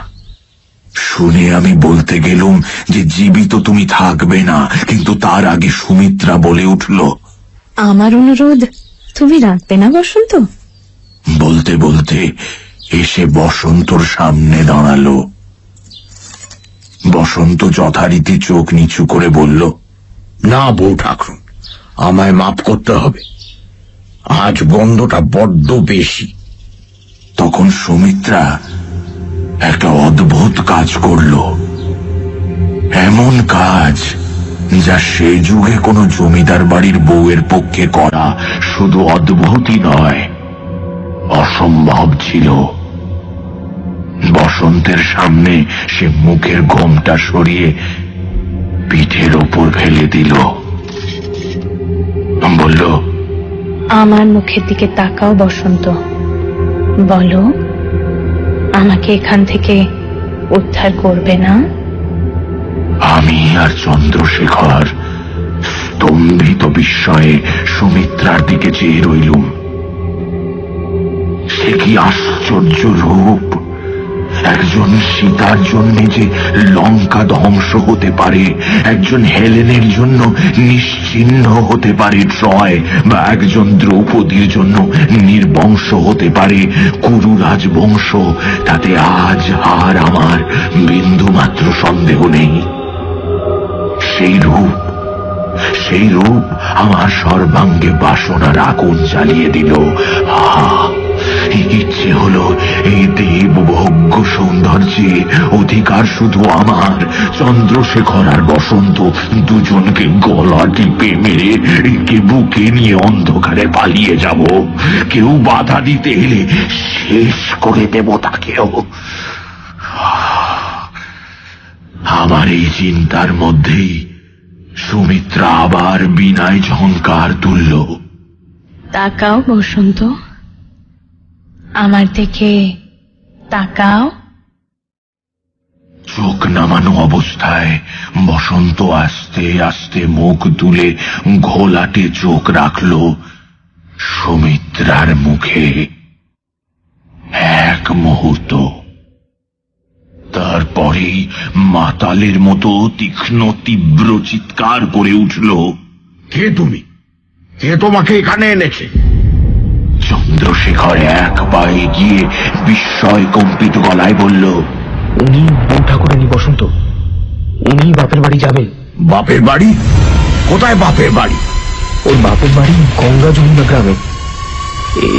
শুনে আমি বলতে গেলুম যে জীবিত তুমি থাকবে না, কিন্তু তার আগে সুমিত্রা বলে উঠল, আমার অনুরোধ তুমি রাখবে না বসন্ত? বলতে বলতে এসে বসন্তর সামনে দাঁড়ালো। বসন্ত যথারীতি চোখ নিচু করে বলল, না বউ ঠাকুরুন, আমায় মাফ করতে হবে, আজ বন্ধটা বড্ড বেশি। তখন সুমিত্রা একটা অদ্ভুত কাজ করল, এমন কাজ যা সে যুগে কোনো জমিদার বাড়ির বউয়ের পক্ষে করা শুধু অদ্ভুতই নয়, অসম্ভব ছিল। বসন্তের সামনে সে মুখের ঘোমটা সরিয়ে পিঠের ওপর ফেলে দিল, বলল, আমার মুখের দিকে তাকাও বসন্ত, বলো আমাকে এখান থেকে উদ্ধার করবে না? আমি আর চন্দ্রশেখর স্তম্ভিত বিস্ময়ে সুমিত্রার দিকে চেয়ে রইলুম। সে কি আশ্চর্য রূপ! একজন সীতার জন্য যে লঙ্কা ধ্বংস হতে পারে, একজন হেলেনের জন্য নিশ্চিহ্ন হতে পারে ট্রয়, বা একজন দ্রৌপদীর জন্য নির্বংশ হতে পারে কুরু রাজবংশ, তাতে আজ আর আমার বিন্দুমাত্র সন্দেহ নেই। সেই রূপ আমার সর্বাঙ্গে বাসনার আগুন জ্বালিয়ে দিল। ইচ্ছে হলো এই দেবভোগ্য সৌন্দর্যে অধিকার শুধু আমার। চন্দ্রশেখর আর বসন্ত দুজনকে গলা টিপে মেরে কে বুকে নিয়ে অন্ধকারে পালিয়ে যাব। কেউ বাধা দিতে এলে শেষ করে দেব তাকেও। আমার এই চিন্তার মধ্যেই সুমিত্রা আবার বিনায় ঝংকার তুলল। তাকাও বসন্ত, আমার দিকে তাকাও। চোখ নামানো অবস্থায় বসন্ত আস্তে আস্তে মুখ তুলে ঘোলাটে চোখ রাখল সুমিত্রার মুখে। এক মুহূর্ত, তারপরেই মাতালের মতো তীক্ষ্ণ তীব্র চিৎকার করে উঠল, কে তুমি? কে তোমাকে এখানে এনেছে? চন্দ্রশেখর এক পায়ে গিয়ে বিস্ময় কম্পিত গলায় বলল, উনি বউ ঠাকুরানী বসন্ত, উনি বাপের বাড়ি যাবেন। বাপের বাড়ি? কোথায় বাপের বাড়ি? ওর বাপের বাড়ি গঙ্গা যমুনা গ্রামে,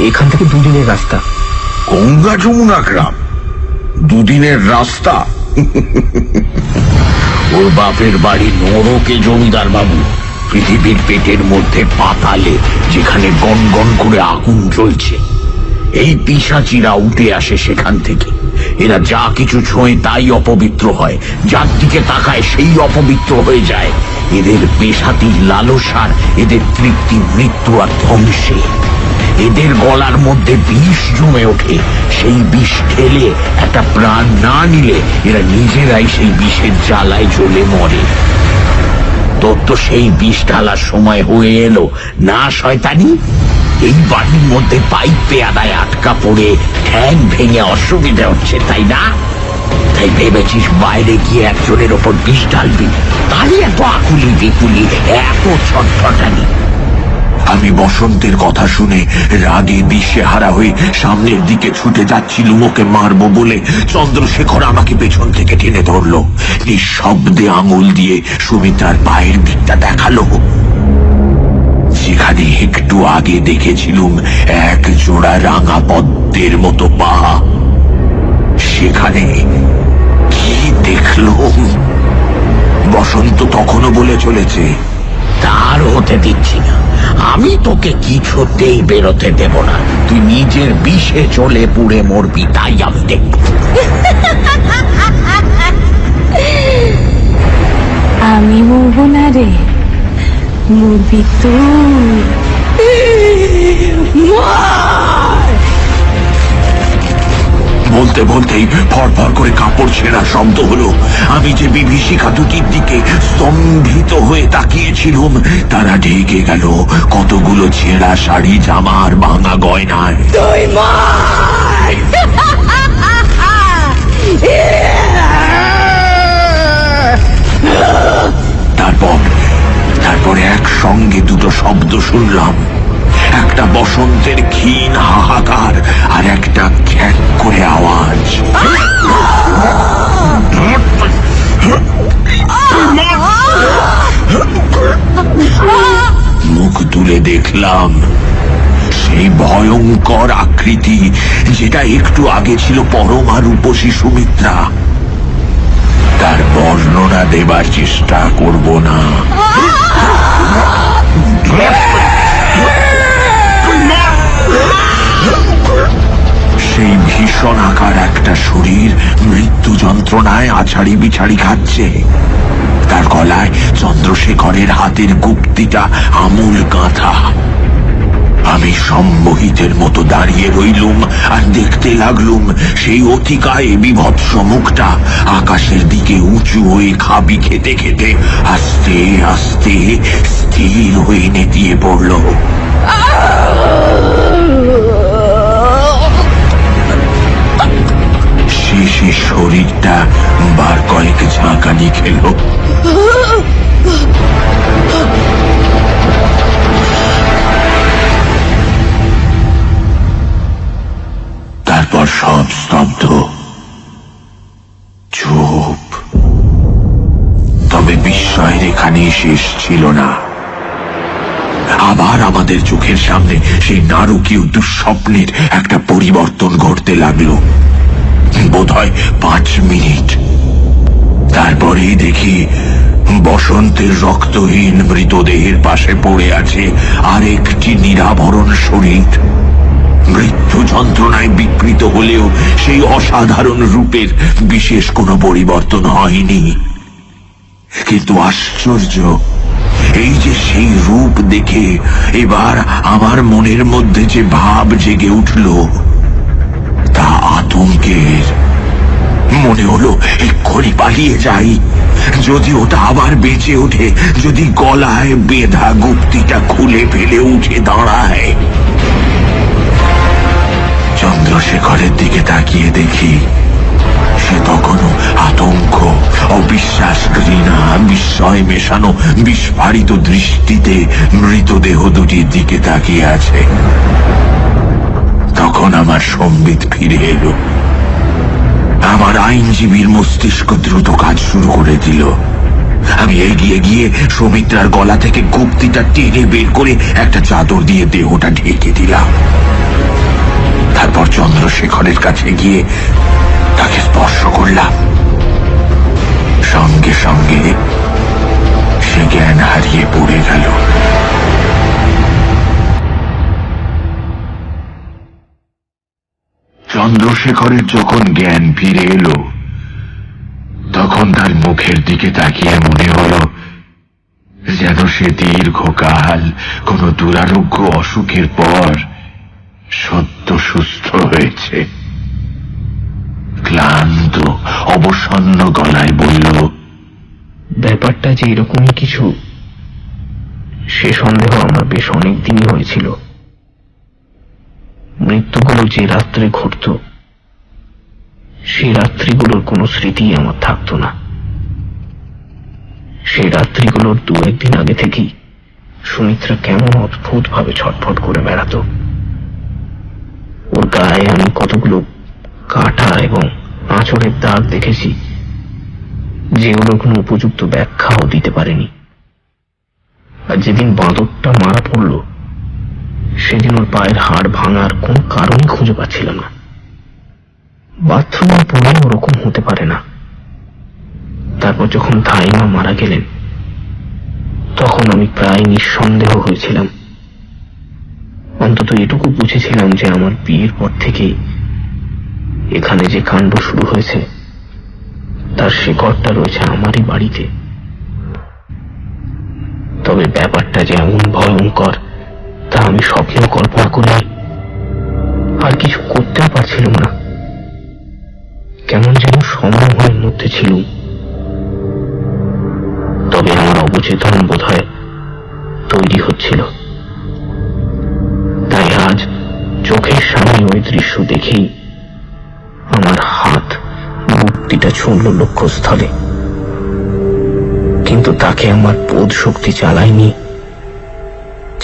এখান থেকে দুদিনের রাস্তা। গঙ্গা যমুনা গ্রাম? দুদিনের রাস্তা? ওর বাপের বাড়ি নরকে জমিদার বাবু, পৃথিবীর পেটের মধ্যে পাতালে, যেখানে গন গন করে আগুন জ্বলছে। এই পিশাচিরা উঠে আসে সেখান থেকে। এরা যা কিছু ছোঁয় তাই অপবিত্র হয়, যার দিকে তাকায় সেই অপবিত্র হয়ে যায়। এদের পেশাতির লালসার, এদের তৃপ্তি মৃত্যু আর ধ্বংসে। এদের গলার মধ্যে বিষ জমে ওঠে, সেই বিষ ঠেলে একটা প্রাণ না নিলে এরা নিজেরাই সেই বিষের জ্বালায় জ্বলে মরে। তোর তো সেই বিষ ঢালার সময় হয়ে এলো না শয়তানি? এই বাড়ির মধ্যে পাইপ পেয়াদায় আটকা পড়ে ঠ্যাং ভেঙে অসুবিধা হচ্ছে, তাই না? তাই ভেবেছিস বাইরে গিয়ে একজনের ওপর বিষ ঢালবি, তাই এত আকুলি বিকুলি, এত ছটফটানি। আমি বসন্তের কথা শুনে রাগে দিশেহারা হয়ে সামনের দিকে ছুটে যাচ্ছিলুম ওকে মারবো বলে। চন্দ্রশেখর আমাকে পেছন থেকে টেনে ধরলো, নিঃশব্দে আঙুল দিয়ে সুমিত্রার পায়ের দিকটা দেখালো, যেখানে একটু আগে দেখেছিলুম এক জোড়া রাঙা পদ্মের মতো পা। সেখানে কি দেখলুম? বসন্ত তখনও বলে চলেছে, তার হতে দিচ্ছি না, আমি তোকে কিছুতেই বেরোতে দেব না, তুই নিজের বিষে চলে পুড়ে মরবি, তাই আমি দেখব। আমি মরবো না রে, মরবি তুই। বলতে বলতেই ফরফর করে কাপড় ছেঁড়া শব্দ হলো। আমি যে বিভীষিকা দুটির দিকে স্তম্ভিত হয়ে তাকিয়েছিলুম, তারা ঢেকে গেল কতগুলো ছেঁড়া শাড়ি, জামা আর ভাঙা গয়নায়। তারপর একসঙ্গে দুটো শব্দ শুনলাম, একটা বসন্তের ক্ষীণ হাহাকার আর একটা খ্যাক করে আওয়াজ। মুখ তুলে দেখলাম সেই ভয়ঙ্কর আকৃতি, যেটা একটু আগে ছিল পরমা রূপসী সুমিত্রা। তার বর্ণনা দেবার চেষ্টা করব না। সেই ভীষণ আকার একটা শরীর মৃত্যু যন্ত্রণায় আছাড়ি বিছাড়ি খাচ্ছে। তার গলায় চন্দ্রশেখরের হাতের গুপ্তিটা আমূল গাঁথা। আমি সম্মোহিতের মতো দাঁড়িয়ে রইলুম আর দেখতে লাগলুম সেই অতিকায় বিভৎস মুখটা আকাশের দিকে উঁচু হয়ে খাবি খেতে খেতে আস্তে আস্তে স্থির হয়ে নেতিয়ে পড়ল। শেষে শরীরটা বার কয়েক ঝাঁকানি খেল। তারপর সব স্তব্ধ, চুপ। তবে বিস্ময়ের এখানে শেষ ছিল না। আবার আমাদের চোখের সামনে সেই নারকীয় দুঃস্বপ্নের একটা পরিবর্তন ঘটতে লাগলো। বোধহয় 5 মিনিট। তারপরেই দেখি বসন্তের রক্তহীন মৃতদেহের পাশে পড়ে আছে আরেকটি নিরাভরণ শরীর। মৃত্যু যন্ত্রণায় বিকৃত হলেও সেই অসাধারণ রূপের বিশেষ কোনো পরিবর্তন হয়নি। কিন্তু আশ্চর্য, এই যে সেই রূপ দেখে এবার আমার মনের মধ্যে যে ভাব জেগে উঠল, তা আতঙ্কের। মনে হলো এক্ষুনি পালিয়ে যাই। যদি ওটা আবার বেঁচে ওঠে, যদি গলায় বেঁধা গুপ্তিটা খুলে ফেলে উঠে দাঁড়ায়। চন্দ্রশেখরের দিকে তাকিয়ে দেখি সে তখনও আতঙ্ক, অবিশ্বাস, ঘৃণা, বিস্ময় মেশানো বিস্ফারিত দৃষ্টিতে মৃতদেহ দুটির দিকে তাকিয়ে আছে। তখন আমার সম্বিত ফিরে এলো। আমার আইনজীবীর মস্তিষ্ক দ্রুত কাজ শুরু করে দিল। আমি এগিয়ে গিয়ে সুমিত্রার গলা থেকে গুপ্তিটা টেনে বের করে একটা চাদর দিয়ে দেহটা ঢেকে দিলাম। তারপর চন্দ্রশেখরের কাছে গিয়ে তাকে স্পর্শ করলাম। সঙ্গে সঙ্গে সে জ্ঞান হারিয়ে পড়ে গেল। চন্দ্রশেখরের যখন জ্ঞান ফিরে এলো, তখন তার মুখের দিকে তাকিয়ে মনে হলো যেন সে দীর্ঘকাল কোন দুরারোগ্য অসুখের পর সদ্য সুস্থ হয়েছে। ক্লান্ত অবসন্ন গলায় বলল, ব্যাপারটা যে এরকমই কিছু, সে সন্দেহ আমার বেশ অনেক দিনই হয়েছিল। মৃত্যুগুলো যে রাত্রে ঘটত, সেই রাত্রিগুলোর কোনো স্মৃতি আমার থাকতো না। সেই রাত্রিগুলোর দু একদিন আগে থেকেই সুমিত্রা কেমন অদ্ভুত ভাবে ছটফট করে বেড়াতো। ওর গায়ে আমি কতগুলো কাটা এবং আঁচড়ের দাগ দেখেছি, যেগুলোর কোনো উপযুক্ত ব্যাখ্যাও দিতে পারেনি। আর যেদিন বাঁদরটা মারা পড়ল, সেদিন ওর পায়ের হাড় ভাঙার কোনো কারণই খুঁজে পাচ্ছিলাম না। বাথরুমে পড়ে ওরকম হতে পারে না। তারপর যখন ধাইমা মারা গেলেন, তখন আমি প্রায় নিঃসন্দেহ হয়েছিলাম। অন্তত এটুকু বুঝেছিলাম যে আমার বিয়ের পর থেকে এখানে যে কাণ্ড শুরু হয়েছে, তার শেকড়টা রয়েছে আমারই বাড়িতে। তবে ব্যাপারটা যে এমন ভয়ঙ্কর তা আমি স্বপ্নেও কল্পনা করি আর কিছু করতেও পারছিলাম না। কেমন যেন সময়ের মধ্যে ছিল। তবে আমার অবচেতন বোধহয় তৈরি হচ্ছিল। তাই আজ চোখের সামনে ওই দৃশ্য দেখেই আমার হাত বুদ্ধিটা ছুঁড়ল লক্ষ্যস্থলে। কিন্তু তাকে আমার বোধ শক্তি চালায়নি,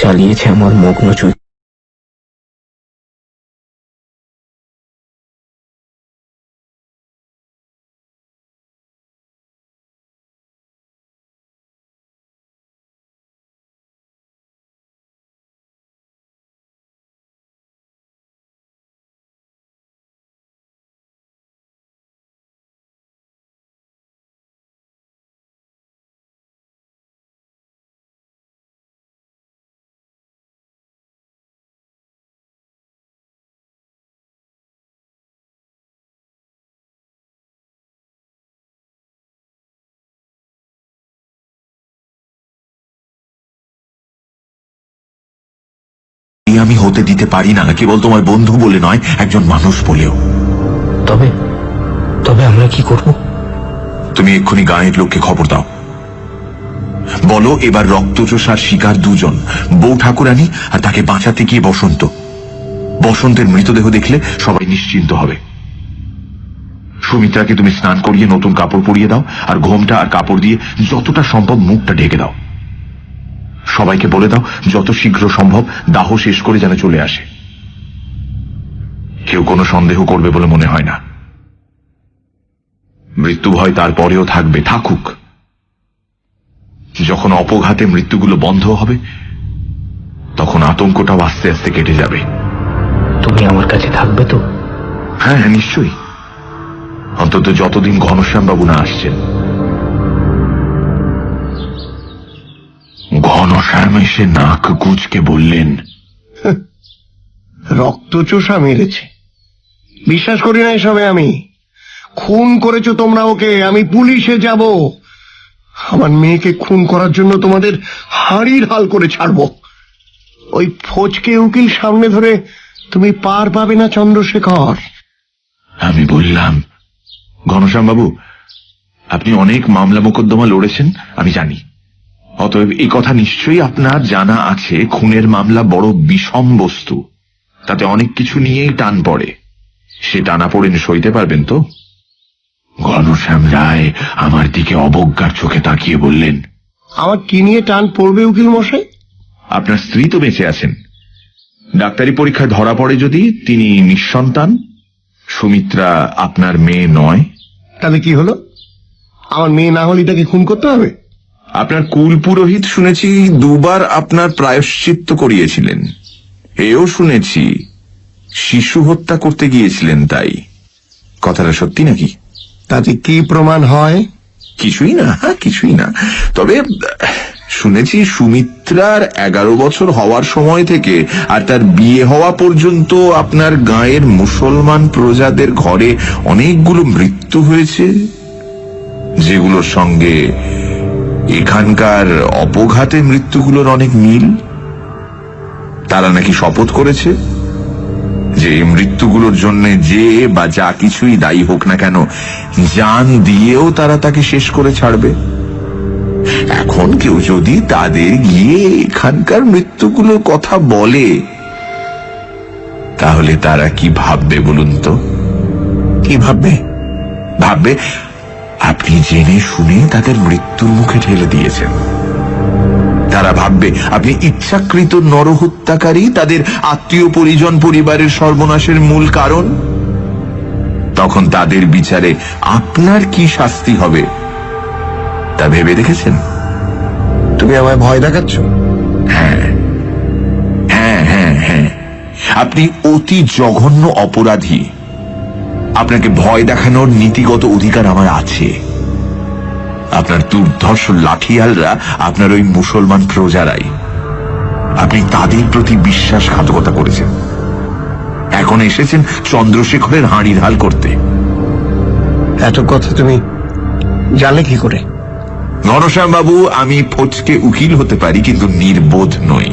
চালিয়েছে আমার মগ্ন চৈতন্য। আমি হতে দিতে পারি না, কেবল তোমার বন্ধু বলে নয়, একজন মানুষ বলেও। তবে তবে আমরা কি করব? তুমি এক্ষুনি গাঁয়ের লোককে খবর দাও, বলো এবার রক্তচোষার শিকার দুজন, বউ ঠাকুরানী আর তাকে বাঁচাতে গিয়ে বসন্ত। বসন্তের মৃতদেহ দেখলে সবাই নিশ্চিন্ত হবে। সুমিত্রাকে তুমি স্নান করিয়ে নতুন কাপড় পরিয়ে দাও, আর ঘোমটা আর কাপড় দিয়ে যতটা সম্ভব মুখটা ঢেকে দাও। সবাইকে বলে দাও যত শীঘ্র সম্ভব দাহ শেষ করে যেন চলে আসে। কেউ কোনো সন্দেহ করবে বলে মনে হয় না। মৃত্যু ভয় তারপরেও থাকবে, থাকুক। যখন অপঘাতে মৃত্যুগুলো বন্ধ হবে, তখন আতঙ্কটাও আস্তে আস্তে কেটে যাবে। তুমি আমার কাছে থাকবে তো? হ্যাঁ হ্যাঁ, নিশ্চয়ই। অন্তত যতদিন ঘনশ্যামবাবু না আসছেন। ঘনশ্যাম এসে নাক কুঁচকে বললেন, রক্তচোষা মেরেছে। বিশ্বাস করি না এসবে আমি। খুন করেছো তোমরা ওকে, আমি পুলিশে যাব। আমার মেয়েকে খুন করার জন্য তোমাদের হাড়ির হাল করে ছাড়বো। ওই ফোচকে উকিল সামনে ধরে তুমি পার পাবে না চন্দ্রশেখর। আমি বললাম, ঘনশ্যামবাবু, আপনি অনেক মামলা মোকদ্দমা লড়েছেন, আমি জানি। অতএব এই কথা নিশ্চয়ই আপনার জানা আছে, খুনের মামলা বড় বিষম বস্তু, তাতে অনেক কিছু নিয়েই টান পড়ে। সে টানা পড়েন সইতে পারবেন তো? ঘনশ্যাম রায় আমার দিকে অবজ্ঞার চোখে তাকিয়ে বললেন, আমার কি নিয়ে টান পড়বে উকিল মশাই? আপনার স্ত্রী তো বেঁচে আছেন। ডাক্তারি পরীক্ষায় ধরা পড়ে যদি তিনি নিঃসন্তান, সুমিত্রা আপনার মেয়ে নয়, তাহলে কি হলো? আমার মেয়ে না হলে তাকে খুন করতে হবে? আপনার কুল পুরোহিত শুনেছি দুবার আপনার প্রায়শ্চিত্ত করিয়েছিলেন। এও শুনেছি শিশু হত্যা করতে গিয়েছিলেন, তাই কথাটা সত্যি নাকি? তাতে কি প্রমাণ হয়? কিছুই না, তবে শুনেছি সুমিত্রার 11 বছর হওয়ার সময় থেকে আর তার বিয়ে হওয়া পর্যন্ত আপনার গাঁয়ের মুসলমান প্রজাদের ঘরে অনেকগুলো মৃত্যু হয়েছে, যেগুলোর সঙ্গে এখানকার অপঘাতে মৃত্যুগুলোর অনেক মিল। তারা নাকি শপথ করেছে যে এই মৃত্যুগুলোর জন্য যে বা যা কিছুই দায়ী হোক না কেন, জান দিয়েও তারা তাকে শেষ করে ছাড়বে। এখন কেউ যদি তাদের গিয়ে এখানকার মৃত্যুগুলোর কথা বলে, তাহলে তারা কি ভাববে বলুন তো? কি ভাববে? ভাববে আপনি জেনে শুনে তাদের মৃত্যুর মুখে ঠেলে দিয়েছেন। তারা ভাববে আপনি ইচ্ছাকৃত নরহত্যাকারী, তাদের আত্মীয় পরিজন পরিবারের সর্বনাশের মূল কারণ। তখন তাদের বিচারে আপনার কি শাস্তি হবে তা ভেবে দেখেছেন? তুমি আমায় ভয় দেখাচ্ছ? হ্যাঁ, আপনি অতি জঘন্য অপরাধী। আপনাকে ভয় দেখানোর নীতিগত অধিকার আমার আছে। আপনার দুর্ধর্ষ লাঠিয়ালরা আপনার ওই মুসলমান প্রজারাই। আপনি তাদের প্রতি বিশ্বাসঘাতকতা করেছেন, এখন এসেছেন চন্দ্রশেখরের হাঁড়ির হাল করতে। এত কথা তুমি জানলে কি করে? ঘনশ্যাম বাবু, আমি ফচকে উকিল হতে পারি, কিন্তু নির্বোধ নই।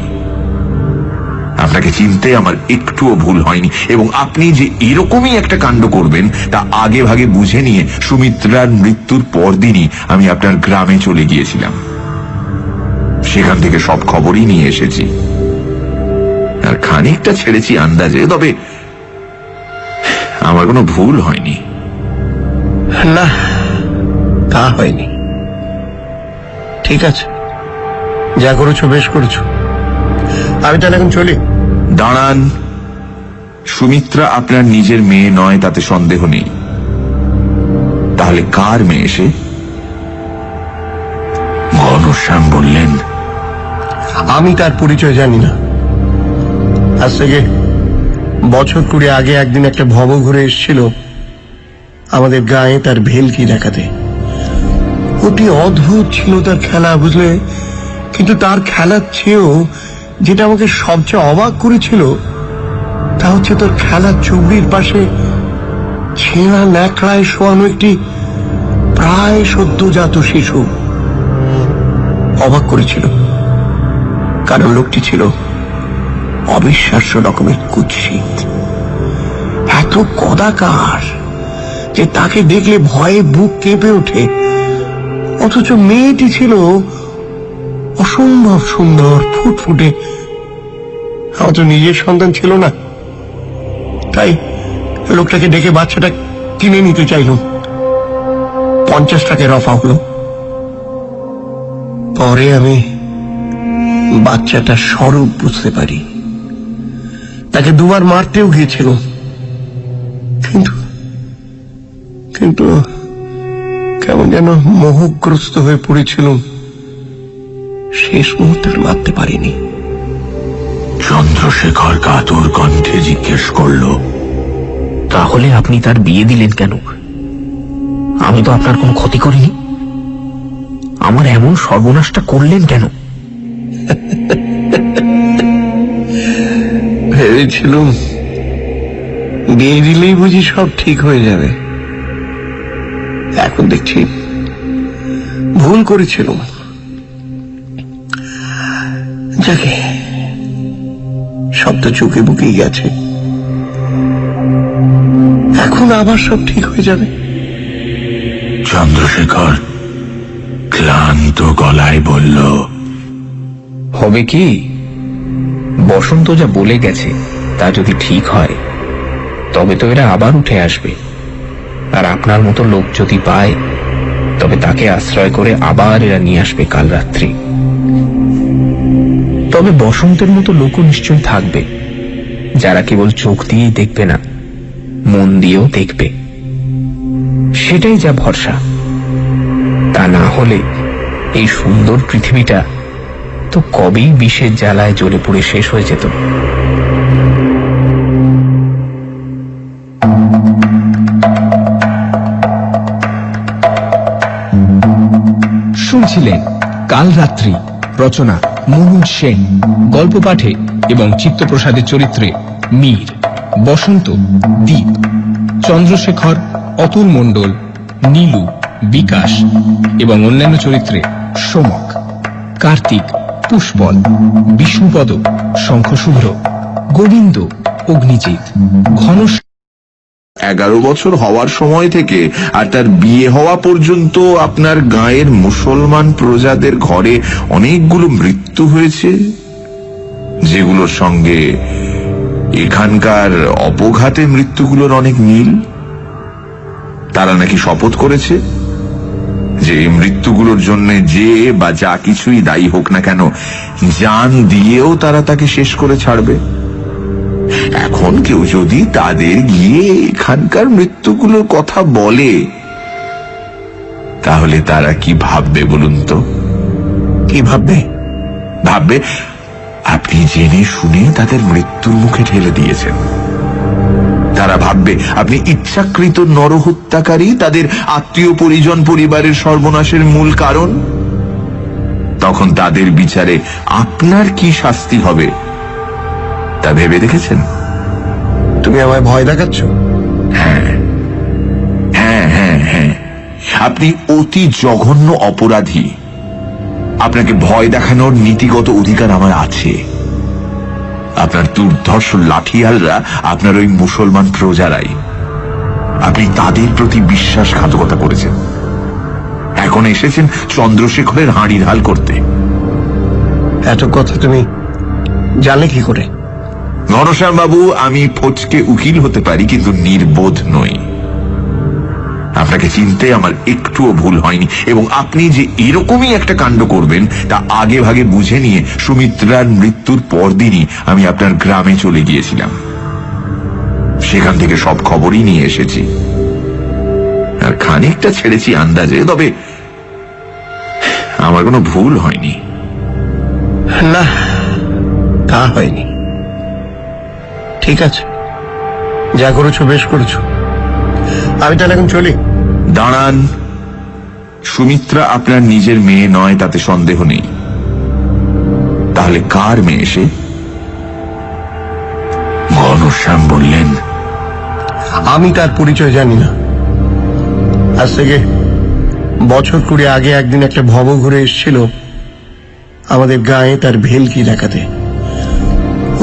আপনাকে চিনতে আমার একটুও ভুল হয়নি, এবং আপনি যে এরকমই একটা কাণ্ড করবেন তা আগে ভাগে বুঝে নিয়ে সুমিত্রার মৃত্যুর পরদিনই আমি আপনার গ্রামে চলে গিয়েছিলাম। সেখান থেকে সব খবরই নিয়ে এসেছি, আর খানিকটা ছেড়েছি আন্দাজে, তবে আমার কোনো ভুল হয়নি। না, তা হয়নি। ঠিক আছে, যা করেছো বেশ করেছো। আমি তাহলে এখন চলি। দাঁড়ান, সুমিত্রা আপনার নিজের মেয়ে নয় তাতে সন্দেহ নেই। তাহলে কার মেয়ে সে? ঘনশ্যাম বললেন, আমি তার পরিচয় জানি না। আজ থেকে বছর 20 আগে একদিন একটা ভব ঘুরে এসেছিল আমাদের গায়ে তার ভেলকি দেখাতে। অতি অদ্ভুত ছিল তার খেলা, বুঝলে? কিন্তু তার খেলার চেয়েও যেটা আমাকে সবচেয়ে অবাক করেছিল তা হচ্ছে তোর খেলার চুবড়ির পাশে ছেঁড়া ন্যাকড়ায় শোয়ানো একটি প্রায় সদ্যজাত শিশু। অবাক করেছিল কারণ লোকটি ছিল অবিশ্বাস্য রকমের কুৎসিত, এত কদাকার যে তাকে দেখলে ভয়ে বুক কেঁপে ওঠে। অথচ মেয়েটি ছিল অসম্ভব সুন্দর, ফুটফুটে। আমার তো নিজের সন্তান ছিল না, তাই লোকটাকে ডেকে বাচ্চাটা কিনে নিতে চাইল। 50 টাকায় রফা হলো। পরে আমি বাচ্চাটার স্বরূপ বুঝতে পারি। তাকে দুবার মারতেও গিয়েছিল, কিন্তু কিন্তু কেমন যেন মোহগ্রস্ত হয়ে পড়েছিল। শেষ মুহূর্তে মারতে পারিনি। চন্দ্রশেখর কাতর কণ্ঠে জিজ্ঞেস করল, তাহলে আপনি তার বিয়ে দিলেন কেন? আমি তো আপনার কোনো ক্ষতি করিনি, আমার এমন সর্বনাশটা করলেন কেন? ভেবেছিলুম বিয়ে দিলেই বুঝি সব ঠিক হয়ে যাবে। এখন দেখছি ভুল করেছিলুম। যাকে সব তো চুকে বুকেই গেছে, এখন আবার সব ঠিক হয়ে যাবে। চন্দ্রশেখর ক্লান্ত গলায় বলল, হবে কি, বসন্ত যা বলে গেছে তা যদি ঠিক হয় তবে তো এরা আবার উঠে আসবে, আর আপনার মতো লোক যদি পায় তবে তাকে আশ্রয় করে আবার এরা নিয়ে আসবে কাল রাত্রি। তবে বসন্তের মতো লোকও নিশ্চয়ই থাকবে যারা কেবল চোখ দিয়েই দেখবে না, মন দিয়েও দেখবে। সেটাই যা ভরসা। তা না হলে এই সুন্দর পৃথিবীটা তো কবেই বিষের জ্বালায় জ্বলে পুড়ে শেষ হয়ে যেত। কাল রাত্রি রচনা মনোজ সেন, গল্প পাঠে এবং চিত্তপ্রসাদের চরিত্রে মীর, বসন্ত দীপ, চন্দ্রশেখর অতুল মণ্ডল, নীলু, বিকাশ এবং অন্যান্য চরিত্রে সোমক, কার্তিক, পুষ্পল, বিষ্ণুপদ, শঙ্খশুভ্র, গোবিন্দ, অগ্নিজিৎ, ঘনশ্যাম। 11 বছর হওয়ার সময় থেকে আর তার বিয়ে হওয়া পর্যন্ত আপনার গাঁয়ের মুসলমান প্রজাদের ঘরে অনেকগুলো মৃত্যু হয়েছে, যেগুলোর সঙ্গে এখানকার অপঘাতে মৃত্যুগুলোর অনেক মিল। তারা নাকি শপথ করেছে যে এই মৃত্যুগুলোর জন্য যে বা যা কিছুই দায়ী হোক না কেন, জান দিয়েও তারা তাকে শেষ করে ছাড়বে। এখন কেউ যদি তাদের গিয়ে এখানকার মৃত্যুগুলোর কথা বলে, তাহলে তারা কি ভাববে বলুন তো? কি ভাববে? ভাববে আপনি জেনে শুনে তাদের মৃত্যুর মুখে ঠেলে দিয়েছেন। তারা ভাববে আপনি ইচ্ছাকৃত নরহত্যাকারী, তাদের আত্মীয় পরিজন পরিবারের সর্বনাশের মূল কারণ। তখন তাদের বিচারে আপনার কি শাস্তি হবে তা ভেবে দেখেছেন? তুমি আমায় ভয় দেখাচ্ছ? হ্যাঁ হ্যাঁ হ্যাঁ হ্যাঁ, আপনি অতি জঘন্য অপরাধী। আপনাকে ভয় দেখানোর নীতিগত অধিকার আমার আছে। আপনার দুর্ধর্ষ লাঠিয়ালরা আপনার ওই মুসলমান প্রজারাই। আপনি তাদের প্রতি বিশ্বাসঘাতকতা করেছেন, এখন এসেছেন চন্দ্রশেখরের হাঁড়ির হাল করতে। এত কথা তুমি জানলে কি করে? ঘনশ্যাম বাবু, আমি ফচকে উকিল হতে পারি, কিন্তু নির্বোধ নই। আপনাকে চিনতে আমার একটুও ভুল হয়নি, এবং আপনি যে এরকমই একটা কাণ্ড করবেন তা আগে ভাগে বুঝে নিয়ে সুমিত্রার মৃত্যুর পরদিনই আমি আপনার গ্রামে চলে গিয়েছিলাম। সেখান থেকে সব খবরই নিয়ে এসেছি, আর খানিকটা ছেড়েছি আন্দাজে, তবে আমার কোনো ভুল হয়নি। না, তা হয়নি। ঠিক আছে, যা করেছো বেশ করেছো। আমি তাহলে এখন চলি। দাঁড়ান, সুমিত্রা আপনার নিজের মেয়ে নয় তাতে সন্দেহ নেই। তাহলে কার মেয়ে সে? ঘনশ্যাম বললেন, আমি তার পরিচয় জানি না। আজ থেকে বছর 20 আগে একদিন একটা ভব ঘুরে এসেছিল আমাদের গায়ে তার ভেলকি দেখাতে।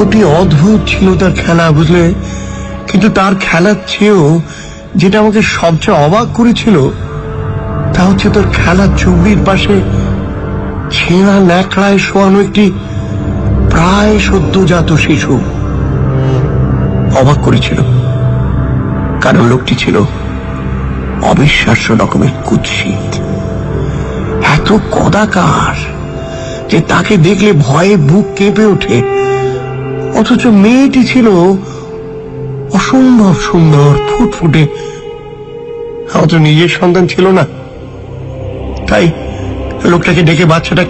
অতি অদ্ভুত ছিল তার খেলা, বুঝলে? কিন্তু তার খেলার চেয়েও যেটা আমাকে সবচেয়ে অবাক করেছিল তা হচ্ছে তোর খেলার চুবড়ির পাশে ছেঁড়া ন্যাকড়ায় শোয়ানো একটি প্রায় সদ্যজাত শিশু। অবাক করেছিল কারণ লোকটি ছিল অবিশ্বাস্য রকমের কুৎসিত, এত কদাকার যে তাকে দেখলে ভয়ে বুক কেঁপে ওঠে। অথচ মেয়েটি ছিল অসম্ভব সুন্দর, ফুটফুটে। আমার তো নিজের সন্তান ছিল না, তাই লোকটাকে ডেকে বাচ্চাটা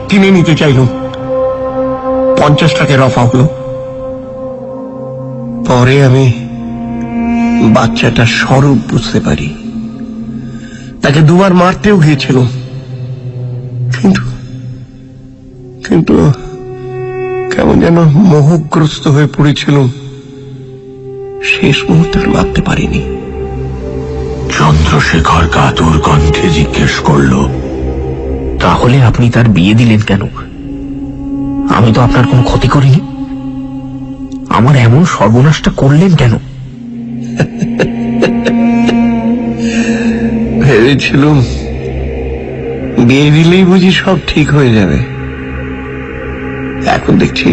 কিনে নিতে চাইলাম। 50 টাকার রফা হলো। পরে আমি বাচ্চাটার স্বরূপ বুঝতে পারি। তাকে দুবার মারতেও গিয়েছিল, কিন্তু কিন্তু কেমন যেন মোহগ্রস্ত হয়ে পড়েছিল। শেষ মুহূর্তে মারতে পারিনি। চন্দ্রশেখর কাতর কণ্ঠে জিজ্ঞেস করল, তাহলে আপনি তার বিয়ে দিলেন কেন? আমি তো আপনার কোনো ক্ষতি করিনি, আমার এমন সর্বনাশটা করলেন কেন? ভেবেছিলুম বিয়ে দিলেই বুঝি সব ঠিক হয়ে যাবে। এখন দেখছি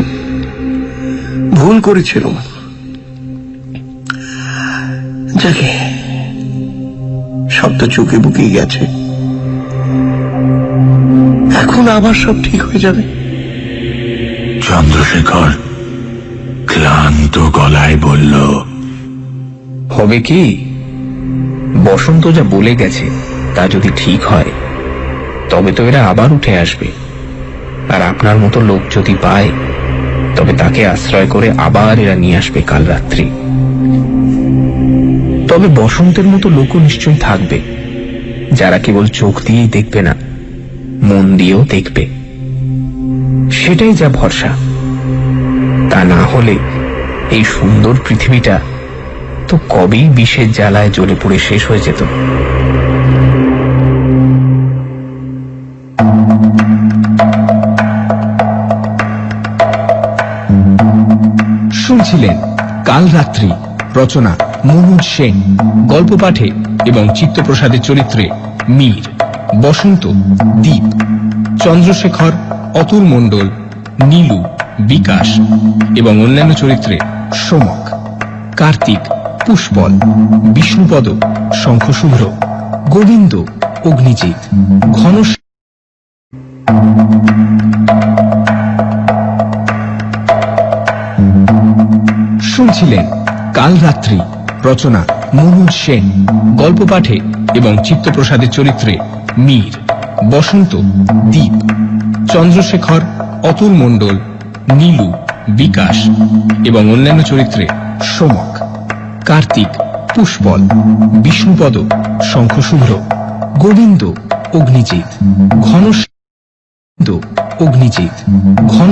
ভুল করেছিলাম। যাকে সব তো চুকে বুকে গেছে, এখন আবার সব ঠিক হয়ে যাবে। চন্দ্রশেখর ক্লান্ত গলায় বলল, হবে কি? বসন্ত যা বলে গেছে তা যদি ঠিক হয় তবে তো এরা আবার উঠে আসবে, আর আপনার মতো লোক যদি পায় তবে তাকে আশ্রয় করে আবার এরা নিয়ে আসবে কাল রাত্রি। তবে বসন্তের মতো লোকও নিশ্চয়ই থাকবে যারা কেবল চোখ দিয়েই দেখবে না, মন দিয়েও দেখবে। সেটাই যা ভরসা। তা না হলে এই সুন্দর পৃথিবীটা তো কবেই বিষের জ্বালায় জ্বলে পড়ে শেষ হয়ে যেত। শুনছিলেন কাল রাত্রি, রচনা মনোজ সেন, গল্প পাঠে এবং চিত্তপ্রসাদের চরিত্রে মীর, বসন্ত, দীপ, চন্দ্রশেখর, অতুল মণ্ডল, নীলু, বিকাশ এবং অন্যান্য চরিত্রে সোমক, কার্তিক, পুষ্পল, বিষ্ণুপদ, শঙ্খশুভ্র, গোবিন্দ, অগ্নিজিৎ, ঘন। শুনছিলেন কাল রাত্রি, রচনা মনোজ সেন, গল্প পাঠে এবং চিত্তপ্রসাদের চরিত্রে মীর, বসন্ত, দীপ, চন্দ্রশেখর, অতুল মণ্ডল, নীলু, বিকাশ এবং অন্যান্য চরিত্রে সোমক, কার্তিক, পুষ্পল, বিষ্ণুপদ, শঙ্খশুভ্র, গোবিন্দ, অগ্নিজিৎ, ঘন, অগ্নিজিৎ, ঘন।